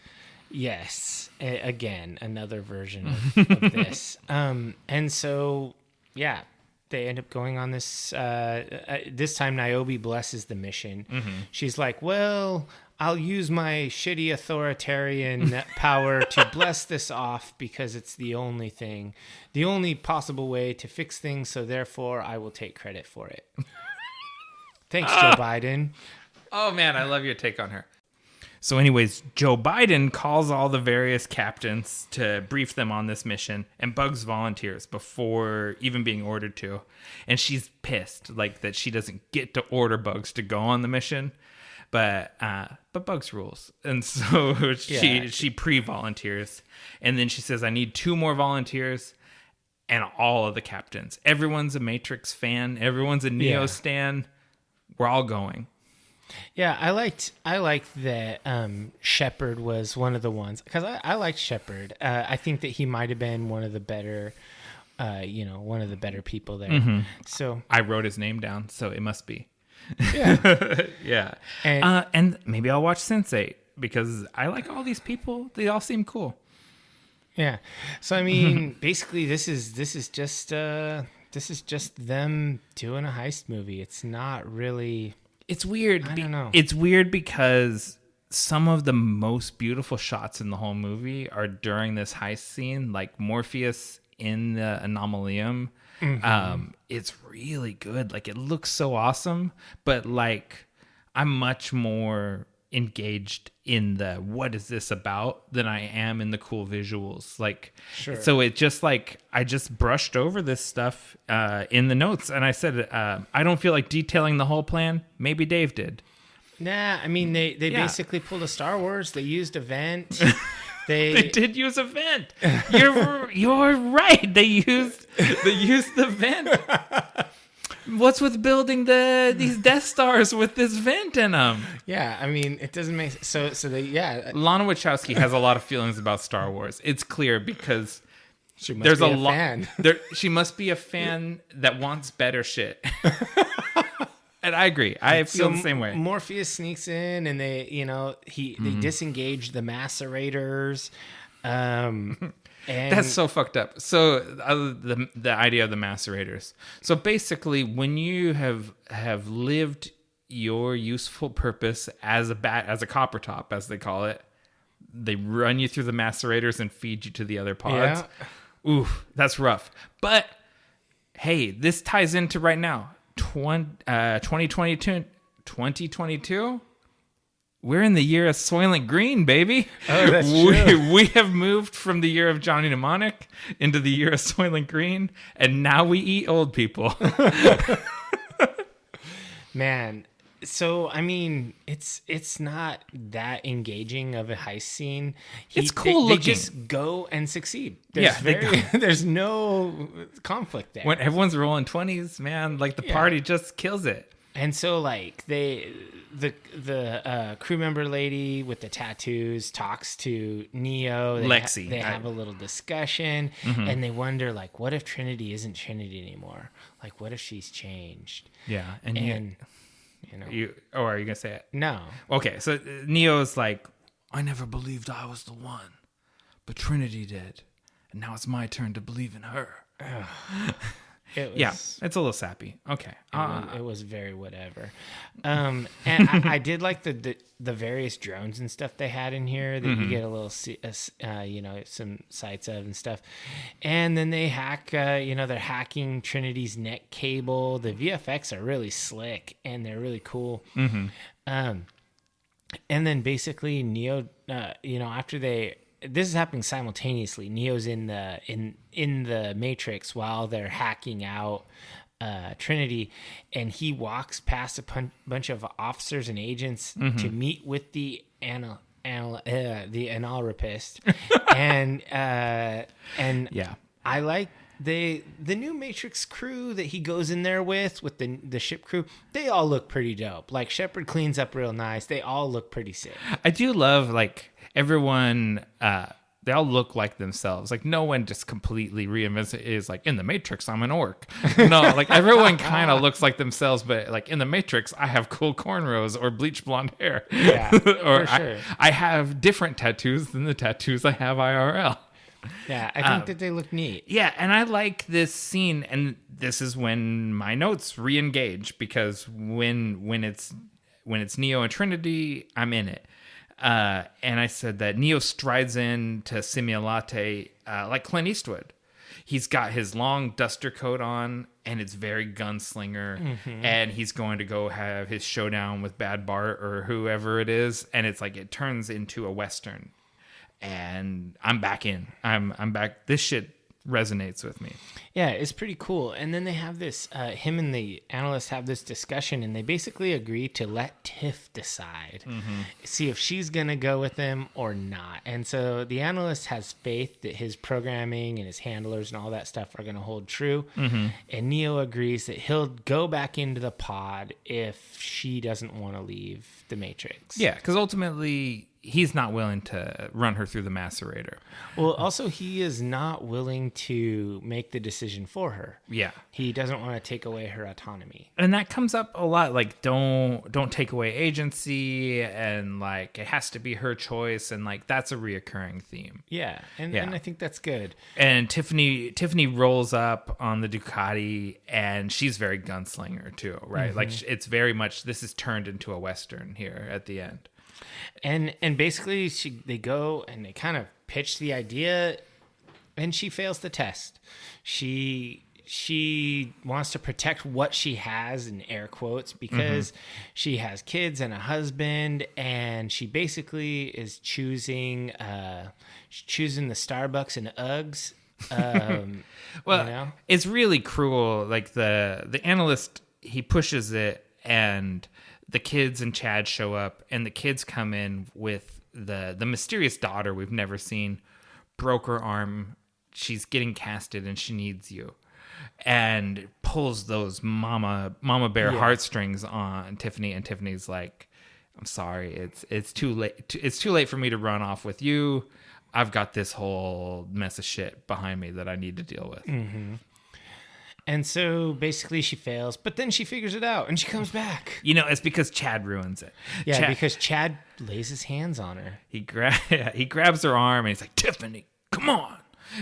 Yes. Again, another version of this. And so, yeah, they end up going on this. This time, Niobe blesses the mission. She's like, well, I'll use my shitty authoritarian power to bless this off because it's the only possible way to fix things. So therefore, I will take credit for it. Thanks, Joe Biden. Oh, man, I love your take on her. So anyways, Joe Biden calls all the various captains to brief them on this mission, and Bugs volunteers before even being ordered to. And she's pissed, like, that she doesn't get to order Bugs to go on the mission. But Bugs rules. And so she pre-volunteers. And then she says, I need 2 more volunteers and all of the captains. Everyone's a Matrix fan. Everyone's a Neo stan. We're all going. Yeah, I liked that Shepard was one of the ones. Because I liked Shepard. I think that he might have been one of the better... one of the better people there. So I wrote his name down, so it must be. Yeah. Yeah. And maybe I'll watch Sense8 because I like all these people. They all seem cool. Yeah. So I mean, basically this is just them doing a heist movie. It's not really. It's weird. I don't know. It's weird because some of the most beautiful shots in the whole movie are during this heist scene, like Morpheus in the anomalium. It's really good. Like, it looks so awesome, but like I'm much more engaged in the what is this about than I am in the cool visuals. Like, Sure. So it just like I just brushed over this stuff in the notes, and I said I don't feel like detailing the whole plan. Maybe Dave did. Nah, I mean they basically pulled a Star Wars. They used event. They did use a vent. You're right. They used the vent. What's with building these Death Stars with this vent in them? Yeah, I mean it doesn't make so they Lana Wachowski has a lot of feelings about Star Wars. It's clear because there's a fan. She must be a fan that wants better shit. And I agree. I feel the same way. Morpheus sneaks in, and they disengage the macerators. And that's so fucked up. So the idea of the macerators. So basically, when you have lived your useful purpose as a copper top, as they call it, they run you through the macerators and feed you to the other pods. Yeah. Ooh, that's rough. But hey, this ties into right now. 2022, we're in the year of Soylent Green, baby. Oh, that's true. We have moved from the year of Johnny Mnemonic into the year of Soylent Green, and now we eat old people. Man, so I mean, it's not that engaging of a heist scene. It's cool looking. They just go and succeed. There's there's no conflict there. When everyone's rolling 20s, man, like the party just kills it. And so like the crew member lady with the tattoos talks to Neo. Lexi. They have a little discussion, and they wonder like, what if Trinity isn't Trinity anymore? Like, what if she's changed? Yeah, and are you gonna say it? No. Okay, so Neo's like, I never believed I was the one, but Trinity did, and now it's my turn to believe in her. It's a little sappy. Okay, it was very whatever. And I did like the various drones and stuff they had in here that you get a little some sights of and stuff. And then they hack they're hacking Trinity's neck cable. The VFX are really slick and they're really cool. And then basically Neo after this is happening simultaneously. Neo's in the Matrix while they're hacking out Trinity, and he walks past a bunch of officers and agents to meet with the analrapist, and I like the new Matrix crew that he goes in there with the ship crew. They all look pretty dope. Like Shepard cleans up real nice. They all look pretty sick. I do love like everyone. They all look like themselves. Like no one just completely reinvents it. Is like in the Matrix, I'm an orc. No, like everyone kind of looks like themselves. But like in the Matrix, I have cool cornrows or bleach blonde hair. Yeah, or for sure. I have different tattoos than the tattoos I have IRL. Yeah, I think that they look neat. Yeah, and I like this scene, and this is when my notes re-engage because when it's Neo and Trinity, I'm in it. And I said that Neo strides in to Simulate like Clint Eastwood. He's got his long duster coat on, and it's very gunslinger, and he's going to go have his showdown with Bad Bart or whoever it is, and it's like it turns into a Western. And I'm back in. I'm back. This shit resonates with me. Yeah, it's pretty cool. And then they have this, him and the analyst have this discussion, and they basically agree to let Tiff decide, see if she's going to go with them or not. And so the analyst has faith that his programming and his handlers and all that stuff are going to hold true. And Neo agrees that he'll go back into the pod if she doesn't want to leave the Matrix. Yeah, because ultimately he's not willing to run her through the macerator. Well, also he is not willing to make the decision for her. Yeah. He doesn't want to take away her autonomy. And that comes up a lot, like don't take away agency, and like it has to be her choice, and like that's a reoccurring theme. Yeah. And I think that's good. And Tiffany rolls up on the Ducati, and she's very gunslinger too, right? Like it's very much, this is turned into a Western here at the end. And basically they go and they kind of pitch the idea, and she fails the test. She she wants to protect what she has in air quotes because she has kids and a husband, and she basically is choosing the Starbucks and Uggs. Well, it's really cruel. Like the analyst, he pushes it, and the kids and Chad show up, and the kids come in with the mysterious daughter we've never seen, broke her arm. She's getting casted, and she needs you, and pulls those mama bear heartstrings on Tiffany, and Tiffany's like, "I'm sorry, it's too late. It's too late for me to run off with you. I've got this whole mess of shit behind me that I need to deal with." Mm-hmm. And so basically she fails, but then she figures it out and she comes back. It's because Chad ruins it. Yeah, because Chad lays his hands on her. He grabs her arm and he's like, "Tiffany, come on."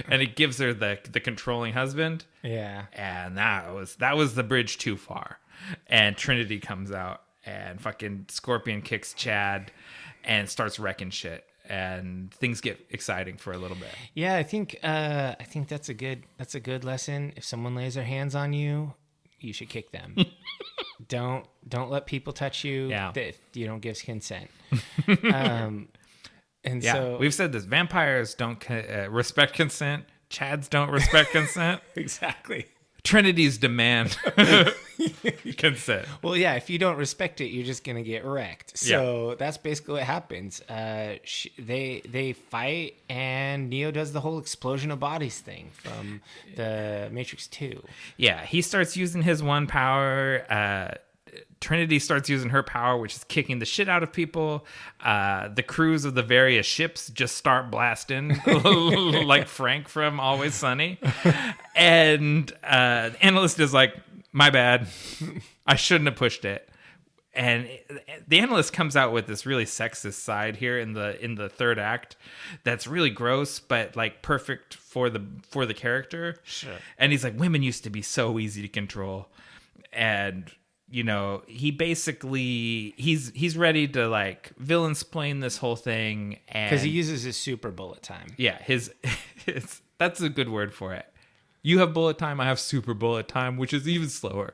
And he gives her the controlling husband. Yeah. And that was the bridge too far. And Trinity comes out and fucking Scorpion kicks Chad and starts wrecking shit. And things get exciting for a little bit. Yeah, I think that's a good lesson. If someone lays their hands on you, you should kick them. Don't let people touch you if you don't give consent. So we've said this: vampires don't respect consent. Chads don't respect consent. Exactly. Trinity's demand consent. Well, yeah, if you don't respect it, you're just gonna get wrecked. So that's basically what happens. They fight, and Neo does the whole explosion of bodies thing from the Matrix 2. Yeah, he starts using his one power. Trinity starts using her power, which is kicking the shit out of people. The crews of the various ships just start blasting, like Frank from Always Sunny. And the analyst is like, "My bad. I shouldn't have pushed it." And the analyst comes out with this really sexist side here in the third act that's really gross, but like perfect for the character. Sure. And he's like, "Women used to be so easy to control." And he basically he's ready to like villain-splain this whole thing, and because he uses his super bullet time. Yeah, that's a good word for it. You have bullet time, I have super bullet time, which is even slower.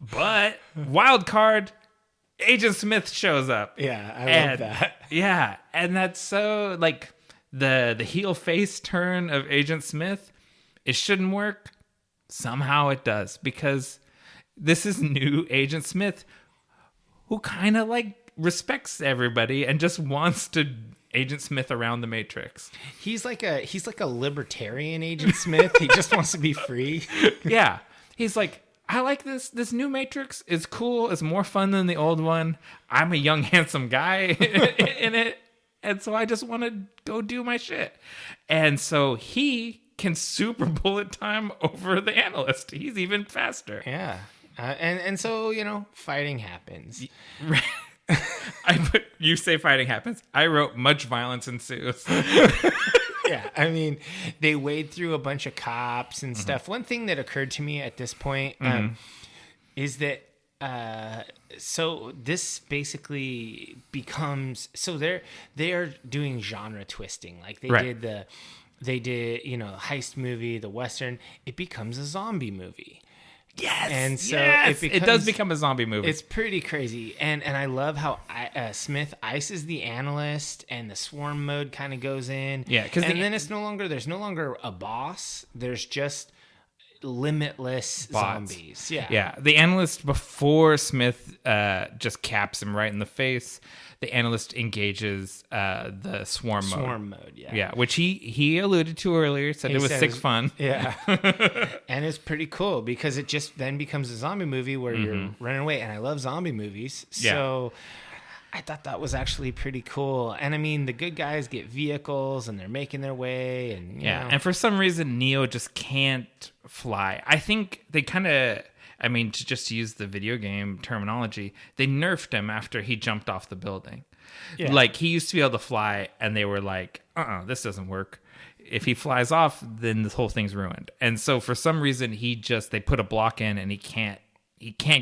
But wild card, Agent Smith shows up. Yeah, I love that. Yeah, and that's so like the heel face turn of Agent Smith. It shouldn't work. Somehow it does, because this is new Agent Smith, who kind of like respects everybody and just wants to Agent Smith around the Matrix. He's like a libertarian Agent Smith. He just wants to be free. Yeah, he's like, "I like this new Matrix. It's cool. It's more fun than the old one. I'm a young handsome guy in it, and so I just want to go do my shit." And so he can super bullet time over the analyst. He's even faster. Yeah. And so, fighting happens. You say fighting happens. I wrote much violence ensues. Yeah. I mean, they wade through a bunch of cops and stuff. One thing that occurred to me at this point is that so this basically becomes, so they are doing genre twisting. Like they did, heist movie, the Western, it becomes a zombie movie. Yes. And so it does become a zombie movie. It's pretty crazy. And I love how Smith ices the analyst and the swarm mode kind of goes in. Yeah. Then there's no longer a boss. There's just limitless bots. Zombies. Yeah. Yeah. The analyst, before Smith just caps him right in the face, the analyst engages the swarm mode. Swarm mode, yeah. Yeah, which he alluded to earlier, said it was sick fun. Yeah. And it's pretty cool because it just then becomes a zombie movie where you're running away. And I love zombie movies. So I thought that was actually pretty cool. And I mean, the good guys get vehicles and they're making their way. And and for some reason, Neo just can't fly. I think they kind of... to use the video game terminology, they nerfed him after he jumped off the building. Yeah. Like, he used to be able to fly, and they were like, this doesn't work. If he flies off, then this whole thing's ruined. And so, for some reason, they put a block in, and he can't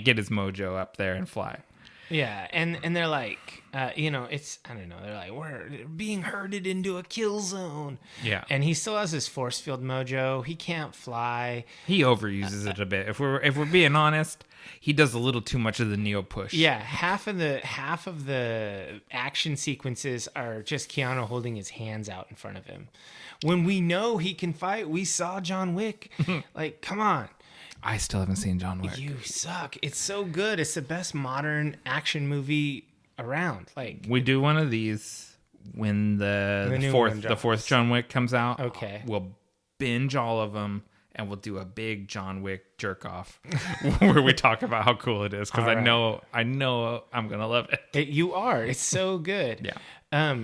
get his mojo up there and fly. Yeah, and they're like, it's, I don't know, they're like, we're being herded into a kill zone. Yeah. And he still has his force field mojo. He can't fly. He overuses it a bit. If we're being honest, he does a little too much of the Neo push. Yeah, half of the action sequences are just Keanu holding his hands out in front of him. When we know he can fight, we saw John Wick. Like, come on. I still haven't seen John Wick. You suck. It's so good. It's the best modern action movie around. Like, we do one of these when the fourth John Wick comes out. Okay. We'll binge all of them and we'll do a big John Wick jerk off where we talk about how cool it is, because I know I'm gonna love it. You are. It's so good. Yeah.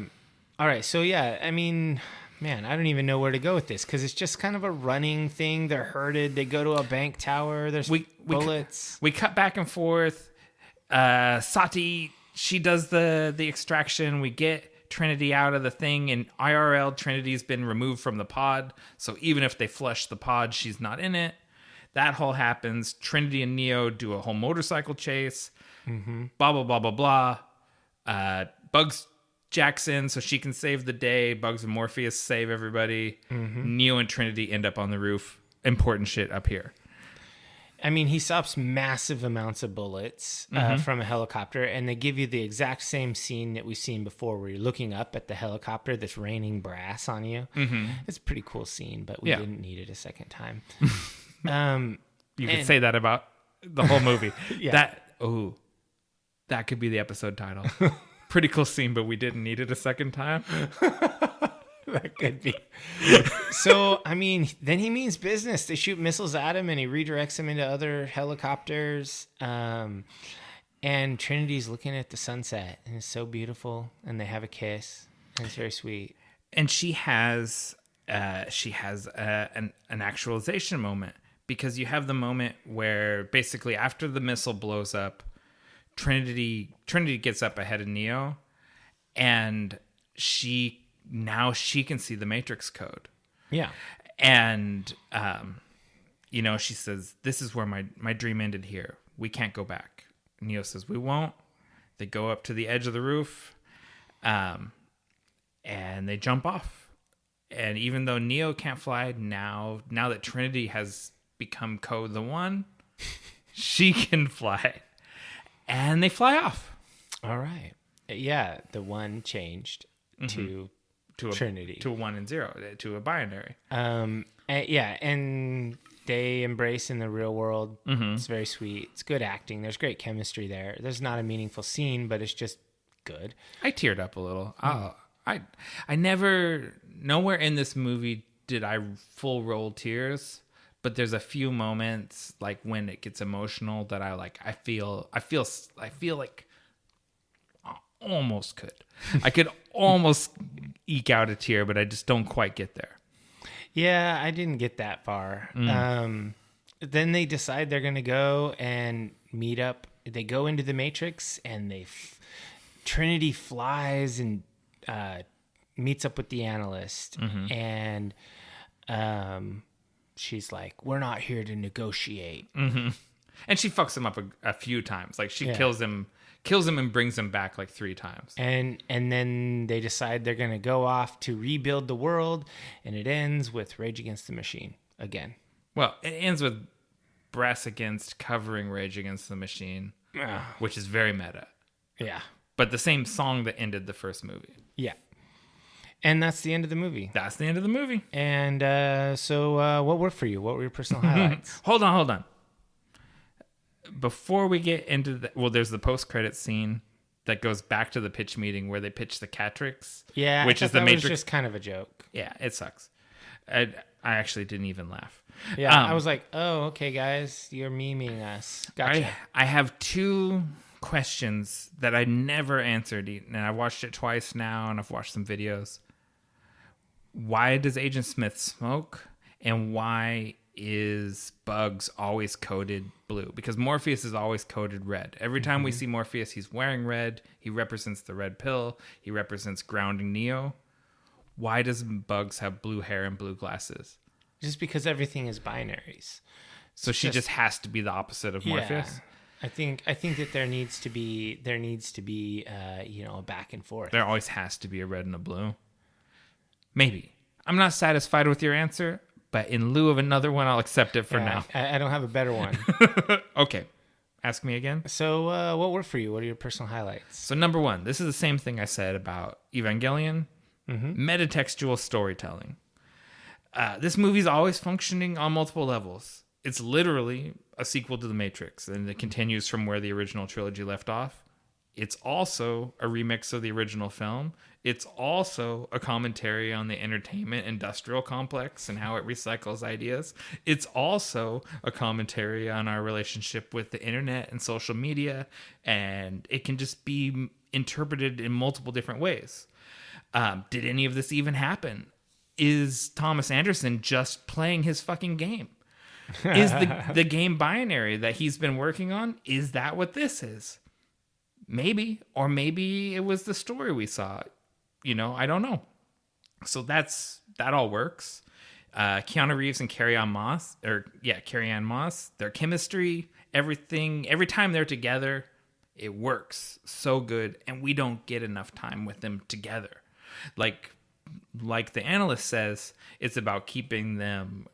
All right. So yeah, I mean, man, I don't even know where to go with this, because it's just kind of a running thing. They're herded. They go to a bank tower. There's bullets. We cut back and forth. Sati, she does the extraction. We get Trinity out of the thing. In IRL, Trinity's been removed from the pod. So even if they flush the pod, she's not in it. That all happens. Trinity and Neo do a whole motorcycle chase. Mm-hmm. Blah, blah, blah, blah, blah. Bugs Jackson, so she can save the day. Bugs and Morpheus save everybody. Mm-hmm. Neo and Trinity end up on the roof. Important shit up here. I mean, he stops massive amounts of bullets from a helicopter, and they give you the exact same scene that we've seen before, where you're looking up at the helicopter that's raining brass on you. Mm-hmm. It's a pretty cool scene, but we didn't need it a second time. You could say that about the whole movie. Yeah. That could be the episode title. Pretty cool scene, but we didn't need it a second time. That could be. So, I mean, then he means business. They shoot missiles at him, and he redirects them into other helicopters. And Trinity's looking at the sunset, and it's so beautiful. And they have a kiss, and it's very sweet. And she has an actualization moment, because you have the moment where basically after the missile blows up, Trinity gets up ahead of Neo, and she can see the Matrix code. Yeah. And she says, this is where my dream ended here. We can't go back. Neo says, we won't. They go up to the edge of the roof, and they jump off. And even though Neo can't fly, now that Trinity has become Code the One, she can fly. And they fly off. All right. Yeah, the one changed to Trinity. To a 1 and 0, to a binary. And they embrace in the real world. Mm-hmm. It's very sweet. It's good acting. There's great chemistry there. There's not a meaningful scene, but it's just good. I teared up a little. I never, nowhere in this movie did I full roll tears. But there's a few moments, like when it gets emotional, that I feel like I almost could. I could almost eke out a tear, but I just don't quite get there. Yeah, I didn't get that far. Then they decide they're going to go and meet up. They go into the Matrix, and Trinity flies and meets up with the analyst, and she's like, we're not here to negotiate. Mm-hmm. And she fucks him up a few times. Like, she kills him and brings him back like 3 times. And then they decide they're going to go off to rebuild the world, and it ends with Rage Against the Machine again. Well, it ends with Brass Against covering Rage Against the Machine, which is very meta. Yeah. But the same song that ended the first movie. Yeah. And that's the end of the movie. That's the end of the movie. And so what worked for you? What were your personal highlights? Hold on. Before we get into there's the post-credit scene that goes back to the pitch meeting where they pitch the Catrix. Yeah, which is the Matrix. Was just kind of a joke. Yeah, it sucks. I actually didn't even laugh. Yeah, I was like, oh, okay, guys, you're memeing us. Gotcha. I have 2 questions that I never answered, and I watched it twice now, and I've watched some videos. Why does Agent Smith smoke? And why is Bugs always coded blue? Because Morpheus is always coded red. Every time we see Morpheus, he's wearing red. He represents the red pill. He represents grounding Neo. Why does Bugs have blue hair and blue glasses? Just because everything is binaries. So she just has to be the opposite of Morpheus? I think that there needs to be a back and forth. There always has to be a red and a blue. Maybe. I'm not satisfied with your answer, but in lieu of another one, I'll accept it for now. I don't have a better one. Okay. Ask me again. So what worked for you? What are your personal highlights? So number one, this is the same thing I said about Evangelion. Metatextual storytelling. This movie's always functioning on multiple levels. It's literally a sequel to The Matrix, and it continues from where the original trilogy left off. It's also a remix of the original film. It's also a commentary on the entertainment industrial complex and how it recycles ideas. It's also a commentary on our relationship with the internet and social media, and it can just be interpreted in multiple different ways. Did any of this even happen? Is Thomas Anderson just playing his fucking game? Is the game binary that he's been working on, is that what this is? Maybe. Or maybe it was the story we saw. I don't know. So that all works. Keanu Reeves and Carrie-Anne Moss, their chemistry, everything, every time they're together, it works so good, and we don't get enough time with them together. Like the analyst says, it's about keeping them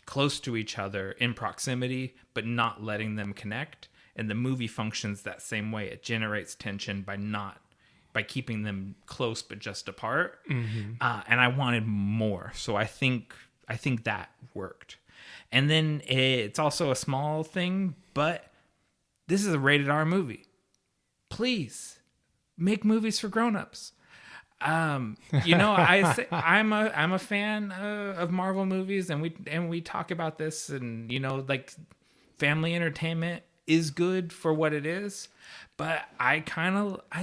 close to each other in proximity, but not letting them connect. And the movie functions that same way. It generates tension by keeping them close but just apart. And I wanted more, so I think that worked. And then it's also a small thing, but this is a rated R movie. Please make movies for grown-ups. I'm a fan of Marvel movies, and we talk about this, and like family entertainment is good for what it is, but I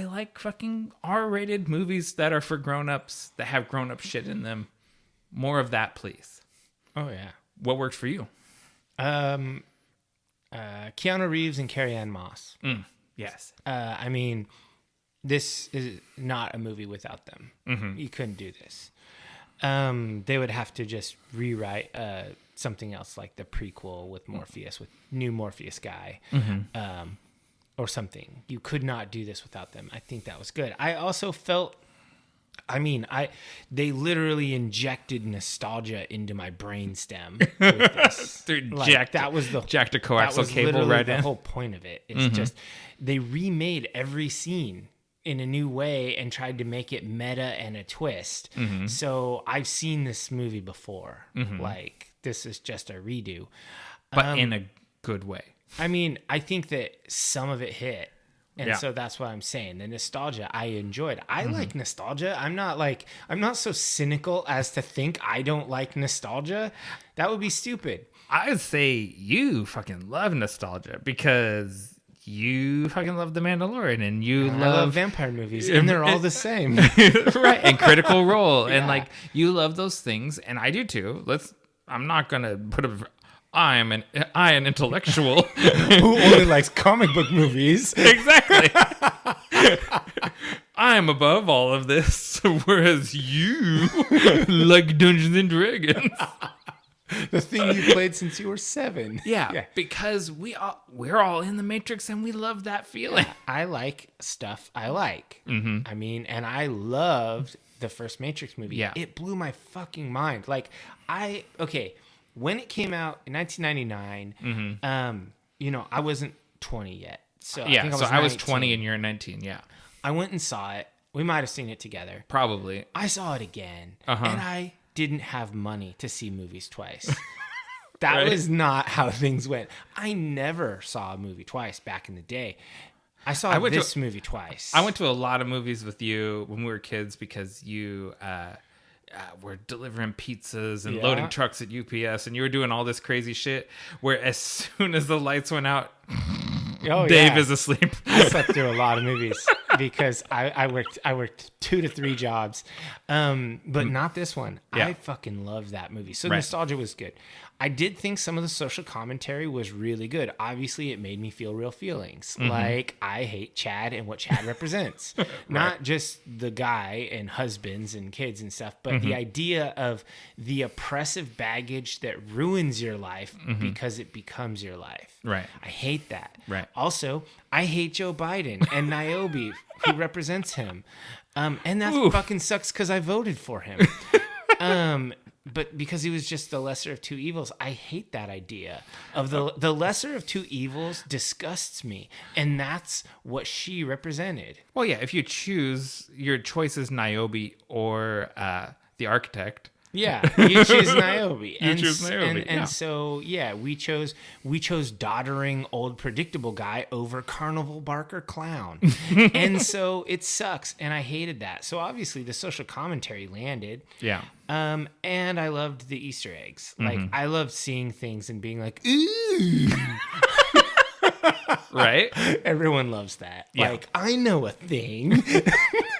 like fucking R-rated movies that are for grown-ups, that have grown-up shit in them. More of that, please. Oh yeah. What worked for you? Keanu Reeves and Carrie-Anne Moss. Yes. I mean, this is not a movie without them. You couldn't do this. They would have to just rewrite something else, like the prequel with Morpheus, with new Morpheus guy, or something. You could not do this without them. I think that was good. I also felt, they literally injected nostalgia into my brainstem with this. Jacked a coaxial cable right in. The whole point of it is just they remade every scene in a new way and tried to make it meta and a twist. So I've seen this movie before. Like, this is just a redo. But in a good way. I think that some of it hit. And so that's what I'm saying. The nostalgia I enjoyed. I like nostalgia. I'm not so cynical as to think I don't like nostalgia. That would be stupid. I would say you fucking love nostalgia because you fucking love The Mandalorian, and I love vampire movies, and they're all the same. Right. And Critical Role. Yeah. And you love those things, and I do too. I'm not gonna put an intellectual who only likes comic book movies. Exactly. I am above all of this, whereas you like Dungeons and Dragons. The thing you played since you were 7. Yeah, because we're all in the Matrix, and we love that feeling. Yeah, I like stuff I like. And I loved the first Matrix movie. Yeah. It blew my fucking mind. When it came out in 1999, I wasn't 20 yet. So I was 20 and you're 19. Yeah. I went and saw it. We might have seen it together. Probably. I saw it again, and I didn't have money to see movies twice. That was not how things went. I never saw a movie twice back in the day. I saw this movie twice. I went to a lot of movies with you when we were kids because you were delivering pizzas and loading trucks at UPS, and you were doing all this crazy shit where as soon as the lights went out, Dave is asleep. I slept through a lot of movies. because I worked 2 to 3 jobs, but not this one. Yeah. I fucking love that movie. So Right. nostalgia was good. I did think some of the social commentary was really good. Obviously, it made me feel real feelings. Like, I hate Chad and what Chad represents. Not just the guy and husbands and kids and stuff, but the idea of the oppressive baggage that ruins your life because it becomes your life. Right. I hate that. Right. Also, I hate Joe Biden and Niobe, who represents him. And that fucking sucks because I voted for him. But because he was just the lesser of two evils, I hate that idea of the lesser of two evils disgusts me. And that's what she represented. Well, yeah, if you choose, your choice is Niobe or the architect. Yeah, you choose Niobe. You choose Niobe, And yeah. so, yeah, we chose doddering old predictable guy over carnival barker clown. And so it sucks, and I hated that. So obviously the social commentary landed. Yeah. And I loved the Easter eggs. Like, I loved seeing things and being like, ooh. Right? Everyone loves that. Yeah. Like, I know a thing.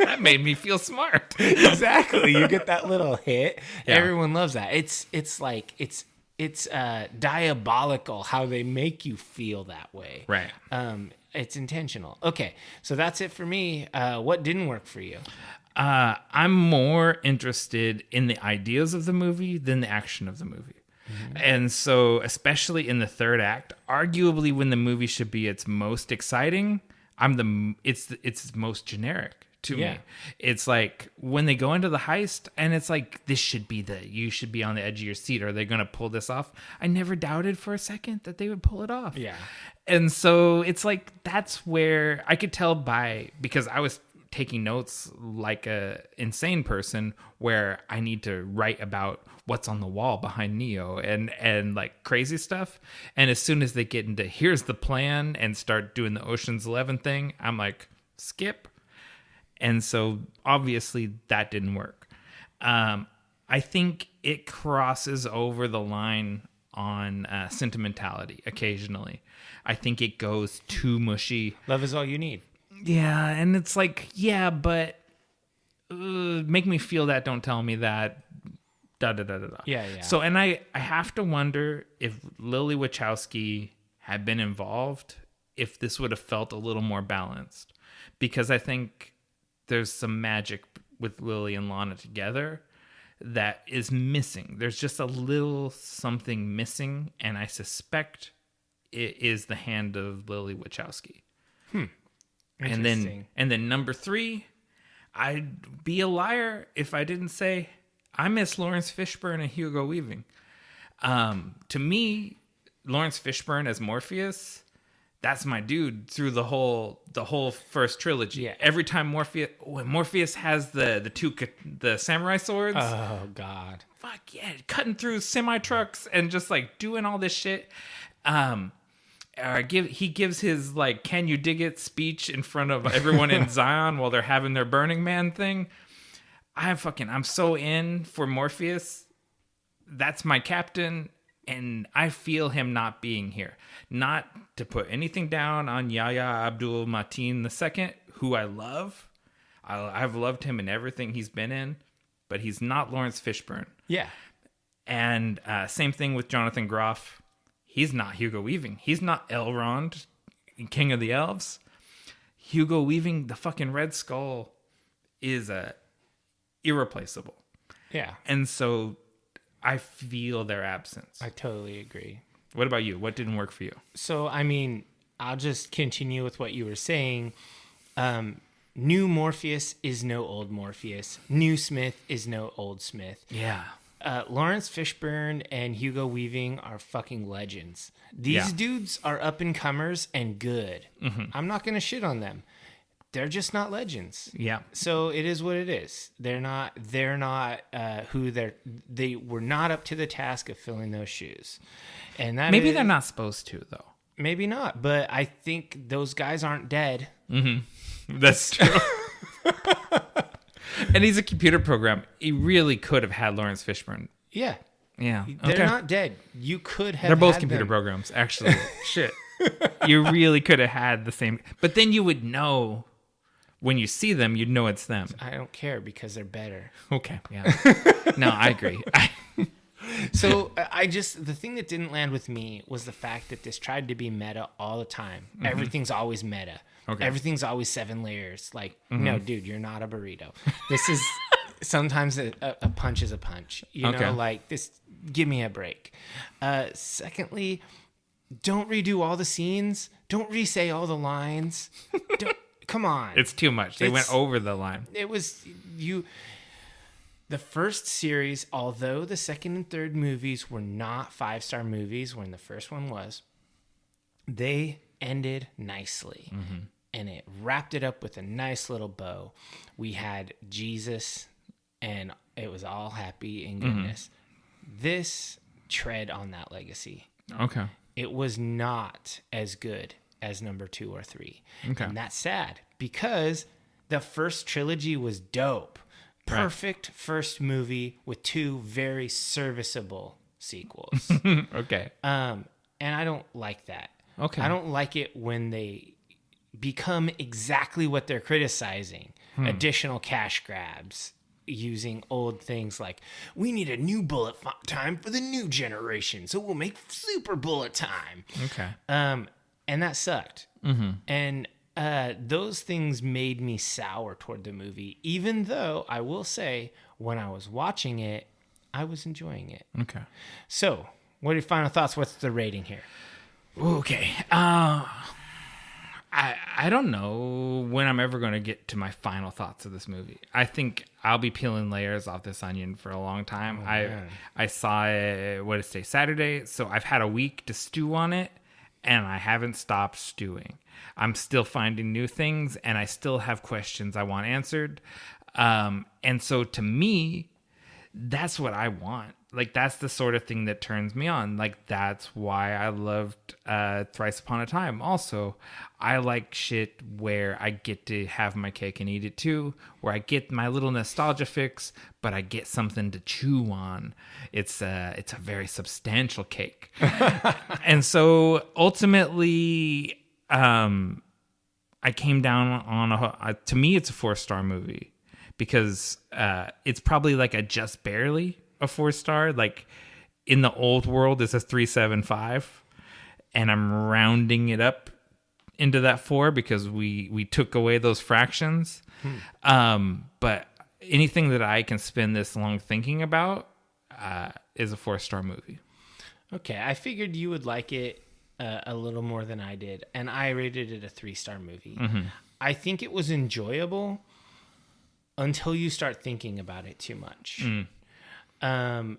That made me feel smart. Exactly. You get that little hit. Yeah. Everyone loves that. It's diabolical how they make you feel that way. Right. It's intentional. Okay, so that's it for me. What didn't work for you? I'm more interested in the ideas of the movie than the action of the movie. And so, especially in the third act, arguably when the movie should be its most exciting, it's most generic to Yeah. me. It's like when they go into the heist and it's like, you should be on the edge of your seat. Are they going to pull this off? I never doubted for a second that they would pull it off. Yeah. And so it's like, that's where I could tell because I was taking notes like a insane person, where I need to write about what's on the wall behind Neo and like crazy stuff. And as soon as they get into here's the plan and start doing the Ocean's 11 thing, I'm like, skip. And so obviously that didn't work. I think it crosses over the line on sentimentality occasionally. I think it goes too mushy. Love is all you need. Yeah, and it's like, yeah, but make me feel that, don't tell me that. Da da da da da. Yeah. So, and I have to wonder if Lily Wachowski had been involved, if this would have felt a little more balanced. Because I think there's some magic with Lily and Lana together that is missing. There's just a little something missing, and I suspect it is the hand of Lily Wachowski. And then number 3, I'd be a liar if I didn't say I miss Lawrence Fishburne and Hugo Weaving. To me, Lawrence Fishburne as Morpheus, that's my dude through the whole first trilogy. Yeah. Every time Morpheus has the samurai swords. Oh God. Fuck yeah, cutting through semi trucks and just like doing all this shit. He gives his like "Can you dig it" speech in front of everyone in Zion while they're having their Burning Man thing. I'm so in for Morpheus. That's my captain, and I feel him not being here. Not to put anything down on Yahya Abdul Mateen II, who I love. I've loved him in everything he's been in, but he's not Lawrence Fishburne. Yeah. And same thing with Jonathan Groff. He's not Hugo Weaving. He's not Elrond, King of the Elves. Hugo Weaving, the fucking Red Skull, is irreplaceable. Yeah. And so I feel their absence. I totally agree. What about you? What didn't work for you? So, I mean, I'll just continue with what you were saying. New Morpheus is no old Morpheus. New Smith is no old Smith. Yeah. Lawrence Fishburne and Hugo Weaving are fucking legends. These dudes are up and comers and good. I'm not going to shit on them. They're just not legends. Yeah. So it is what it is. They're not who they were not up to the task of filling those shoes. And that Maybe they're not supposed to, though. Maybe not, but I think those guys aren't dead. That's true. And he's a computer program. He really could have had Lawrence Fishburne. Yeah. Yeah. They're not dead. You could have They're both had computer them. programs, actually. Shit. You really could have had the same. But then you would know when you see them, you know it's them. I don't care because they're better. Okay, yeah. No, I agree. So the thing that didn't land with me was the fact that this tried to be meta all the time. Mm-hmm. Everything's always meta. Okay. Everything's always 7 layers. Like, no, dude, you're not a burrito. This is sometimes a punch is a punch. You know, like this, give me a break. Secondly, don't redo all the scenes. Don't re-say all the lines. Come on. It's too much. They went over the line. It was the first series, although the second and third movies were not 5-star movies when the first one was, they ended nicely. Mm-hmm. And it wrapped it up with a nice little bow. We had Jesus, and it was all happy and goodness. Mm-hmm. This tread on that legacy. Okay. It was not as good as number 2 or 3. Okay. And that's sad because the first trilogy was dope. Perfect first movie with 2 very serviceable sequels. Okay. And I don't like that. Okay. I don't like it when they become exactly what they're criticizing. Additional cash grabs using old things like, we need a new bullet time for the new generation, so we'll make super bullet time. Okay. And that sucked. Mm-hmm. And those things made me sour toward the movie, even though I will say when I was watching it, I was enjoying it. Okay. So, what are your final thoughts? What's the rating here? Okay. I don't know when I'm ever going to get to my final thoughts of this movie. I think I'll be peeling layers off this onion for a long time. I saw it, what did it say, Saturday, so I've had a week to stew on it, and I haven't stopped stewing. I'm still finding new things, and I still have questions I want answered. And so to me, that's what I want. Like, that's the sort of thing that turns me on. Like, that's why I loved Thrice Upon a Time. Also, I like shit where I get to have my cake and eat it too, where I get my little nostalgia fix, but I get something to chew on. It's a very substantial cake. And so, ultimately, I came down on to me, it's a 4-star movie because it's probably like a just barely a 4-star. Like in the old world is a 3.75, and I'm rounding it up into that 4 because we took away those fractions. But anything that I can spend this long thinking about is a 4-star movie. Okay, I figured you would like it a little more than I did, and I rated it a 3-star movie. Mm-hmm. I think it was enjoyable until you start thinking about it too much. And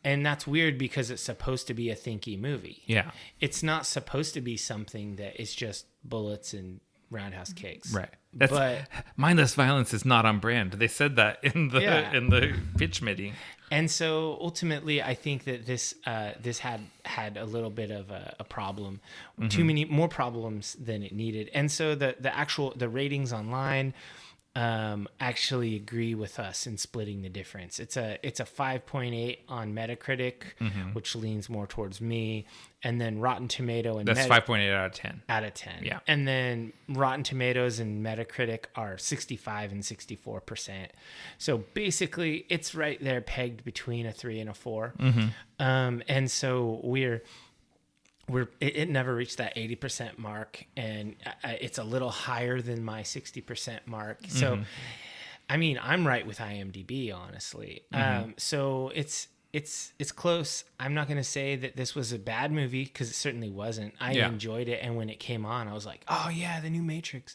that's weird because it's supposed to be a thinky movie. Yeah. It's not supposed to be something that is just bullets and roundhouse kicks. Right. But mindless violence is not on brand. They said that in the pitch meeting. And so ultimately, I think that this had a little bit of a problem, too many more problems than it needed. And so the ratings online actually agree with us in splitting the difference. It's a 5.8 on Metacritic, which leans more towards me, and then Rotten Tomato and that's 5.8 out of 10. Out of 10. Yeah. And then Rotten Tomatoes and Metacritic are 65 and 64%. So basically, it's right there pegged between a 3 and a 4. And so it never reached that 80% mark, and it's a little higher than my 60% mark. So, I mean, I'm right with IMDb, honestly. So it's close. I'm not going to say that this was a bad movie because it certainly wasn't. I enjoyed it, and when it came on, I was like, oh yeah, the new Matrix.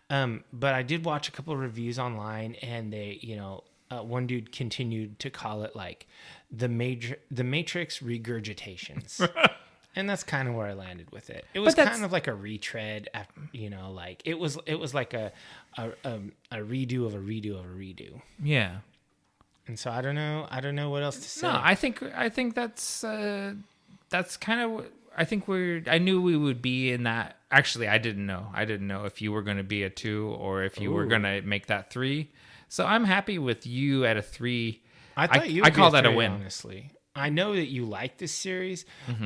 But I did watch a couple of reviews online, and they, one dude continued to call it like the Matrix regurgitations. And that's kind of where I landed with it. It was kind of like a retread, like it was like a redo of a redo of a redo. Yeah. And so I don't know what else to say. No, I think that's kind of, I knew we would be in that. Actually, I didn't know if you were going to be a 2 or if you were going to make that 3. So I'm happy with you at a 3. I thought you would I call be a 3, that a win. Honestly. I know that you like this series,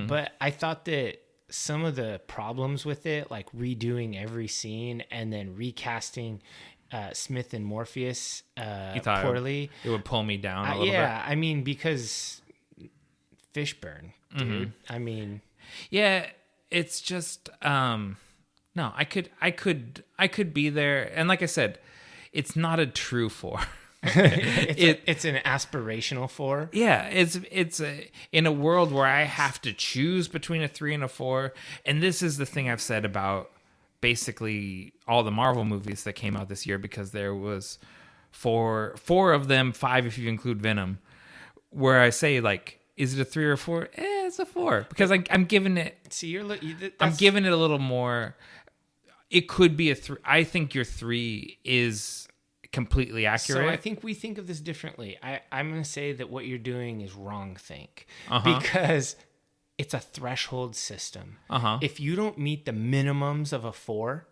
but I thought that some of the problems with it, like redoing every scene and then recasting Smith and Morpheus poorly. It would pull me down a little bit. Yeah, I mean, because Fishburne, dude. I mean, yeah, it's just no. I could be there, and like I said, it's not a true 4. it's an aspirational 4. Yeah, it's in a world where I have to choose between a 3 and a 4, and this is the thing I've said about basically all the Marvel movies that came out this year, because there was four of them, 5 if you include Venom, where I say, like, is it a 3 or 4? It's a 4, because I'm giving it. See, I'm giving it a little more. It could be a 3. I think your 3 is completely accurate. So I think we think of this differently. I'm going to say that what you're doing is wrong think, because it's a threshold system. If you don't meet the minimums of a 4,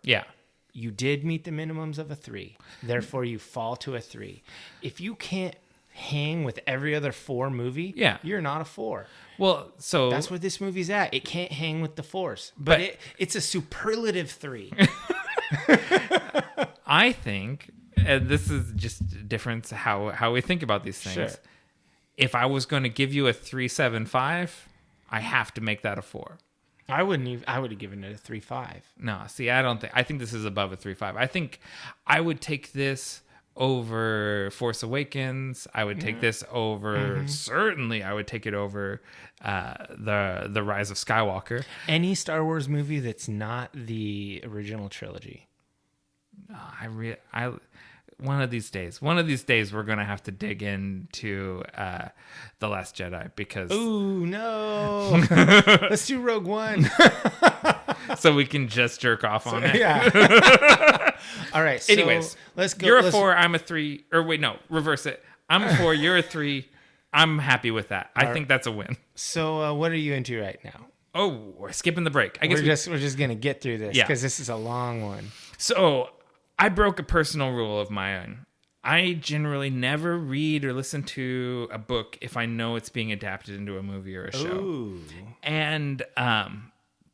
you did meet the minimums of a 3. Therefore, you fall to a 3. If you can't hang with every other 4 movie, you're not a 4. Well, so that's where this movie's at. It can't hang with the 4s, but it's a superlative 3. I think, and this is just a difference how we think about these things. Sure. If I was going to give you a 3.75, I have to make that a 4. I would have given it a 3.5. No, see, I think this is above a 3.5. I think I would take this over Force Awakens. I would take this over, certainly I would take it over the Rise of Skywalker. Any Star Wars movie that's not the original trilogy. One of these days we're gonna have to dig into The Last Jedi, because ooh, no. Let's do Rogue One. So we can just jerk off on it. Yeah. All right. So anyways, let's go. You're a 4. I'm a 3. Or wait, no, reverse it. I'm a 4. You're a 3. I'm happy with that. I think that's a win. So what are you into right now? Oh, we're skipping the break. I guess we're just gonna get through this, because this is a long one. So I broke a personal rule of my own. I generally never read or listen to a book if I know it's being adapted into a movie or a show. Ooh. And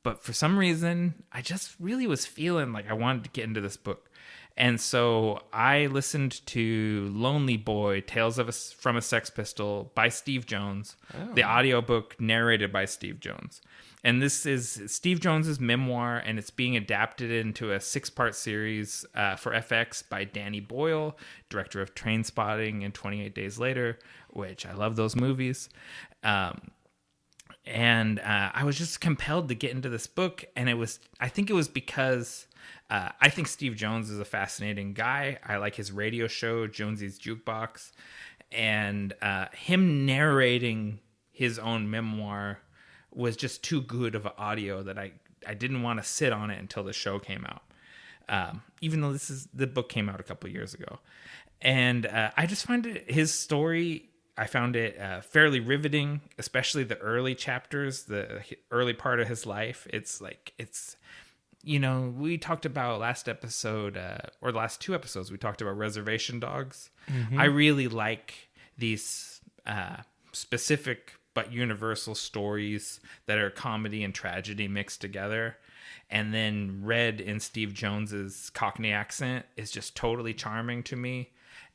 but for some reason, I just really was feeling like I wanted to get into this book. And so I listened to Lonely Boy, Tales from a Sex Pistol by Steve Jones, the audiobook narrated by Steve Jones. And this is Steve Jones's memoir, and it's being adapted into a 6-part series for FX by Danny Boyle, director of Trainspotting and 28 Days Later, which I love those movies. And I was just compelled to get into this book, and I think it was because I think Steve Jones is a fascinating guy. I like his radio show, Jonesy's Jukebox, and him narrating his own memoir was just too good of an audio that I didn't want to sit on it until the show came out. Even though the book came out a couple of years ago. And I just find his story, I found it fairly riveting, especially the early chapters, the early part of his life. We talked about last episode, or the last 2 episodes, we talked about Reservation Dogs. Mm-hmm. I really like these specific but universal stories that are comedy and tragedy mixed together. And then read in Steve Jones's Cockney accent is just totally charming to me.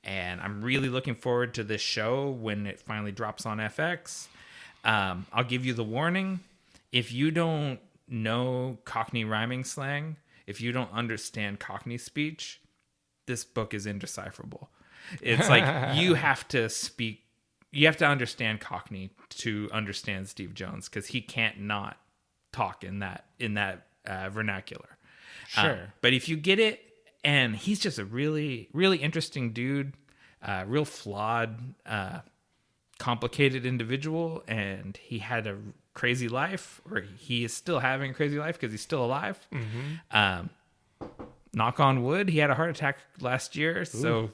And I'm really looking forward to this show when it finally drops on FX. I'll give you the warning. If you don't know Cockney rhyming slang, if you don't understand Cockney speech, this book is indecipherable. It's like you have to understand Cockney to understand Steve Jones, because he can't not talk in that vernacular. Sure. But if you get it, and he's just a really, really interesting dude, real flawed, complicated individual, and he had a crazy life, or he is still having a crazy life because he's still alive. Mm-hmm. Knock on wood, he had a heart attack last year, so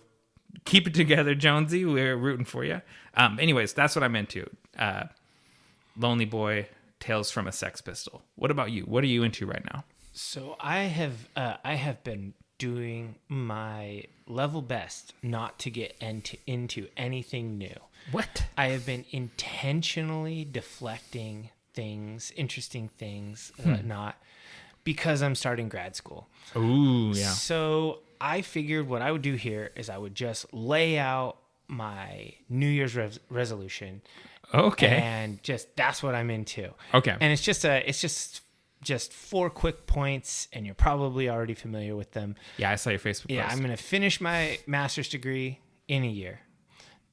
keep it together, Jonesy. We're rooting for you. Anyways, that's what I'm into. Lonely Boy, Tales from a Sex Pistol. What about you? What are you into right now? So I have been doing my level best not to get into anything new. What? I have been intentionally deflecting things, interesting things, whatnot, because I'm starting grad school. Ooh, yeah. So I figured what I would do here is I would just lay out my New Year's resolution. Okay. And just that's what I'm into. Okay. And it's just 4 quick points, and you're probably already familiar with them. Yeah, I saw your Facebook Yeah, post. I'm going to finish my master's degree in a year.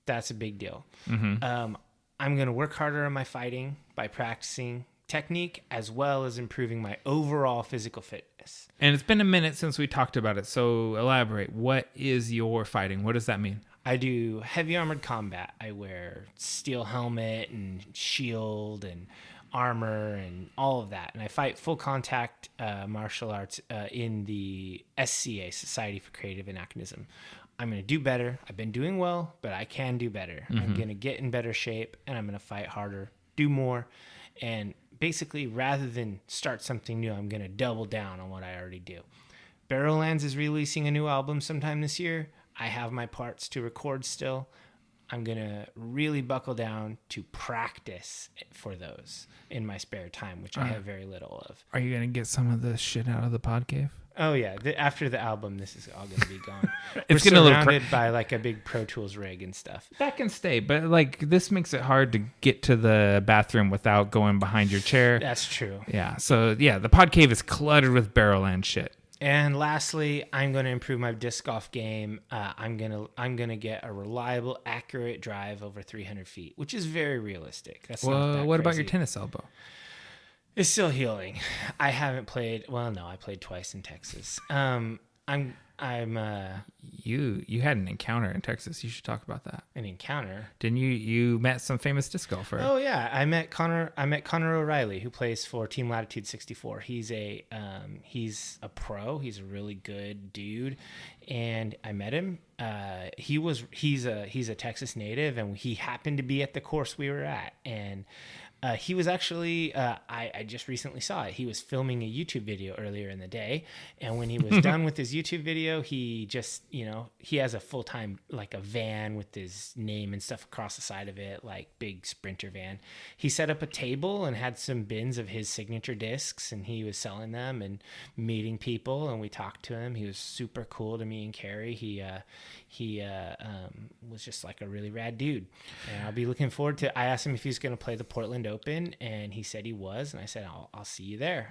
That's a big deal. I'm going to work harder on my fighting by practicing technique as well as improving my overall physical fitness. And it's been a minute since we talked about it, so elaborate. What is your fighting? What does that mean? I do heavy armored combat. I wear steel helmet and shield and armor and all of that. And I fight full contact martial arts in the SCA, Society for Creative Anachronism. I'm going to do better. I've been doing well, but I can do better. I'm going to get in better shape, and I'm going to fight harder, do more. And basically, rather than start something new, I'm going to double down on what I already do. Barrowlands is releasing a new album sometime this year. I have my parts to record still. I'm going to really buckle down to practice for those in my spare time, which I have very little of. Are you going to get some of this shit out of the pod cave? Oh, yeah. After the album, this is all going to be gone. It's We're gonna look surrounded by like a big Pro Tools rig and stuff. That can stay, but like this makes it hard to get to the bathroom without going behind your chair. That's true. Yeah. So yeah, the pod cave is cluttered with Barrowland shit. And lastly, I'm going to improve my disc golf game. I'm gonna get a reliable, accurate drive over 300 feet, which is very realistic. That's not that what about crazy. your tennis elbow? It's still healing. I haven't played. Well, no, I played twice in Texas. You had an encounter in Texas. You should talk about that. An encounter. Didn't you? You met some famous disc golfer. Oh yeah, I met Connor O'Reilly, who plays for Team Latitude 64. He's a pro. He's a really good dude, and I met him. He's a Texas native, and he happened to be at the course we were at, and. He was actually, I just recently saw it. He was filming a YouTube video earlier in the day. And when he was done with his YouTube video, he just, he has a full-time, like a van with his name and stuff across the side of it, like big Sprinter van. He set up a table and had some bins of his signature discs, and he was selling them and meeting people. And we talked to him. He was super cool to me and Carrie. He was just like a really rad dude. And I'll be looking forward to, I asked him if he was going to play the Portland Open, and he said he was, and I said I'll see you there.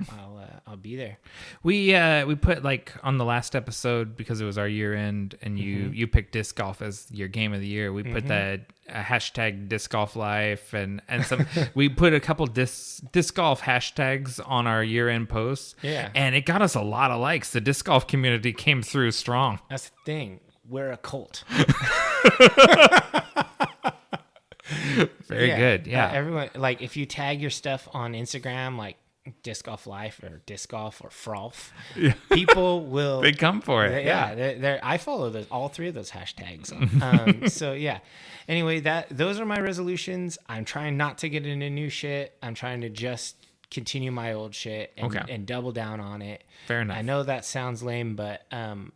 I'll be there. We put like on the last episode, because it was our year end, and you picked disc golf as your game of the year. We put that hashtag disc golf life and some. We put a couple disc golf hashtags on our year end posts. Yeah, and it got us a lot of likes. The disc golf community came through strong. That's the thing. We're a cult. Very good. Yeah. Everyone, like, if you tag your stuff on Instagram, like disc golf life or disc golf or frolf, people will. They come for it. I follow all 3 of those hashtags. So yeah. Anyway, those are my resolutions. I'm trying not to get into new shit. I'm trying to just continue my old shit and double down on it. Fair enough. I know that sounds lame, but I'm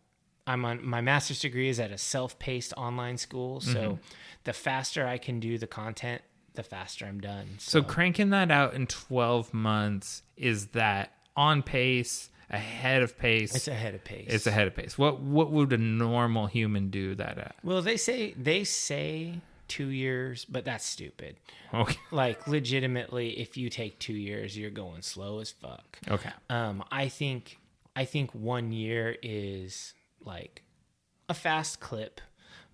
on my master's degree is at a self-paced online school. So the faster I can do the content, the faster I'm done. So cranking that out in 12 months, is that on pace, ahead of pace? It's ahead of pace. It's ahead of pace. What would a normal human do that at? Well, they say 2 years, but that's stupid. Okay. Like, legitimately, if you take 2 years, you're going slow as fuck. Okay. I think 1 year is like a fast clip,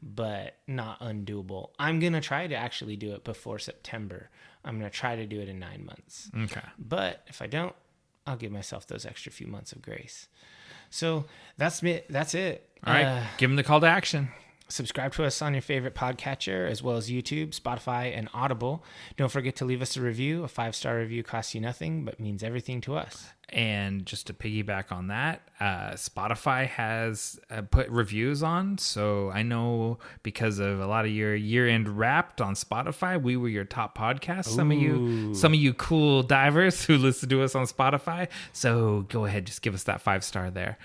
but not undoable. I'm going to try to actually do it before September. I'm going to try to do it in 9 months. Okay. But if I don't, I'll give myself those extra few months of grace. So that's it. All right. Give them the call to action. Subscribe to us on your favorite podcatcher, as well as YouTube, Spotify, and Audible. Don't forget to leave us a review. A 5-star review costs you nothing, but means everything to us. And just to piggyback on that, Spotify has put reviews on. So I know because of a lot of your year-end Wrapped on Spotify, we were your top podcast. Some of you cool divers who listen to us on Spotify. So go ahead, just give us that 5-star there.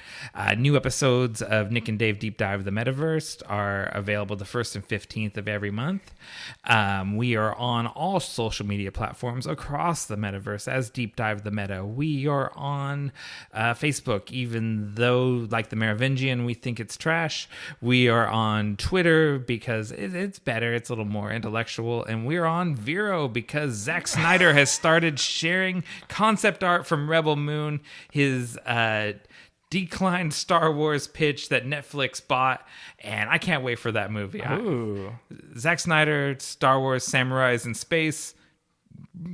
New episodes of Nick and Dave Deep Dive the Metaverse are available the 1st and 15th of every month. We are on all social media platforms across the Metaverse as Deep Dive the Meta. We are on Facebook, even though, like the Merovingian, we think it's trash. We are on Twitter because it's better. It's a little more intellectual. And we're on Vero because Zack Snyder has started sharing concept art from Rebel Moon, his declined Star Wars pitch that Netflix bought, and I can't wait for that movie. Zack Snyder, Star Wars, samurais in space.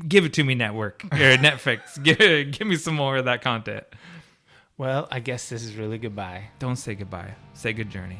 Give it to me, Netflix. Give me some more of that content. Well, I guess this is really goodbye. Don't say goodbye. Say good journey.